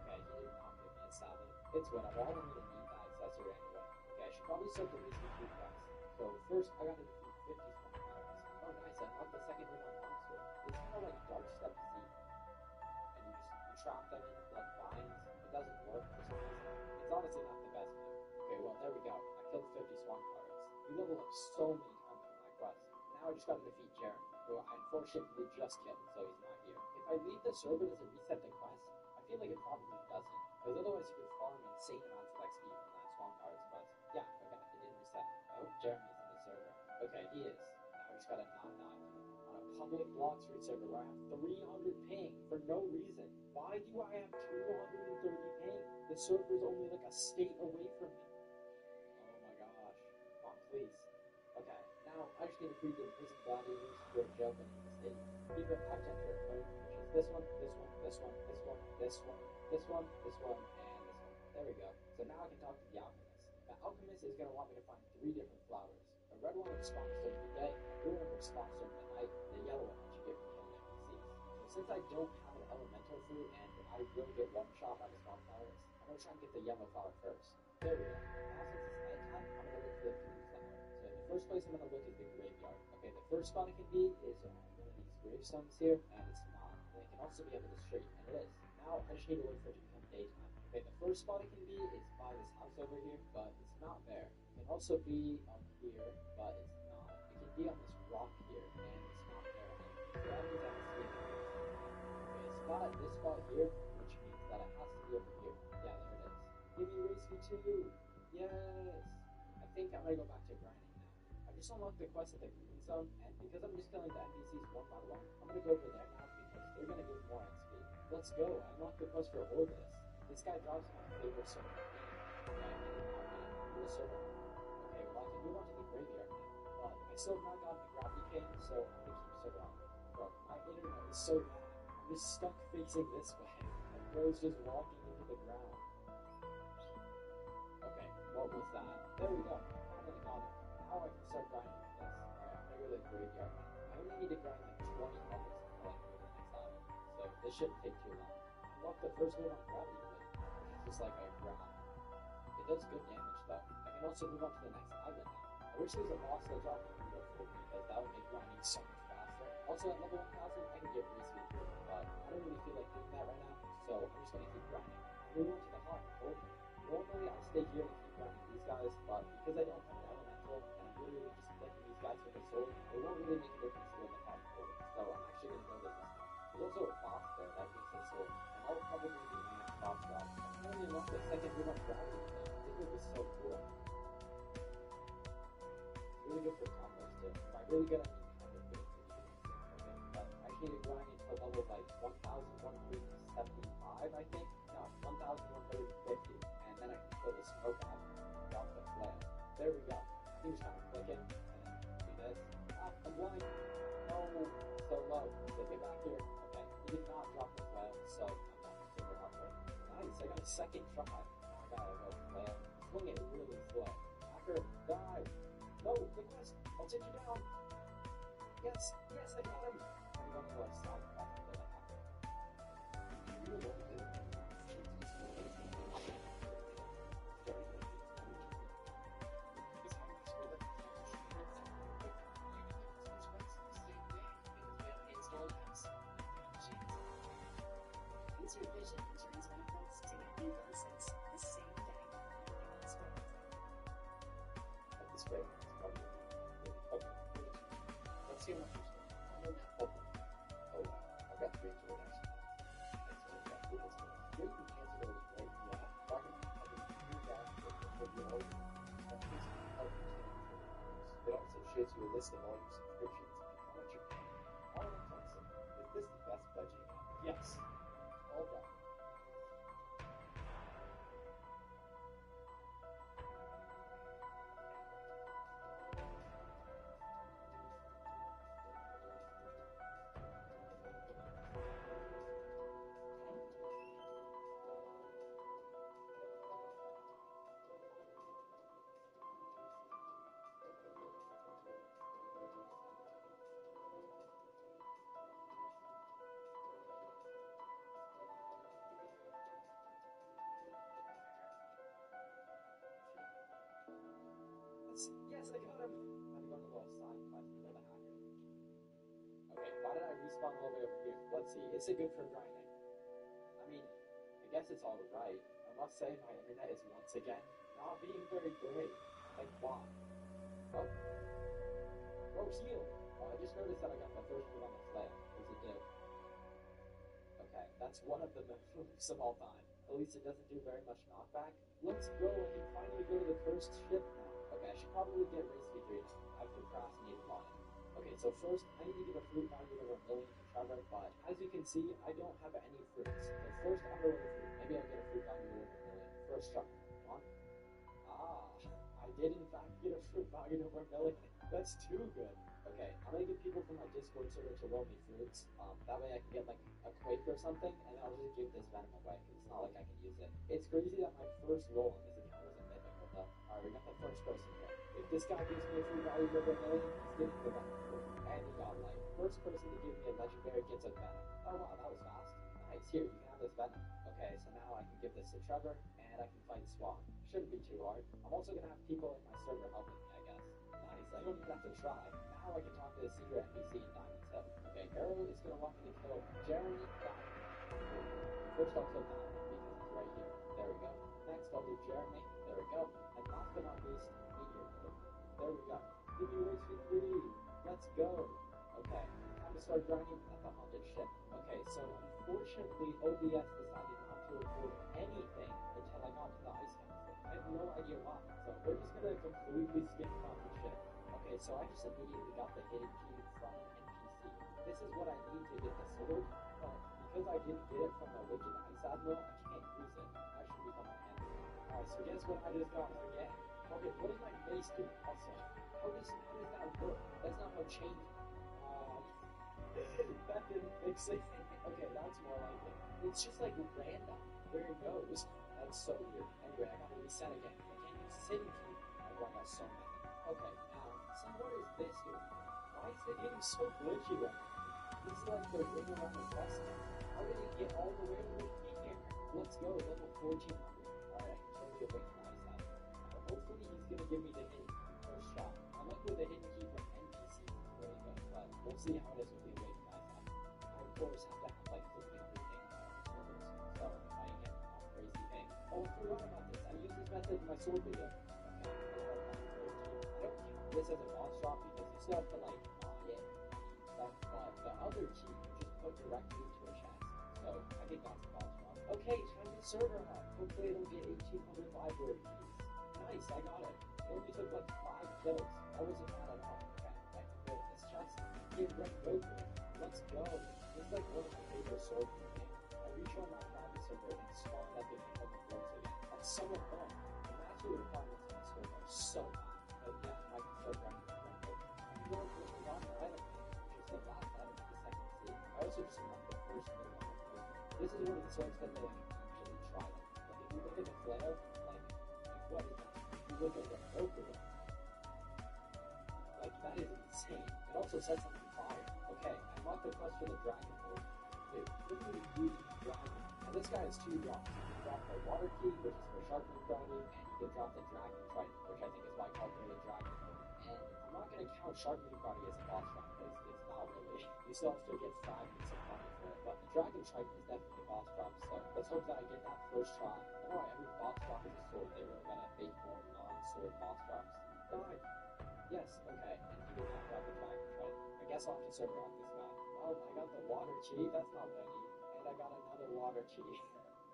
Okay, he did not give me a salad. It's whatever, I don't really need that accessory anyway. Okay, I should probably start the risky 2 quests. So first, I gotta defeat 50 small pirates. Oh nice, I unlocked the second room on Longsword. It's kind of like Dark Step Z. And you trap them in like vines. It doesn't work for some reason. It's honestly not the best move. Okay, well there we go. I killed 50 swamp pirates. We leveled up so many times with my quest. Now I just gotta defeat Jeremy, who I unfortunately just killed, so he's not here. If I leave the server, does it reset the quest? I feel like it probably doesn't, because otherwise you could farm insane amounts of XP from that Swamp Pirates quest. Yeah, okay, it didn't reset. I hope Jeremy's in the server. Okay, he is. Now I just gotta not die to him. On a public block street server where I have 300 ping for no reason. Why do I have 230 ping? The server's only like a state away from me. Oh my gosh. Come on, please. Okay, now I just need to free the prison gladiators who are jailed in the state. Keep it active for a code, which is this one, this one, this one, this one, this one, this one, this one, and this one. There we go. So now I can talk to the alchemist. The alchemist is going to want me to find 3 different flowers. A red one responds during the day, a blue one responds during the night, and a yellow one which you get from killing NPCs. So since I don't have an elemental fruit and I will get one shot by the spawn flowers, I'm going to try and get the yellow flower first. There we go. Now since it's nighttime, I'm going to look for the blue flower. So the first place I'm going to look is the graveyard. Okay, the first spot it can be is one of these gravestones here, and it's not. And it can also be up the street, and it is. Now I just need to wait for it to become daytime. Okay, the first spot it can be is by this house over here, but it's not there. It can also be up here, but it's not. It can be on this rock here, and it's not there. So that means I have to see it. Okay, it's not at this spot here, which means that it has to be over here. Yeah, there it is. Give me race me too. Yes. I think I'm gonna go back to grinding now. I just unlocked the quest at the green zone, and because I'm just killing the NPCs one by one, I'm gonna go over there now because they're gonna give more XP. Let's go. I unlocked the quest for Orbis. This guy drops my favorite server. Okay, I did not get it. I'm the server. Okay, well I can move on to the graveyard now. But I still have not gotten the gravity cane, so I'm gonna keep server on. Bro, my internet is so bad. I'm just stuck facing this way. And bro's just walking into the ground. Okay, what was that? There we go. Finally got it. Now I can start grinding with this. Alright, I'm gonna go to the graveyard now. I only need to grind like 20 levels until I can go to the next island. So this shouldn't take too long. I unlocked the first move on gravity blade, which is just like a ground. It does good damage though. I can also move on to the next island now. I wish there was a boss that dropped me real quick because that would make grinding so much faster. Also at level 1000 I can get respeed too, but I don't really feel like doing that right now, so I'm just gonna keep grinding. Moving on to the heart, holy. Normally, I stay here to keep running these guys, but because I don't have an elemental, and I'm really just flicking these guys with a sword, it won't really make a difference when they have forward. So I'm actually going to go there this time. There's also a boss there that gives a sword, and that will probably be the next boss drop. Apparently enough, the second move on gravity thing, this move is so cool. Really good for combos too. By really good, I mean kind of good. Okay, but I need to grind it to level like 1,175, I think. No, 1,150, and then I can pull the smoke out and drop the flail. There we go. He was trying to click it, and then do this. Ah, I'm blind. No, so low. So get back here. Okay, he did not drop the flail, so I'm not super halfway. Nice, I got a second try. Now I gotta go flail. Swing it really slow. Hacker, dive. No, the quest. I'll take you down. Yes, yes, I got him. I'm going to go side quest until I have
Use your vision insurance benefits to get new license the same day.
That's great. Okay. Let's see how much you spend. Oh, wow. I've got 3 to the next one. Here you can cancel those, right? Yeah. Talking about having new gas for your own. It also shows you a list of all your subscriptions and how much you're paying. All in Thompson. Is this the best budget? Yes. All done. Yes, I got him. I'm going to go side quest for the hacker. Okay, why did I respawn all the way over here? Let's see. Is it good for grinding? I mean, I guess it's alright. I must say my internet is once again not being very great. Like, why? Oh. Oh, heal. Oh, I just noticed that I got my first move on the flail. What does it do? Okay, that's one of the moves of all time. At least it doesn't do very much knockback. Let's go. I can finally go to the first ship now. Okay, I should probably get race victory now. I've procrastinated on it. Okay, so first, I need to give a fruit value of 1 million to Trevor, but as you can see, I don't have any fruits. The first underwater fruit, maybe I'll get a fruit value of 1 million. First try. Come on. Ah, I did in fact get a fruit value of 1 million. That's too good. Okay, I'm gonna get people from my Discord server to roll me fruits. That way I can get like a quake or something, and I'll just give this venom away, because it's not like I can use it. It's crazy that my first roll on this account was a mythical though. Alright, we got the first person here. If this guy gives me a fruit value of 1 million, he's getting the venom fruit. And he got like, first person to give me a legendary gets a venom. Oh wow, that was fast. Nice, here, you can have this venom. Okay, so now I can give this to Trevor, and I can fight Swan. Shouldn't be too hard. I'm also gonna have people in my server helping me, I guess. Nice, I don't even have to try. Now I can talk to the secret NPC in Diamond's Head. Okay, Arrow is gonna want me to kill Jeremy Diamond. First I'll kill Diamond, because he's right here. There we go. Next I'll do Jeremy. There we go. And last but not least, Meteor. There we go. Give me race victory. Let's go. Okay, time to start grinding at the haunted ship. Okay, so unfortunately, OBS decided not to record anything until I got to the ice castle. I have no idea why, so we're just gonna completely skip haunted ship. Okay, so I just immediately got the hidden key from an NPC. This is what I need to get the sword, but because I didn't get it from the Witch of the Ice Admiral, I can't use it. I should become an enemy. Alright, so guess what I just got again? Okay, what does my face do also? How does that work? That's not how change. That didn't fix it. Okay, that's more like it. It's just like random where it goes. That's so weird. Anyway, I gotta reset again. I can't use City Key. I got so mad. Okay, now, so what is this doing? Why is the game so glitchy right now? This is like the ring around the quest. How did it get all the way over here? Let's go, level 1400. Alright, totally away from my side. Hopefully he's gonna give me the hidden key first shot. I like with the hidden key from NPC really good, but we'll see how it is with the away from my side. I of course have to have like 1500 things on servers, so I get a crazy thing. Oh, I forgot about this. I exact method in my sword video. Okay, I don't count this as a boss drop because you still have to like buy it and stuff, but the other key you just put directly into a chest. So I think that's a boss drop. Okay, time to server hub. Hopefully I don't get 1800 library keys. Nice, I got it. It only took like 5 kills. That wasn't bad at all. Okay, I can build this chest. Get Red Goku. Let's go. This is like one of my favorite swords in the game. I reach on my private server and spawn at the beginning of the floors again. That's so much fun. The mastery requirements in this sword are so high. But yeah, I can start running with Red Goku. I'm going for the last item, which is the last item of the second seed. I also just remember the first thing. This is one of the swords that they actually try them. Like if you look at the flail, like what is that? If you look at the Goku, like that is insane. It also sets something fire. Okay, I unlocked the quest for the dragon lord. Wait, literally use the dragon. And this guy has 2 drops. You can drop the water key, which is for sharpening karate, and you can drop the dragon trident, which I think is why I call it the dragon lord. And I'm not gonna count sharpening karate as a boss drop because it's not really. You still have to get 5 and some money for it. But the dragon trident is definitely a boss drop, so let's hope that I get that first try. I don't know why every boss drop is a sword. They were gonna make more non-sword boss drops. Die. Yes, okay, and he did not grab the dragon trident. I guess I'll have to server out this guy. Oh, I got the water key, that's not what I need. And I got another water key.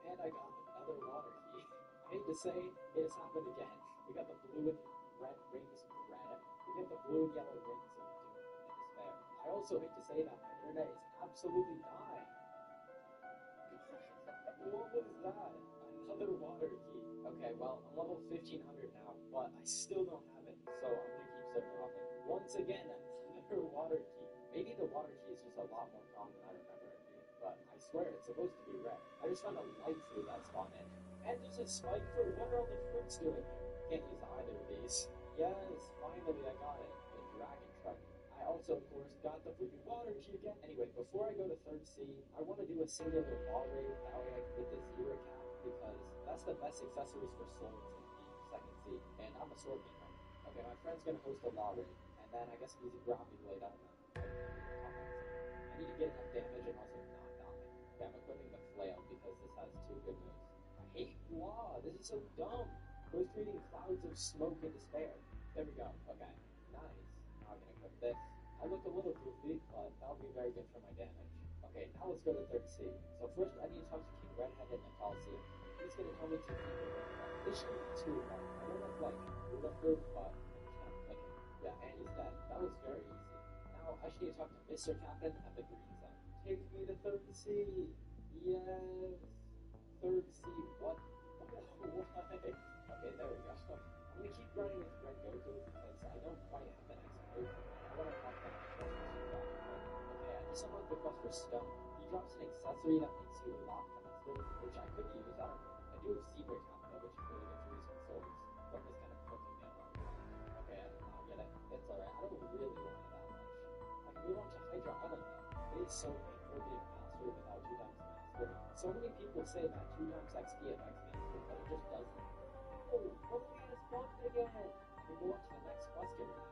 And I got another water key. I hate to say, it has happened again. We got the blue and red rings of red. We get the blue and yellow rings of doom and despair. I also hate to say that my internet is absolutely dying. What was that? Another water key. Okay, well, I'm level 1500 now, but I still don't have it, so I'm gonna keep serving off it. Once again, another water key. Maybe the water key is just a lot more common than I remember it being, but I swear it's supposed to be red. I just found a light fruit that spawned in. And there's a spike fruit. What are all the fruits doing here? Can't use either of these. Yes, finally I got it. The dragon trident. I also, of course, got the freaking water key again. Anyway, before I go to 3rd sea, I want to do a singular ball raid. That way I can get the zero cap, because that's the best accessories for swords in the 2nd sea. And I'm a swordman, right? Okay, my friend's gonna host a law raid, and then I guess I'm using Groppy Blade, I don't know. I need to get enough damage and also not die. Okay, I'm equipping the flail because this has 2 good moves. I hate law, this is so dumb. First reading clouds of smoke and despair. There we go, okay, nice. Now I can equip this. I look a little goofy, but that'll be very good for my damage. Okay, now let's go to 3rd sea. So first I need to talk to King Redhead in the Coliseum. He's gonna tell me to keep it. This should be 2, right? I don't know if like Rutherford, but like yeah, and he's dead. That was very easy. Now I should need to talk to Mr. Captain at the Green Zone. Take me to 3rd sea. Yes. 3rd sea. What? What? Okay, there we go. I'm gonna keep running with Red Goku because I don't quite have the next move. I want to unlock that next quest for Dragon. Okay, I just unlocked the quest for Stone. He drops an accessory that makes you lock faster, which I could use. I don't know. I do have Zebra Cap though, which is really good for using swords. But it's kind of cooking me along. Okay, I did not get it. It's alright. I don't really want it that much. I can move on to Hydra Island though. It is so painful being master without 2 times master. So many people say that 2 times XP affects master, but it just doesn't. Oh, what are we gonna spawn again? We go on to the next quest here now.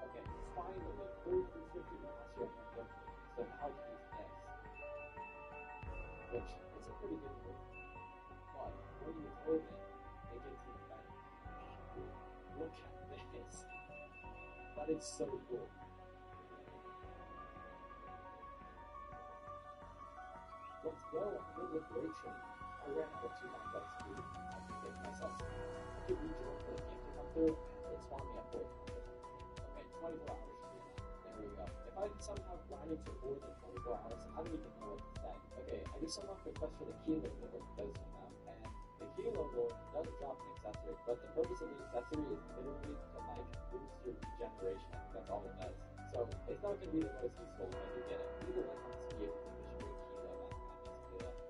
Okay, finally, 30 through 50 master and complete. So now I can use this. Which is a pretty good move. But when you hold it, it gets even better. Look at this. That is so cool. Let's go, good liberation. I ran out of 2 times XP. I can make myself some. I could regional for the game to come through, and it spawned me at 4 times. Okay, 24 hours should be enough. There we go. If I somehow grinded for more than 24 hours, I don't even know what to say. Okay, I just unlocked the quest for the Kilo Lord, those who know. And the Kilo Lord does drop an accessory, but the purpose of the accessory is literally to, like, boost your regeneration. That's all it does. So, it's not going to be the most useful when you get it. Leave a like on this video if you should bring Kilo back.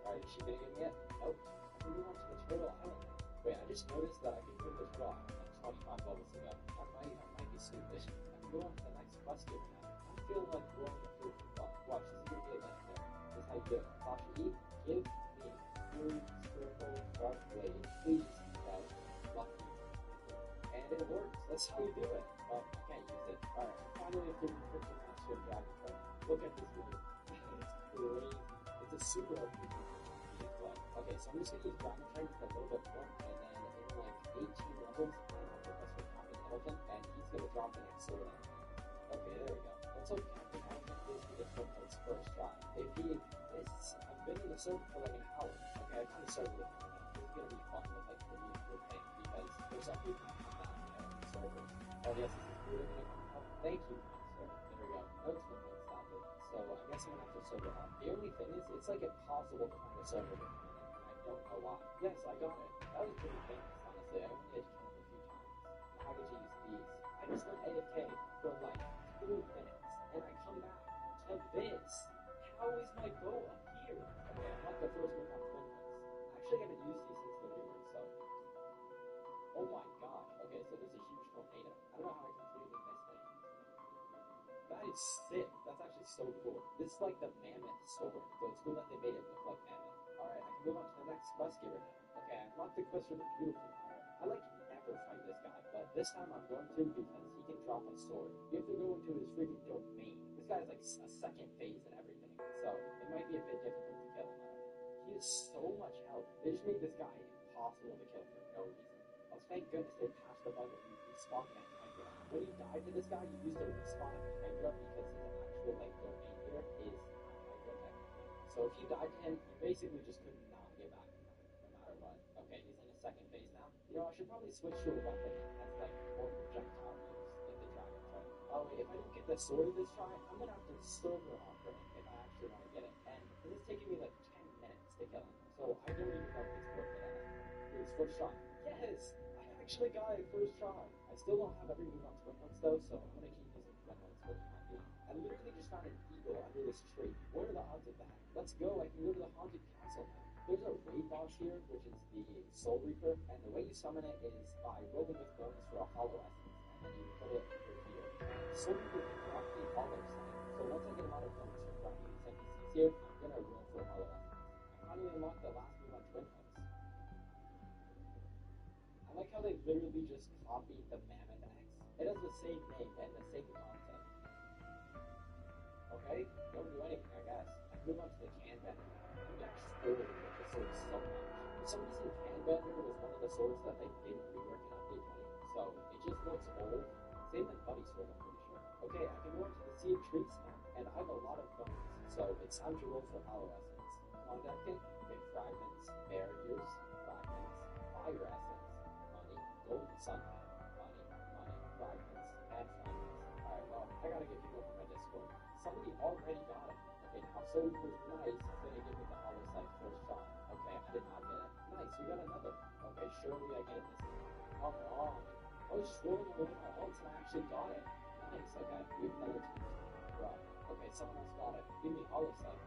Alright, is she gonna give me it? Nope. I can move on to the Turtle Island. Wait, I just noticed that I can move the Turtle Island like 25 levels ago. I might be stupid. I can go on to the next quest here now. I'm feeling like blowing it through for fun. Watch, this is gonna be a legendary. This is how you do it. Watch, eat, give me food, sprinkle, dark blade, please, guys, lucky. And it works. That's how you do it. But I can't use it. Alright, finally improving the Master of Dragon Trident. Look at this move. It's crazy. It's to super OP play. Okay, so I'm just gonna use Dragon Train for a little bit more, and then in like 18 levels, I have Professor Captain Elephant, and he's gonna drop the next sword on me. Okay, there we go. Let's hope Captain Elephant gives me this one on its first try. If he exists, I've been in the server for like an hour. Okay, I kind of started with him. It's gonna be fun with like the musical thing, because there's some people who come down there on the server. Oh yes, this is really gonna come out. Thank you, sir. There we go. No twin lights stop it. So I guess I'm gonna have to server hop. The only thing is, it's like impossible to find a server with him in it, and I don't know why. Yes, I got it. That was pretty famous, honestly. I only had to kill him a few times. Now I get to use these. I just went AFK for like 2 minutes, and I come back to this. How is my bow up here? Okay, I'm not the first one on twin lights. Actually, I haven't used these since the rework, so. Oh my gosh. Okay, so there's a huge tornado. I don't know how I completely missed it. That is sick. That's actually so cool. This is like the mammoth sword, so it's cool that they made it look like mammoth. Alright, I can move on to the next quest giver now. Okay, I've locked the quest for the beautiful power. I like never fight this guy, but this time I'm going to because he can drop a sword. You have to go into his freaking domain. This guy has like a second phase and everything, so it might be a bit difficult to kill him. He has so much health. They just made this guy impossible to kill for no reason. Thank goodness they patched the bug that you respawn at Hydra. When you die to this guy, you used to respawn at Hydra because his actual like domain here is at Hydra technically. So if you died to him, you basically just could not get back to him, no matter what. Okay, he's in his second phase now. You know, I should probably switch to a weapon that has like more projectile use, like the Dragon Train. Oh wait, if I don't get the sword this try, I'm gonna have to server hop for him if I actually want to get it. And this is taking me like 10 minutes to kill him. So I don't even know if it's worth it at all. Here's first try. Yes! I actually got it first try. I still don't have every move on twin ones though, so I'm gonna keep using twin ones for the time being. I literally just found an eagle under this tree. What are the odds of that? Let's go, I can go to the haunted castle now. There's a raid boss here, which is the Soul Reaper, and the way you summon it is by rolling with bones for a hollow essence, and then you put it over here. Soul Reaper can drop the hollow side, so once I get a lot of bones from dropping these NPCs here, I'm gonna roll for a hollow essence. I finally unlocked the last move on twin ones. I like how they literally just copied the Mammoth Axe. It has the same name and the same concept. Okay, don't do anything, I guess. I move on to the Can Bender. I'm actually spoiled with the sword so much. For some reason, Can Bender was one of the swords that they didn't rework in Update 20, so it just looks old. Same with Buddy Sword, I'm pretty sure. Okay, I can go into the Sea of Treats now, and I have a lot of bones, so it's time to roll for Hollow Essence. Come on, that kid. Okay, fragments, barriers, fragments, fire essence, money, golden sunhead, money, fragments, and fragments. Alright, well, I gotta get people from my Discord. Somebody already got it. Okay, now Soul Reaper's nice. He's gonna give me the hollow sight first try. Okay, I did not get it. Nice, we got another. Okay, surely I get it this time. Come on. I was just rolling away my ults and I actually got it. Nice, okay, we have another team. Bro. Okay, someone else got it. Give me hollow sight.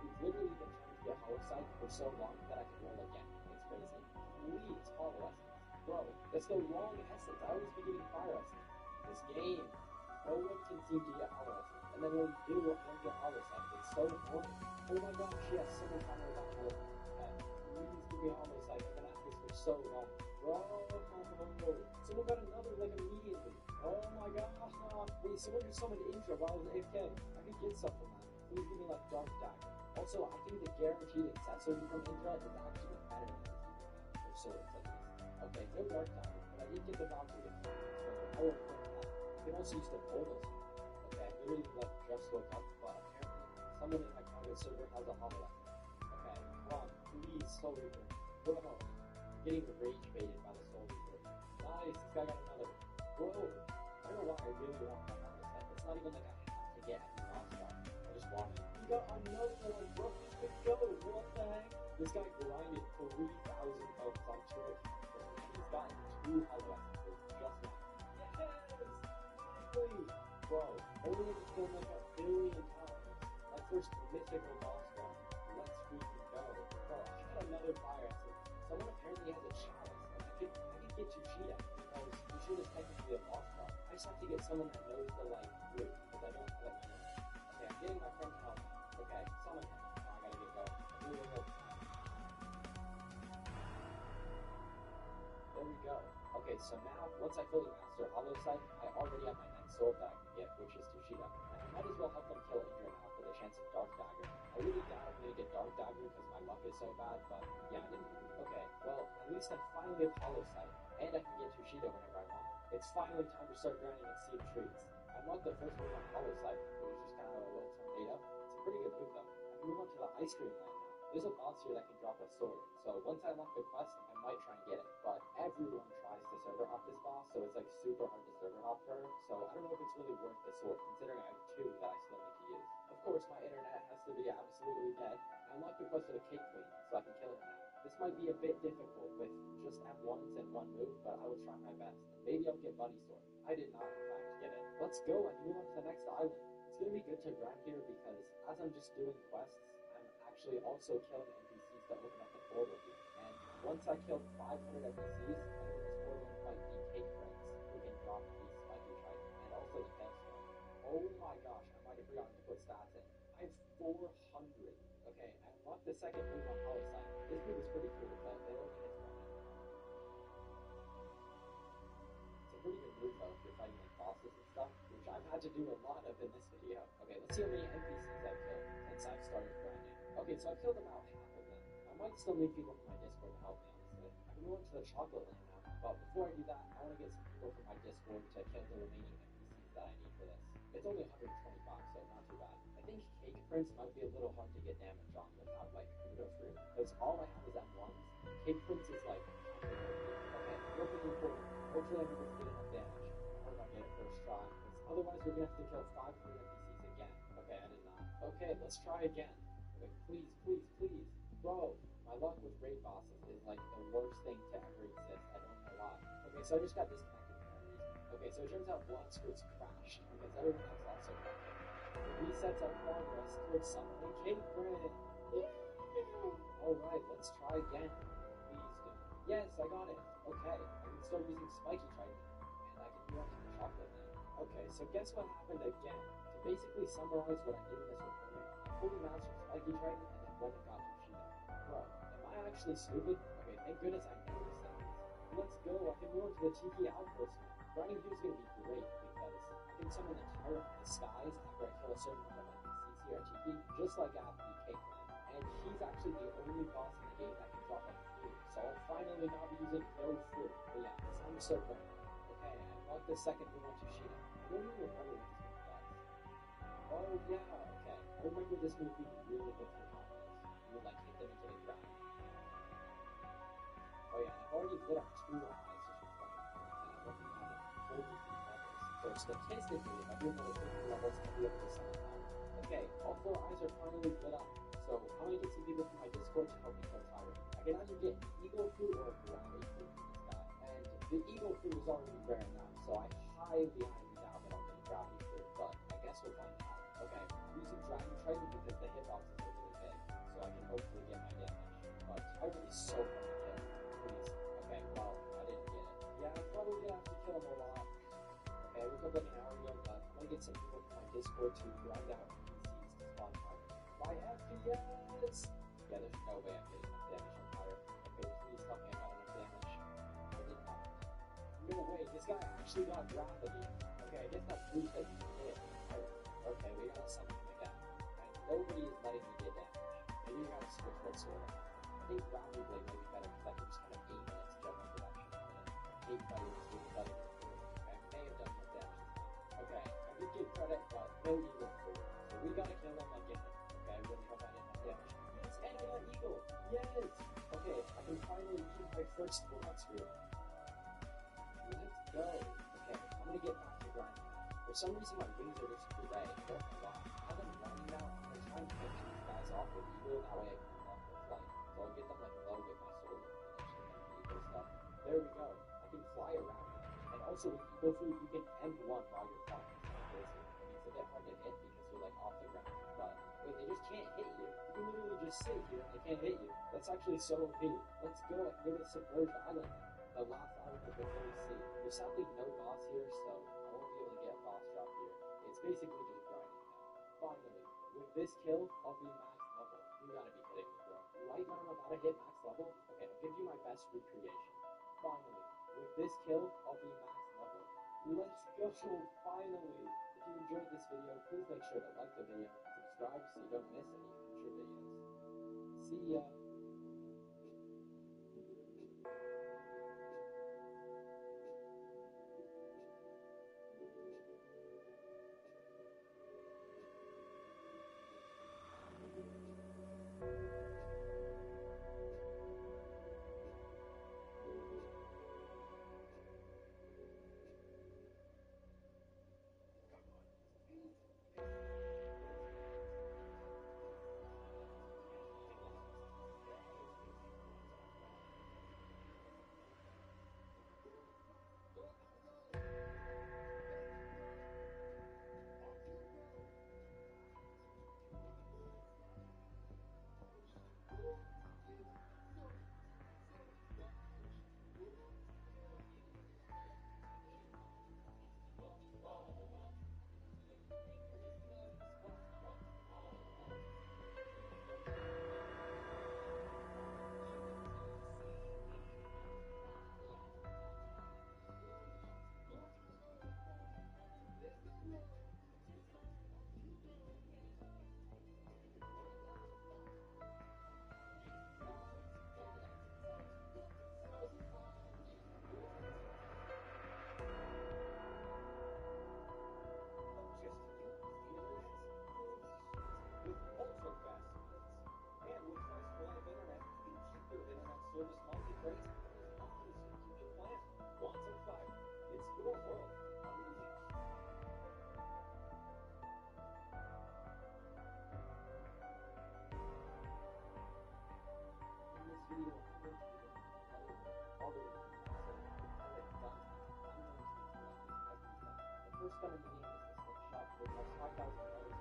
We've literally been trying to get hollow sight for so long that I can roll again. It's crazy. Please, hollow essence. Bro, that's the wrong essence. I always be getting fire essence. This game. No one can seem to get hollow essence. And then when we do, I don't get hollow sight. It's so annoying. Oh my gosh, yes, someone finally got hollow sight. Okay. Please give me hollow sight. I've been at this for so long. Bro, someone got another like immediately. Oh my gosh. Wait, someone just summoned Indra while I was AFK. I could get stuff from that. Please give me like Dark Dagger. Also, I think the guaranteed accessory from Indra is actually better than the for swords like this. Okay, no Dark Dagger, but I did get the Valkyrie, so I won't print that. I can also use the Bolos. Okay, I literally like just woke up, but apparently someone in my private server has a hollow essence. Okay, come on, please, Soul Reaper. Go on. Getting rage baited by the Soul Reaper. Nice, this guy got another. Bro, I don't know why I really want my hollow set. It's not even like I have to get any boss shot. I just want it. He got another one, bro. Let's go. What the heck? This guy grinded 3,000 health on Twitter. He's gotten 2 hollow essences just now. Yes! Finally! Bro, only had to kill him like 1 billion times. My first mythical boss run. Let's freaking go. Bro, I got another fire essence. Someone apparently has a chalice, and I could get Tushita, because Tushita's technically a boss bot. I just have to get someone that knows the, like, route, because I don't have it anymore. Okay, I'm getting my friend help. Okay, summon him. Oh, I gotta get going. There we go. Okay, so now, once I fully master Hollow Sight, I already have my next sword that I can get, which is Tushita. And I might as well help them kill Indra now for a chance of Dark Dagger. I really doubt I'm going to get Dark Dagger because my luck is so bad, but yeah, I didn't. Okay, well, at least I finally have Hollow Sight, and I can get Tushita whenever I want. It's finally time to start grinding and Sea of Trees. I unlocked the first move on Hollow Sight, which is just kind of a little tornado. It's a pretty good move though. I can move on to the Ice Cream Land now. There's a boss here that can drop a sword, so once I unlock the quest, I might try and get it. But everyone tries to server hop this boss, so it's like super hard to server hop her. So I don't know if it's really worth the sword, considering I have 2 that I still need to use. Of course, my internet has to be absolutely dead. I unlocked the quest for the Cake Queen, so I can kill her now. This might be a bit difficult with just M1s and 1 move, but I will try my best. Maybe I'll get Bunny Sword. I did not, in fact, get it. Let's go and move on to the next island. It's going to be good to grind here because as I'm just doing quests, I'm actually also killing NPCs to open up the portal here. And once I kill 500 NPCs, I open this portal and fight the Cake Prince, who can drop the Spiky Trident, and also the Hailstorm. Oh my gosh, I might have forgotten to put stats in. I have 400. Okay, I unlocked the second move on Hollow Sight. This move is pretty cool, but it only hits 1 every time. It's a pretty good move though if you're fighting like bosses and stuff, which I've had to do a lot of in this video. Okay, let's see how many NPCs I've killed since I've started grinding. Okay, so I've killed about half of them. I might still need people from my Discord to help me, honestly. I can move on to the Chocolate Land now, but before I do that, I want to get some people from my Discord to kill the remaining NPCs that I need for this. It's only 125, so not too bad. I think Cake Prince might be a little hard to get damage on without like Kudo Fruit, because all I have is M1s. Cake Prince is like kind of okay, opening portal. Hopefully I'm able to get enough damage. I hope I get it first try, because otherwise we're gonna have to kill 500 NPCs again. Okay, I did not. Okay, let's try again. Okay, please, please, please. Bro, my luck with raid bosses is like the worst thing to ever exist. I don't know why. Okay, so I just got disconnected for no reason. Okay, so it turns out Blood Squirts crashed because everyone else also crashed. It resets our progress towards summoning Cake Prince. Alright, let's try again. Please do. Yes, I got it. Okay, I can start using Spiky Trident, and I can move on to the Chocolate Land. Okay, so guess what happened again? To basically summarize what I did in this recording, I fully mastered Spiky Trident and then went and got Tushita. Bro, am I actually stupid? Okay, thank goodness I know these things. Let's go, I can move on to the TP Outpost now. Grinding here is going to be great because I can summon the Tyrant of the Skies after I kill a certain amount of NPCs here at TP, just like at the Cake Land. And he's actually the only boss in the game that can drop a fruit. So I'll finally not be using no fruit. But yeah, it's time to start grinding. Okay, I unlocked the second move on Tushita. I don't even remember what this move does. Oh yeah, okay. I remember this move being really good for combos. You would like hit them into the ground. Oh yeah, and I've already lit up 2 eyes just for fun. And I'm looking at it 4 different levels. So statistically, if I do another 50 levels, I'll be able to summon that. Okay, all 4 eyes are finally lit up. So I'm gonna get some people from my Discord to help me kill Tyrant. I can either get Eagle Fruit or Gravity Fruit from this guy. And the Eagle Fruit is already rare enough, so I highly doubt that I'll get a Gravity Fruit, but I guess we'll find out. Okay, I'm using Dragon Trident because the hitboxes are really big, so I can hopefully get my damage. But Tyrant is so hard to kill. Please. Okay, well, I didn't get it. Yeah, I'm probably gonna have to kill him a lot. Okay, we got like an hour ago, but I'm gonna get some people from my Discord to grind out NPCs to spawn Tyrant. My FPS! Yeah, there's no way I'm getting enough damage on Tyrant. Okay, please tell me I got enough damage. I did not. No way, this guy actually got gravity. Okay, I guess that proves that he can hit Tyrant. Okay, we gotta summon him again. And nobody is letting me get damage. Maybe we gotta switch what sword. I think Gravity Blade might be better because I can just kind of aim in its general direction. Cake Fighter is really better than Fruit. Okay, I may have done more damage this time. Okay, I did give credit, but no Eagle Fruit. So we gotta kill him again. Okay, I really hope I didn't have damage. Yes, and I got Eagle! Yes! Okay, I can finally keep my first Blood Screw. Let's go! Okay, I'm gonna get back to grinding now. For some reason my wings are just gray, I don't know why. As I'm grinding now, I'm trying to finish these guys off with Eagle, that way I can unlock the flight. So I'll get them like low with my sword, and then just get the Eagle stuff. There we go. I can fly around now. And also with Eagle Fruit, you can M1 while you're flying. It's kind of crazy. I mean, it's a bit hard to hit because you're like off the ground, but wait, they just can't hit you. You can literally just sit here and they can't hit you. That's actually so OP. Let's go. I can go to Submerged Island now. The last island of the Holy Sea. There's sadly no boss here, so I won't be able to get a boss drop here. It's basically just grinding now. Finally, with this kill, I'll be max level. You gotta be kidding me, bro. Right when I'm about to hit max level, okay, I'll give you my best recreation. Finally, with this kill, I'll be max level. Let's go, finally! If you enjoyed this video, please make sure to like the video, subscribe so you don't miss any future videos. See ya! First gun in the game is this slingshot, which has $5,000 in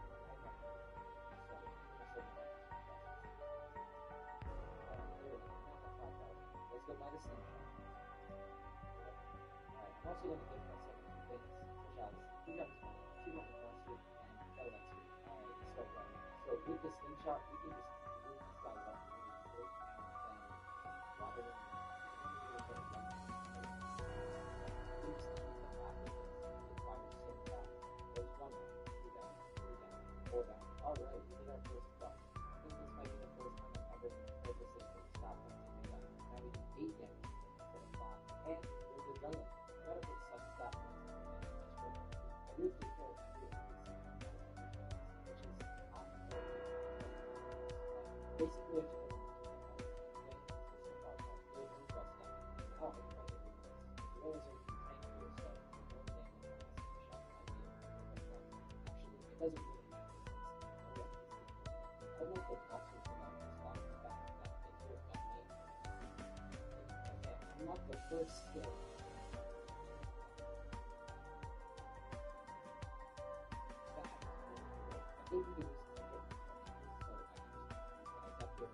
let's go buy the slingshot. Alright, I'm also going to give myself a few things, such as 2 guns money, 2 money mustard, and battle extra. Alright, let's start running. So with the slingshot, we can just move these guys off really easily, and then rather than Alright, we did our first buff. I think this might be the first time I've ever purposely stop hunting the gun. Now we do 8 damage instead of 5. And there's a gun. You gotta put some stop hunting in there. I do 3 kills every which is basically a it doesn't really matter. I don't know if the boxers are not responding to that into a gun game. Okay, I'm not the first skill. I think we can use it to get so I can just use guys up here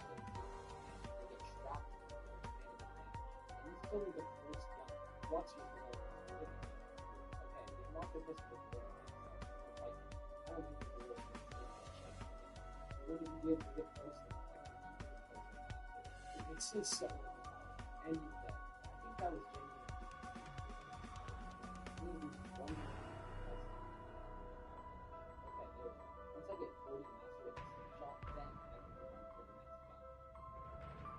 and they get trapped in the and this is only the first gun. Watch your okay, they knocked the first before. I don't even know what you wouldn't be able to get close to it. It's just so and I think that was genuine. Maybe one. Okay, there we go. Once I get 40 master with the slingshot, then I can move on to the next gun.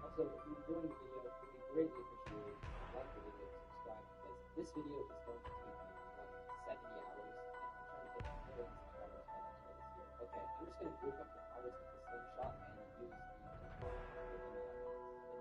Also, if you're enjoying the video, it would be greatly appreciated if you like the video and subscribe, because this video is going to take me like 70 hours, and I'm trying to get millions of hours by the end of this year. Okay, I'm just going to group up the pirates with the slingshot and use the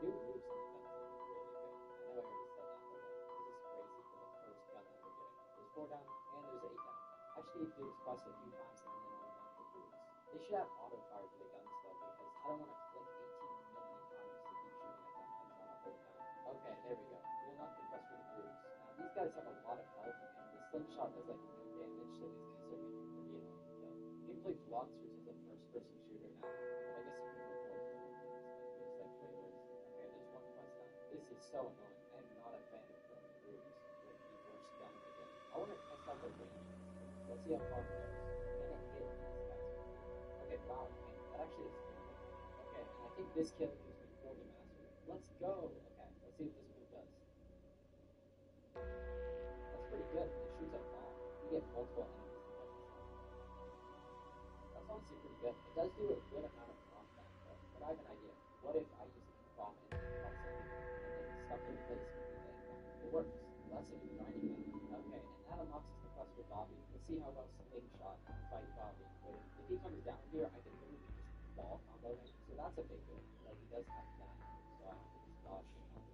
new moves on the gun are really good. I know I already said that, but this is crazy for the first gun that we're getting. There's 4 down, and there's 8 down. I actually need to do this quest a few times and then I'll unlock the boots. They should have auto fire for the guns though, because I don't want to click 18 million times to keep shooting at them. I just want to hold down. Okay, there we go. We unlocked the quest for the boots. Now these guys have a lot of health, and the slingshot does like no damage, so these guys are going to be pretty annoying to kill. You can play Bloxers as a first-person shooter now, but I guess you can play both of them, but it's like way worse. Okay, there's 1 quest done. This is so annoying. I am not a fan of killing groups with the worst gun in the game. I want to test out the range. Let's see how far it goes. And it hit these guys. Okay, wow, okay, that actually is pretty good. Okay, and I think this kill gives me 40 mastery. Let's go! Okay, let's see what this move does. That's pretty good. It shoots a bomb. You get multiple enemies. That's honestly pretty good. It does do a good amount of knockback though. But I have an idea. What if I use a bomb and then stuff in place with the thing? It works. That's a good grinding it. Okay, and that unlocks us the cluster Bobby. Let's see how well Slingshot can fight Bobby. But if he comes down here, I can literally just ball combo him. So that's a big deal. Like he does have that. So I have to just dodge him out.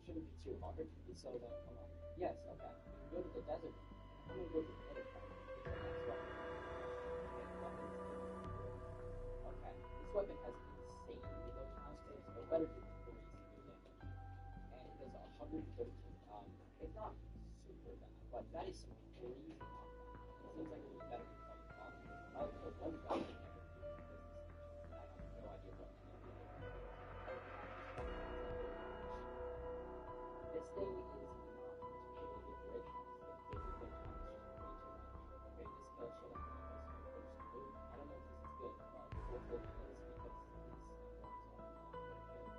Shouldn't be too hard. So then, come on. Yes, okay. We can go to the desert. And I'm gonna go to the middle part. Get the next weapon. Okay, this weapon has insanely low mouse space, but better do 40 severe damage. And it does 113. It's not super bad, but that is some crazy knockback. It seems like it would be better to fight Bobby. I would put one weapon in every business. I have no idea what any of the other this thing is not particularly good duration, honestly. 50 click time is just way too much. Okay, this kill should have been close to the first move. I don't know if this is good, but hopefully it is because these moves are not very good.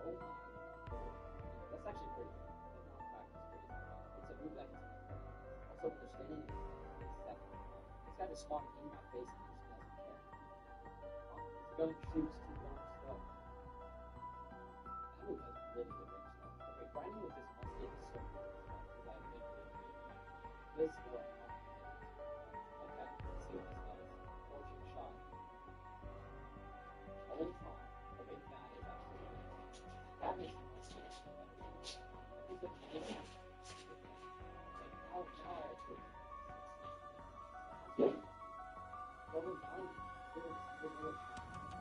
Oh my lord. That's actually pretty good. The knockback is crazy. It's a move that can take also, when they're standing in this second, this guy just spawned in my face and he just doesn't care. This gun shoots too darn slow. That move has really good range though. Okay, grinding with this musket is so good as well, because I've been really good at it. This will help me. Okay, let's see what this does. Fortune shot. Hold on. Okay, that is actually really good. That makes me much better. I think the beginning. Like, now I actually. Over 90.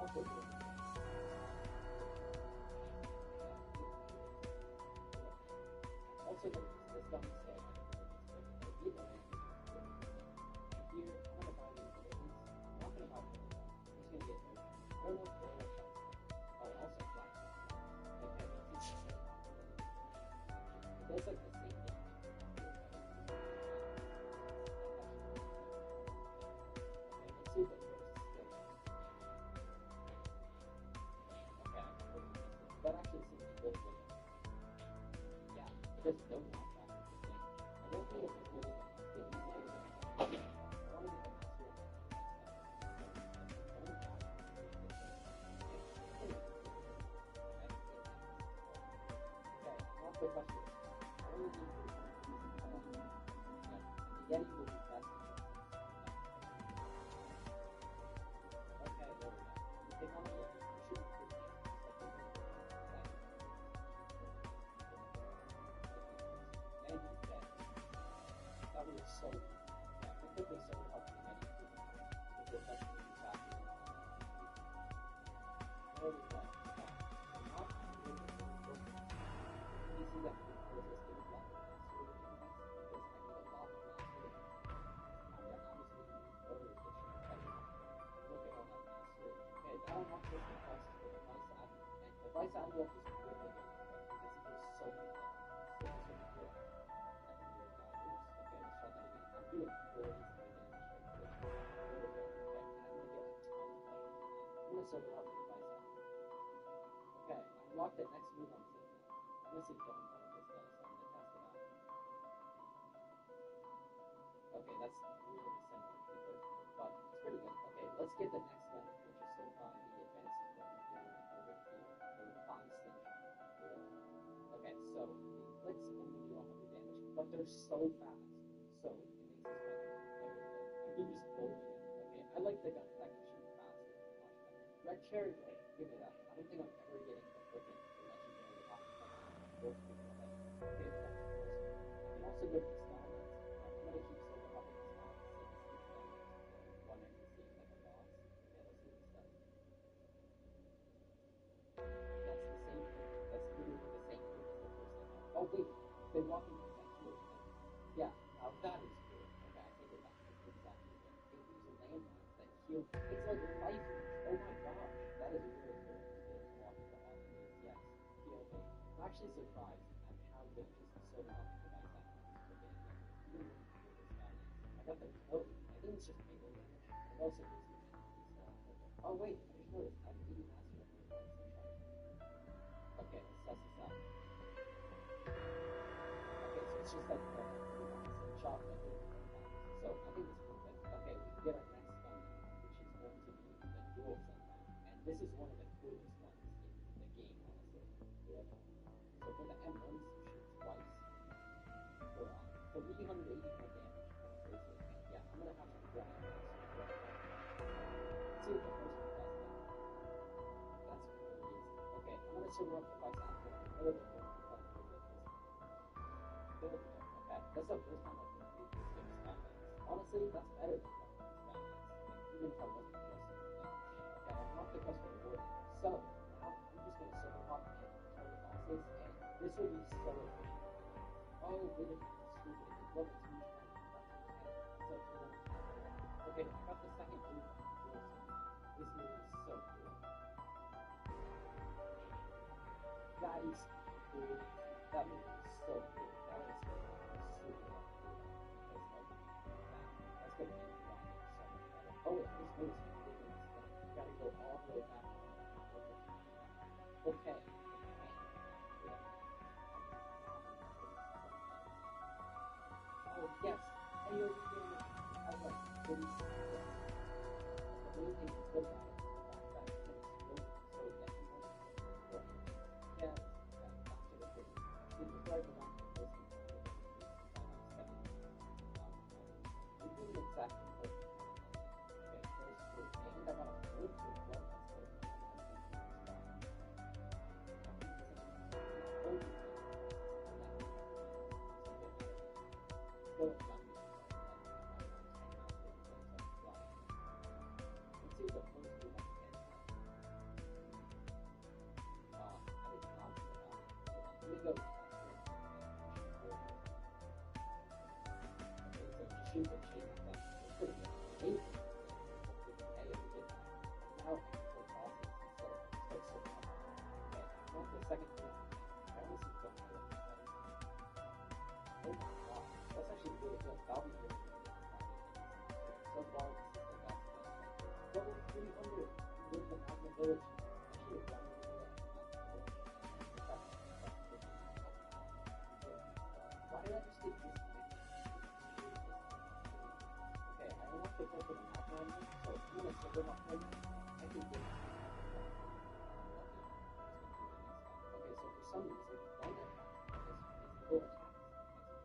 Also good. Also, this gun is so here, I'm gonna buy these abilities. I'm not gonna buy them. I'm just gonna get those. I don't know if they're shots. Oh, also flash. Okay, it does like the same thing. Okay, let's see if it works. Okay, that actually seems to be good. Yeah, it does no knockback. I don't think it's really good. Quick question. I only need to the Yeti will be best. Okay, there we go. You take on the Yeti, you should be pretty good. And he's dead. That was so good. Yeah, I think they so helped the Yeti with the best of his action. There we go. Not really good. You see that because this thing is not mastery because I need a lot of mastery. I'm obviously the third edition of Tekken. Look at all that mastery. Okay, that unlocks us the quest for the Vice Admiral. And the Vice Admiral is really good because he does so many things. So good. Secondary daggers. Okay, let's try that again. I'm doing 40 damage right there. Really good. Okay, and I'm gonna get a ton of money from that. I'm gonna sort it out for the Vice Admiral. Okay, I unlocked the next move on Sigma. I'm gonna see what this does. I'm gonna test it out. Okay, that's really similar to the first one, but it's pretty good. Okay, let's get the next weapon, which is so far the advanced weapon over here, the refined slingshot. Okay, so the clicks only do 100 damage, but they're so fast, so it makes this weapon very good. I can just bully it. Okay, I like the gun that can shoot faster, much better. Red Cherry Blade, give me that. I don't think I'm ever getting the freaking legendary option. Okay, I can also go for Stalin. I'm gonna keep Silver up in this box since it's one end is seeing like a boss. Okay, let's see what this does. That's the same thing. That's literally the same thing as the first time. Oh wait, they walk into the next room. Yeah, now that is good. Okay, I take it back. It's exactly good. It gives a landmines that heal. It's like life range. Oh my gosh, that is really cool. To be able to walk into all of these. Yes, heal me. I'm actually surprised at how good just so much the Vice Admiral is freaking like even looking at what this guy is. I got the code. I think it's just melee damage. It also gives you an oh wait, I just noticed I have 80 mastery on the refined slingshot. Okay, let's test this out. Okay, so it's just like the refined slingshot but with more attacks. So I think it's pretty good. Okay, we can get our next gun, which also want the vice after the elevator to find the business. There we go. Okay, that's the first time I've been through this game Skylines. Honestly, that's better than Skylines. Like, even if I wasn't pressing the damage. Okay, I've not the quest for the warden. So, now I'm just gonna silver hop and kill the bosses, and this will be so efficient. Oh, wait a minute, it's stupid. It's level 2 trying to do that. Okay, I got the second move on the board, so this move is so cool. That is cool. That move is so cool. That is super cool. Because, like, that's gonna make the rocket so much better. Oh, wait, I just noticed my movement is done. You gotta go all the way back. Okay. Oh, yes. Hey, over here. I was like, what is this? The main thing to look at is the fact that it's moving so that you want to go. Yes, that's what it is. Before I go back to this, I'm doing exactly what okay, first group, and I got a third group, well, that's good. Let's see what the first group I can get. I did not see that. Let me go. Okay, so shoot the chain like that's pretty good. Now I can go bosses instead of okay, I want the second group. I want to see something good. Oh my god, that's actually really good. That'll be really good. So far, this is the best. Level 300. Live in Magna Village. Actually, a run over there. Why did I just get disconnected? Okay, I don't have to go for the Magna anymore, so if you want to silver my plate, I can get it. Okay, so for some reason, one of them is full attacks, as you can see.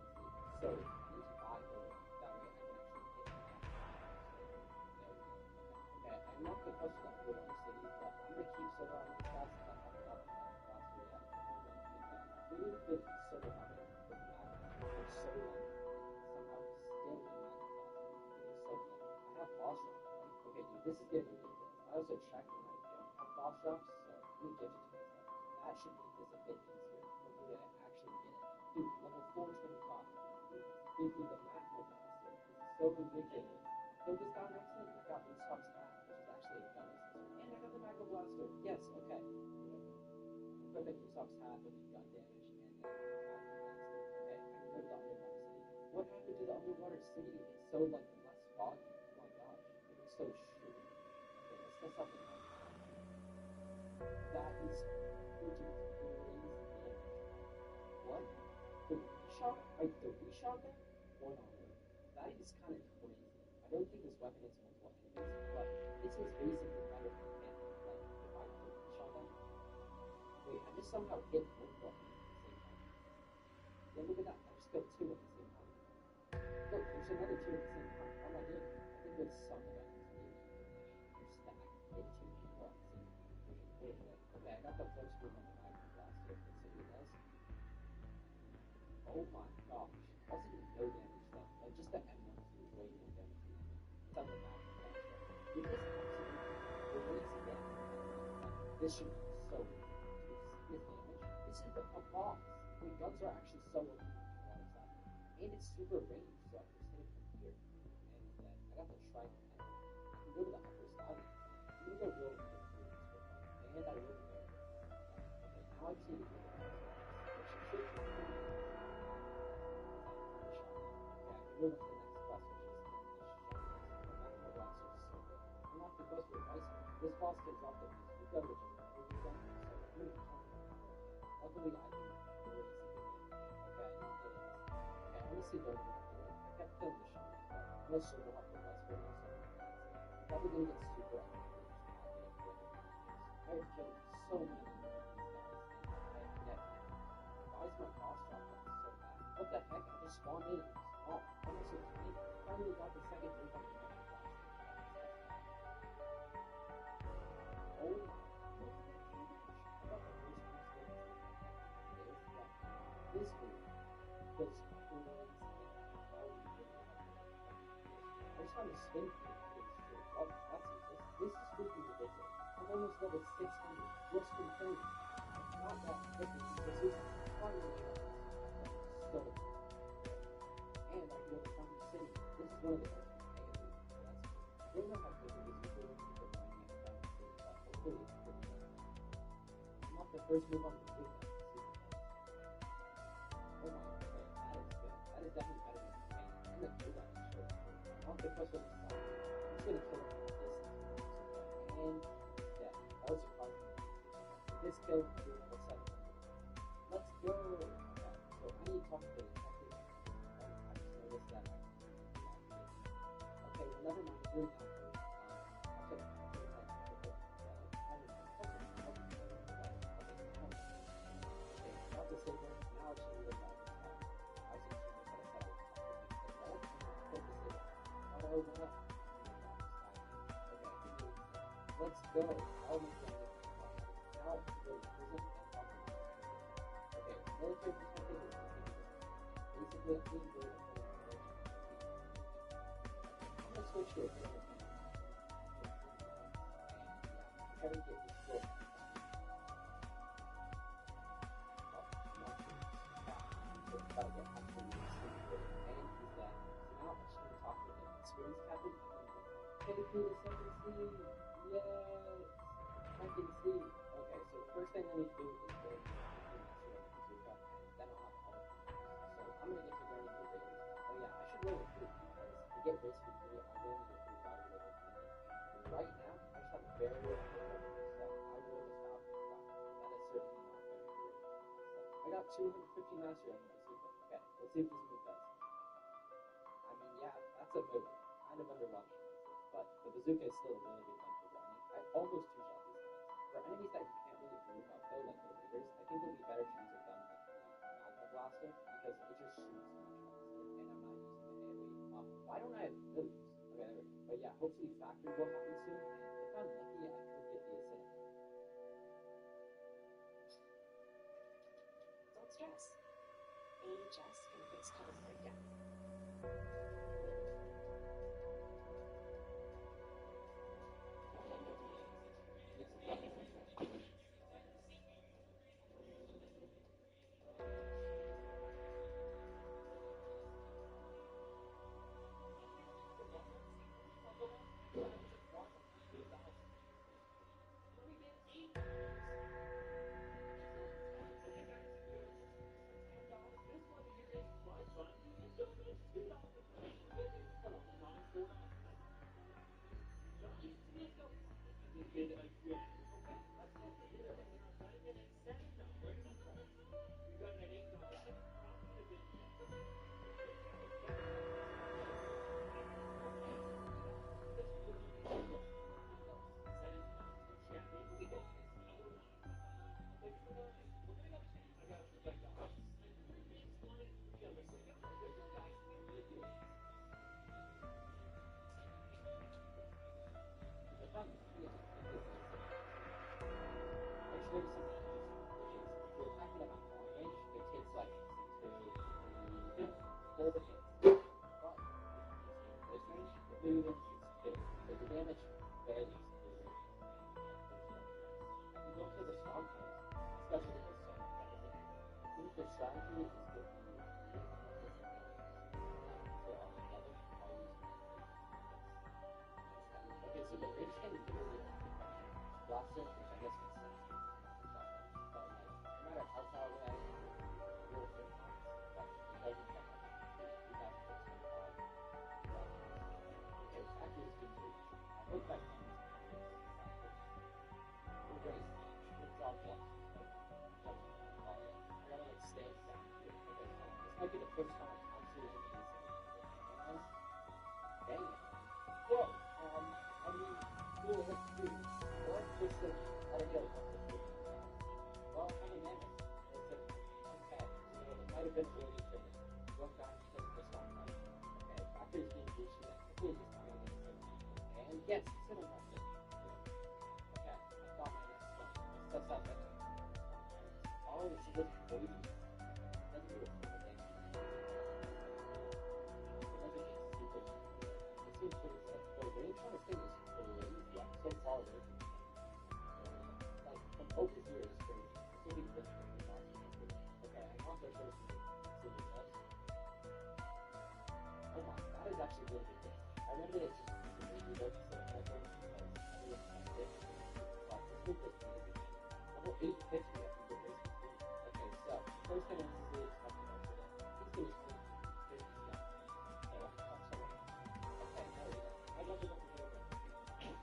So I need to buy more. That way I can actually get it. There we go. Okay, I unlocked the question of Wood on the city, but I'm gonna keep silver on the stats since I haven't gotten that last year yet. I've really been silver hopping with the Magna for so long, and somehow still in Magna class. It's so lame. I have boss drops, right? Okay, dude, this is getting ridiculous. I also checked and I don't have boss drops, so let me give it to myself. That should make this a bit easier for me to actually get it. Dude, level 425. Give me the Magna blaster. This is so ridiculous. So this guy next to me, I got Usopp's hat, which is actually a gun accessory. And I got the Magna blaster. Yes, okay. I'm equipping Usopp's hat with the gun damage and the Magna blaster. Okay, I can go to the underwater city. What happened to the underwater city? It's so like less foggy. Oh my gosh. It looks so shitty. Okay, let's test out the Magna blaster. That is freaking crazy damage. What? The reshot? Like the reshot gun? 1 on 1. That is kind of crazy. I don't think this weapon hits multiple enemies, but this is basically better than him. Like, if I put the shotgun. Wait, I just somehow hit multiple enemies at the same time. Yeah, look at that. I just killed 2 at the same time. Look, there's another 2 at the same time. How am I doing? I think with some guns, maybe you stack hit 2 people at the same time. Wait. Okay, I got the first group on the Magna blaster. Let's see what it does. Oh my gosh. That's even no damage though. Like just the M1 is way more damage than me. It's on the Magna blaster. With this absolutely crazy damage. This should be so good. This damage. This is a boss. Wait, guns are actually so OP with the water side. And it's super ranged, so I can just hit it from here. And then I got the Shrine of Memory. I can go to the upper side. I'm gonna go build a bit through this for fun. And I will go. Okay, now I just need to get the boss, which should be pretty easy. Okay, I can move on to the next quest, which is finish Showcase. The Magna blaster is so good. Unlock the quest for Vice Lord. This boss can drop the bazooka, which is an overjump, so I'm gonna be jumping around with it. Luckily, I do crazy good damage. Okay, I didn't get it this time. Okay, I honestly don't know what to do. I kept killing the Showcase, but I'm gonna silver hop the Vice Lord so that's it. I'm probably gonna get super epic with just not getting hit with the enemies. I have killed so many of these guys, and I have yet. Why is my boss drop so bad? What the heck? I just spawned in and oh, almost so tiny. Finally got the second move on the Magna blaster. Oh my, look at that damage! I got the first move those coins and how we really have to I just found the spin through pretty straight. Oh, that's it. This spin through ridiculous. I'm almost level 600. Just spin through. Not that. Listen, this is finally up. So, and I can go to Fountain City. This is one of the best things. I don't know how good it is for me to find me at Fountain City, but hopefully it's pretty good. I'm not the first move on the big one. Oh my, okay, that is good. That is definitely better than the main. I'm gonna do that in short. I want the first one to start. I'm just gonna kill him from a distance. And yeah, that was surprising. This kill through for 700. Let's go! Okay, so I need to talk to the detective. I just noticed that I okay, well never mind, you're not good. Okay, not the same one. Now it's really good. Let's go. I'll make that now go to prison and talk to them. Okay, military perspective is basically a clean break of I'm gonna switch here for a second. And try to get this book. About what absolutely stupid and is that now I should talk with an experienced captain. Take me to second scene. Yes. Second scene. Okay, so the first thing I need to do is go master of Bazooka, and then I'll have all of them. So I'm gonna get to learning the raiders. Oh yeah, I should roll a 3 because to get race for 3, I will need a 3 value level 3. And right now, I just have a very low level, so I will just stop. That is certainly not going to be great. So I got 250 mastery on the Bazooka. Okay, let's see if this move does. I mean, yeah, that's a move. Kind of underwhelming, but the Bazooka is still a really good gun for grinding. I almost two-shot these guys. For enemies that you can't really group up though, like the Raiders, I think it would be better to use a gun like the Magma Blaster because it just shoots much faster, and I'm not using the AoE. Why don't I have those? Okay, there we go. But yeah, hopefully factory will happen soon, and if I'm lucky, I could get the Ascendant.
Don't stress. AHS can fix color breakdown.
Strategy is to be so altogether, I'll use okay, so the range can literally blaster, which I guess makes sense. But like, no matter how far away I am, it will hit once, but it doesn't come up to 2,625. Okay, factory is being reached. I hope that comes in factory. We're great. Good job, boss. I gotta like stand down here. Okay, this might be the first time I've actually hit these and dang it. Whoa, I mean, cool, let's do what just to let it go. Well, I'm a mammoth. Listen, okay, so it might have been early for me. One guy because of the stock price. Okay, factory is being reached and quickly just not gonna get it. And yes, it's in a market. Okay, I thought my next one. Let's test out that. Oh, it's a little baby. Doesn't do a full thing. wanted it to be good, so I went because I didn't expect it. But this week was amazing. Level 850, I think it was. Okay, so first thing I want to do is talk about today. He's going to swing 50 steps. So that's so right. Okay, there we go. I love it over here. Okay,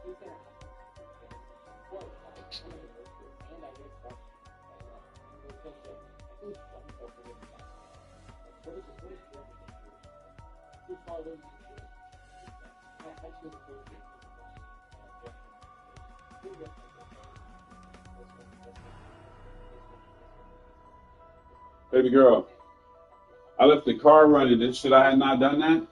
he's going to have to before I fight, I'm going to go through it, and I did start by and we'll kill Jeremy. I think it's done for the back. What is Jeremy going to do? Who follows you? I actually the first game was
Baby girl, I left the car running. Should I have not done that?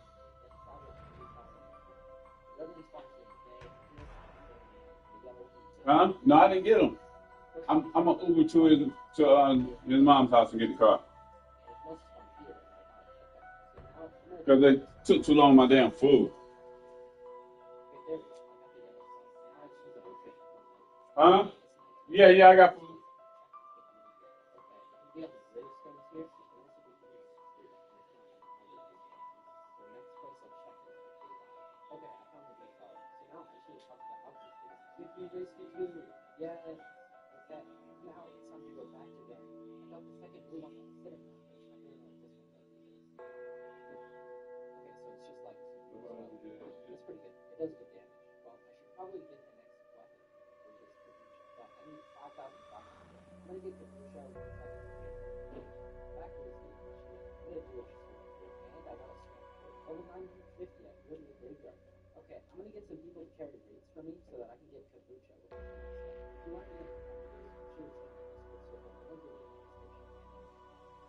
Huh? No, I didn't get him. I'm gonna Uber to his mom's house and get the car. Because they took too long on my damn food. Huh? Yeah, I got food.
Yes. Okay. Now it's time to go back to there. I got the second room on that cinema, which I really like this one though because okay, so it's just like that's pretty good. It does good damage. Well, I should probably get the next weapon for this Kabucha, but I need 5,500. I'm gonna get Kabucha once I can get back to this game. I'm gonna do it just for the and I got a strength for it. Level 950. I can go to the graveyard. Okay, I'm gonna get some people to carry rates for me so that I can get Kabucha. If you want me to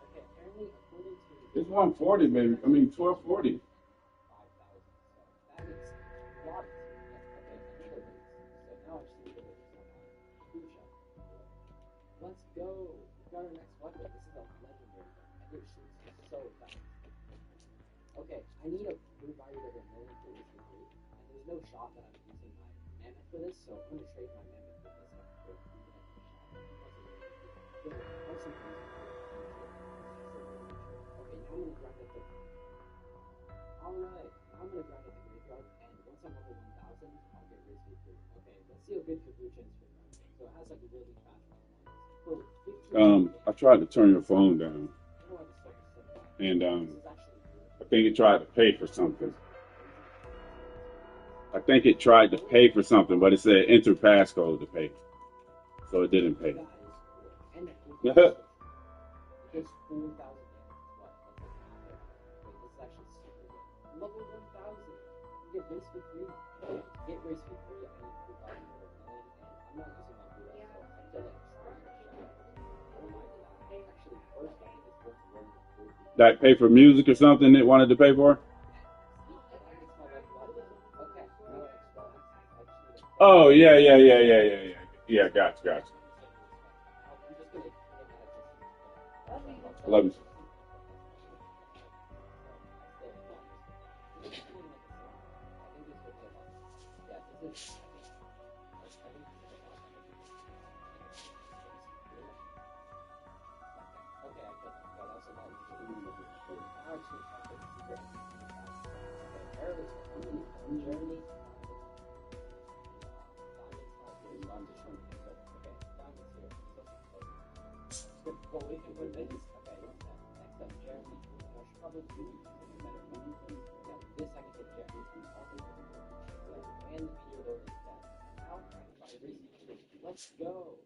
okay, apparently according to
It's 140, baby. I mean 1240.
5,000. So that makes a lot of sense. Okay, I need a race. So now I just need a race on Kabucha. Let's go. We got our next weapon. This is a legendary one. And it shoots so fast. Okay, I need a revive of 1 million for this recruit. And there's no shot that I'm using my mammoth for this, so I'm gonna trade my mammoth for this one for the shot. Okay, now I'm gonna grind at the alright, now I'm gonna grind at the graveyard, and once I'm level 1000, I'll get race recruit. Okay, let's see how good Kabucha is for grinding. So it has like a really fast response.
I tried to turn your phone down. And I think it tried to pay for something. I think it tried to pay for something, but it said enter passcode to pay. So it didn't pay.
Just 4,000 damage. This is actually super good. Level 1,000. You get race for free. Get race for free. I need 2,000 over 1 million, and I'm not using my blue so I feel like oh my god. Actually, first I think it's worth learning the blue.
That pay for music or something it wanted to pay for? Oh yeah. Yeah, gotcha. Love you.
Well, we can put this. Okay, next up, Jeremy. I should probably do better. Yeah, this I can get Jeremy. And the video is done. Now, let's go.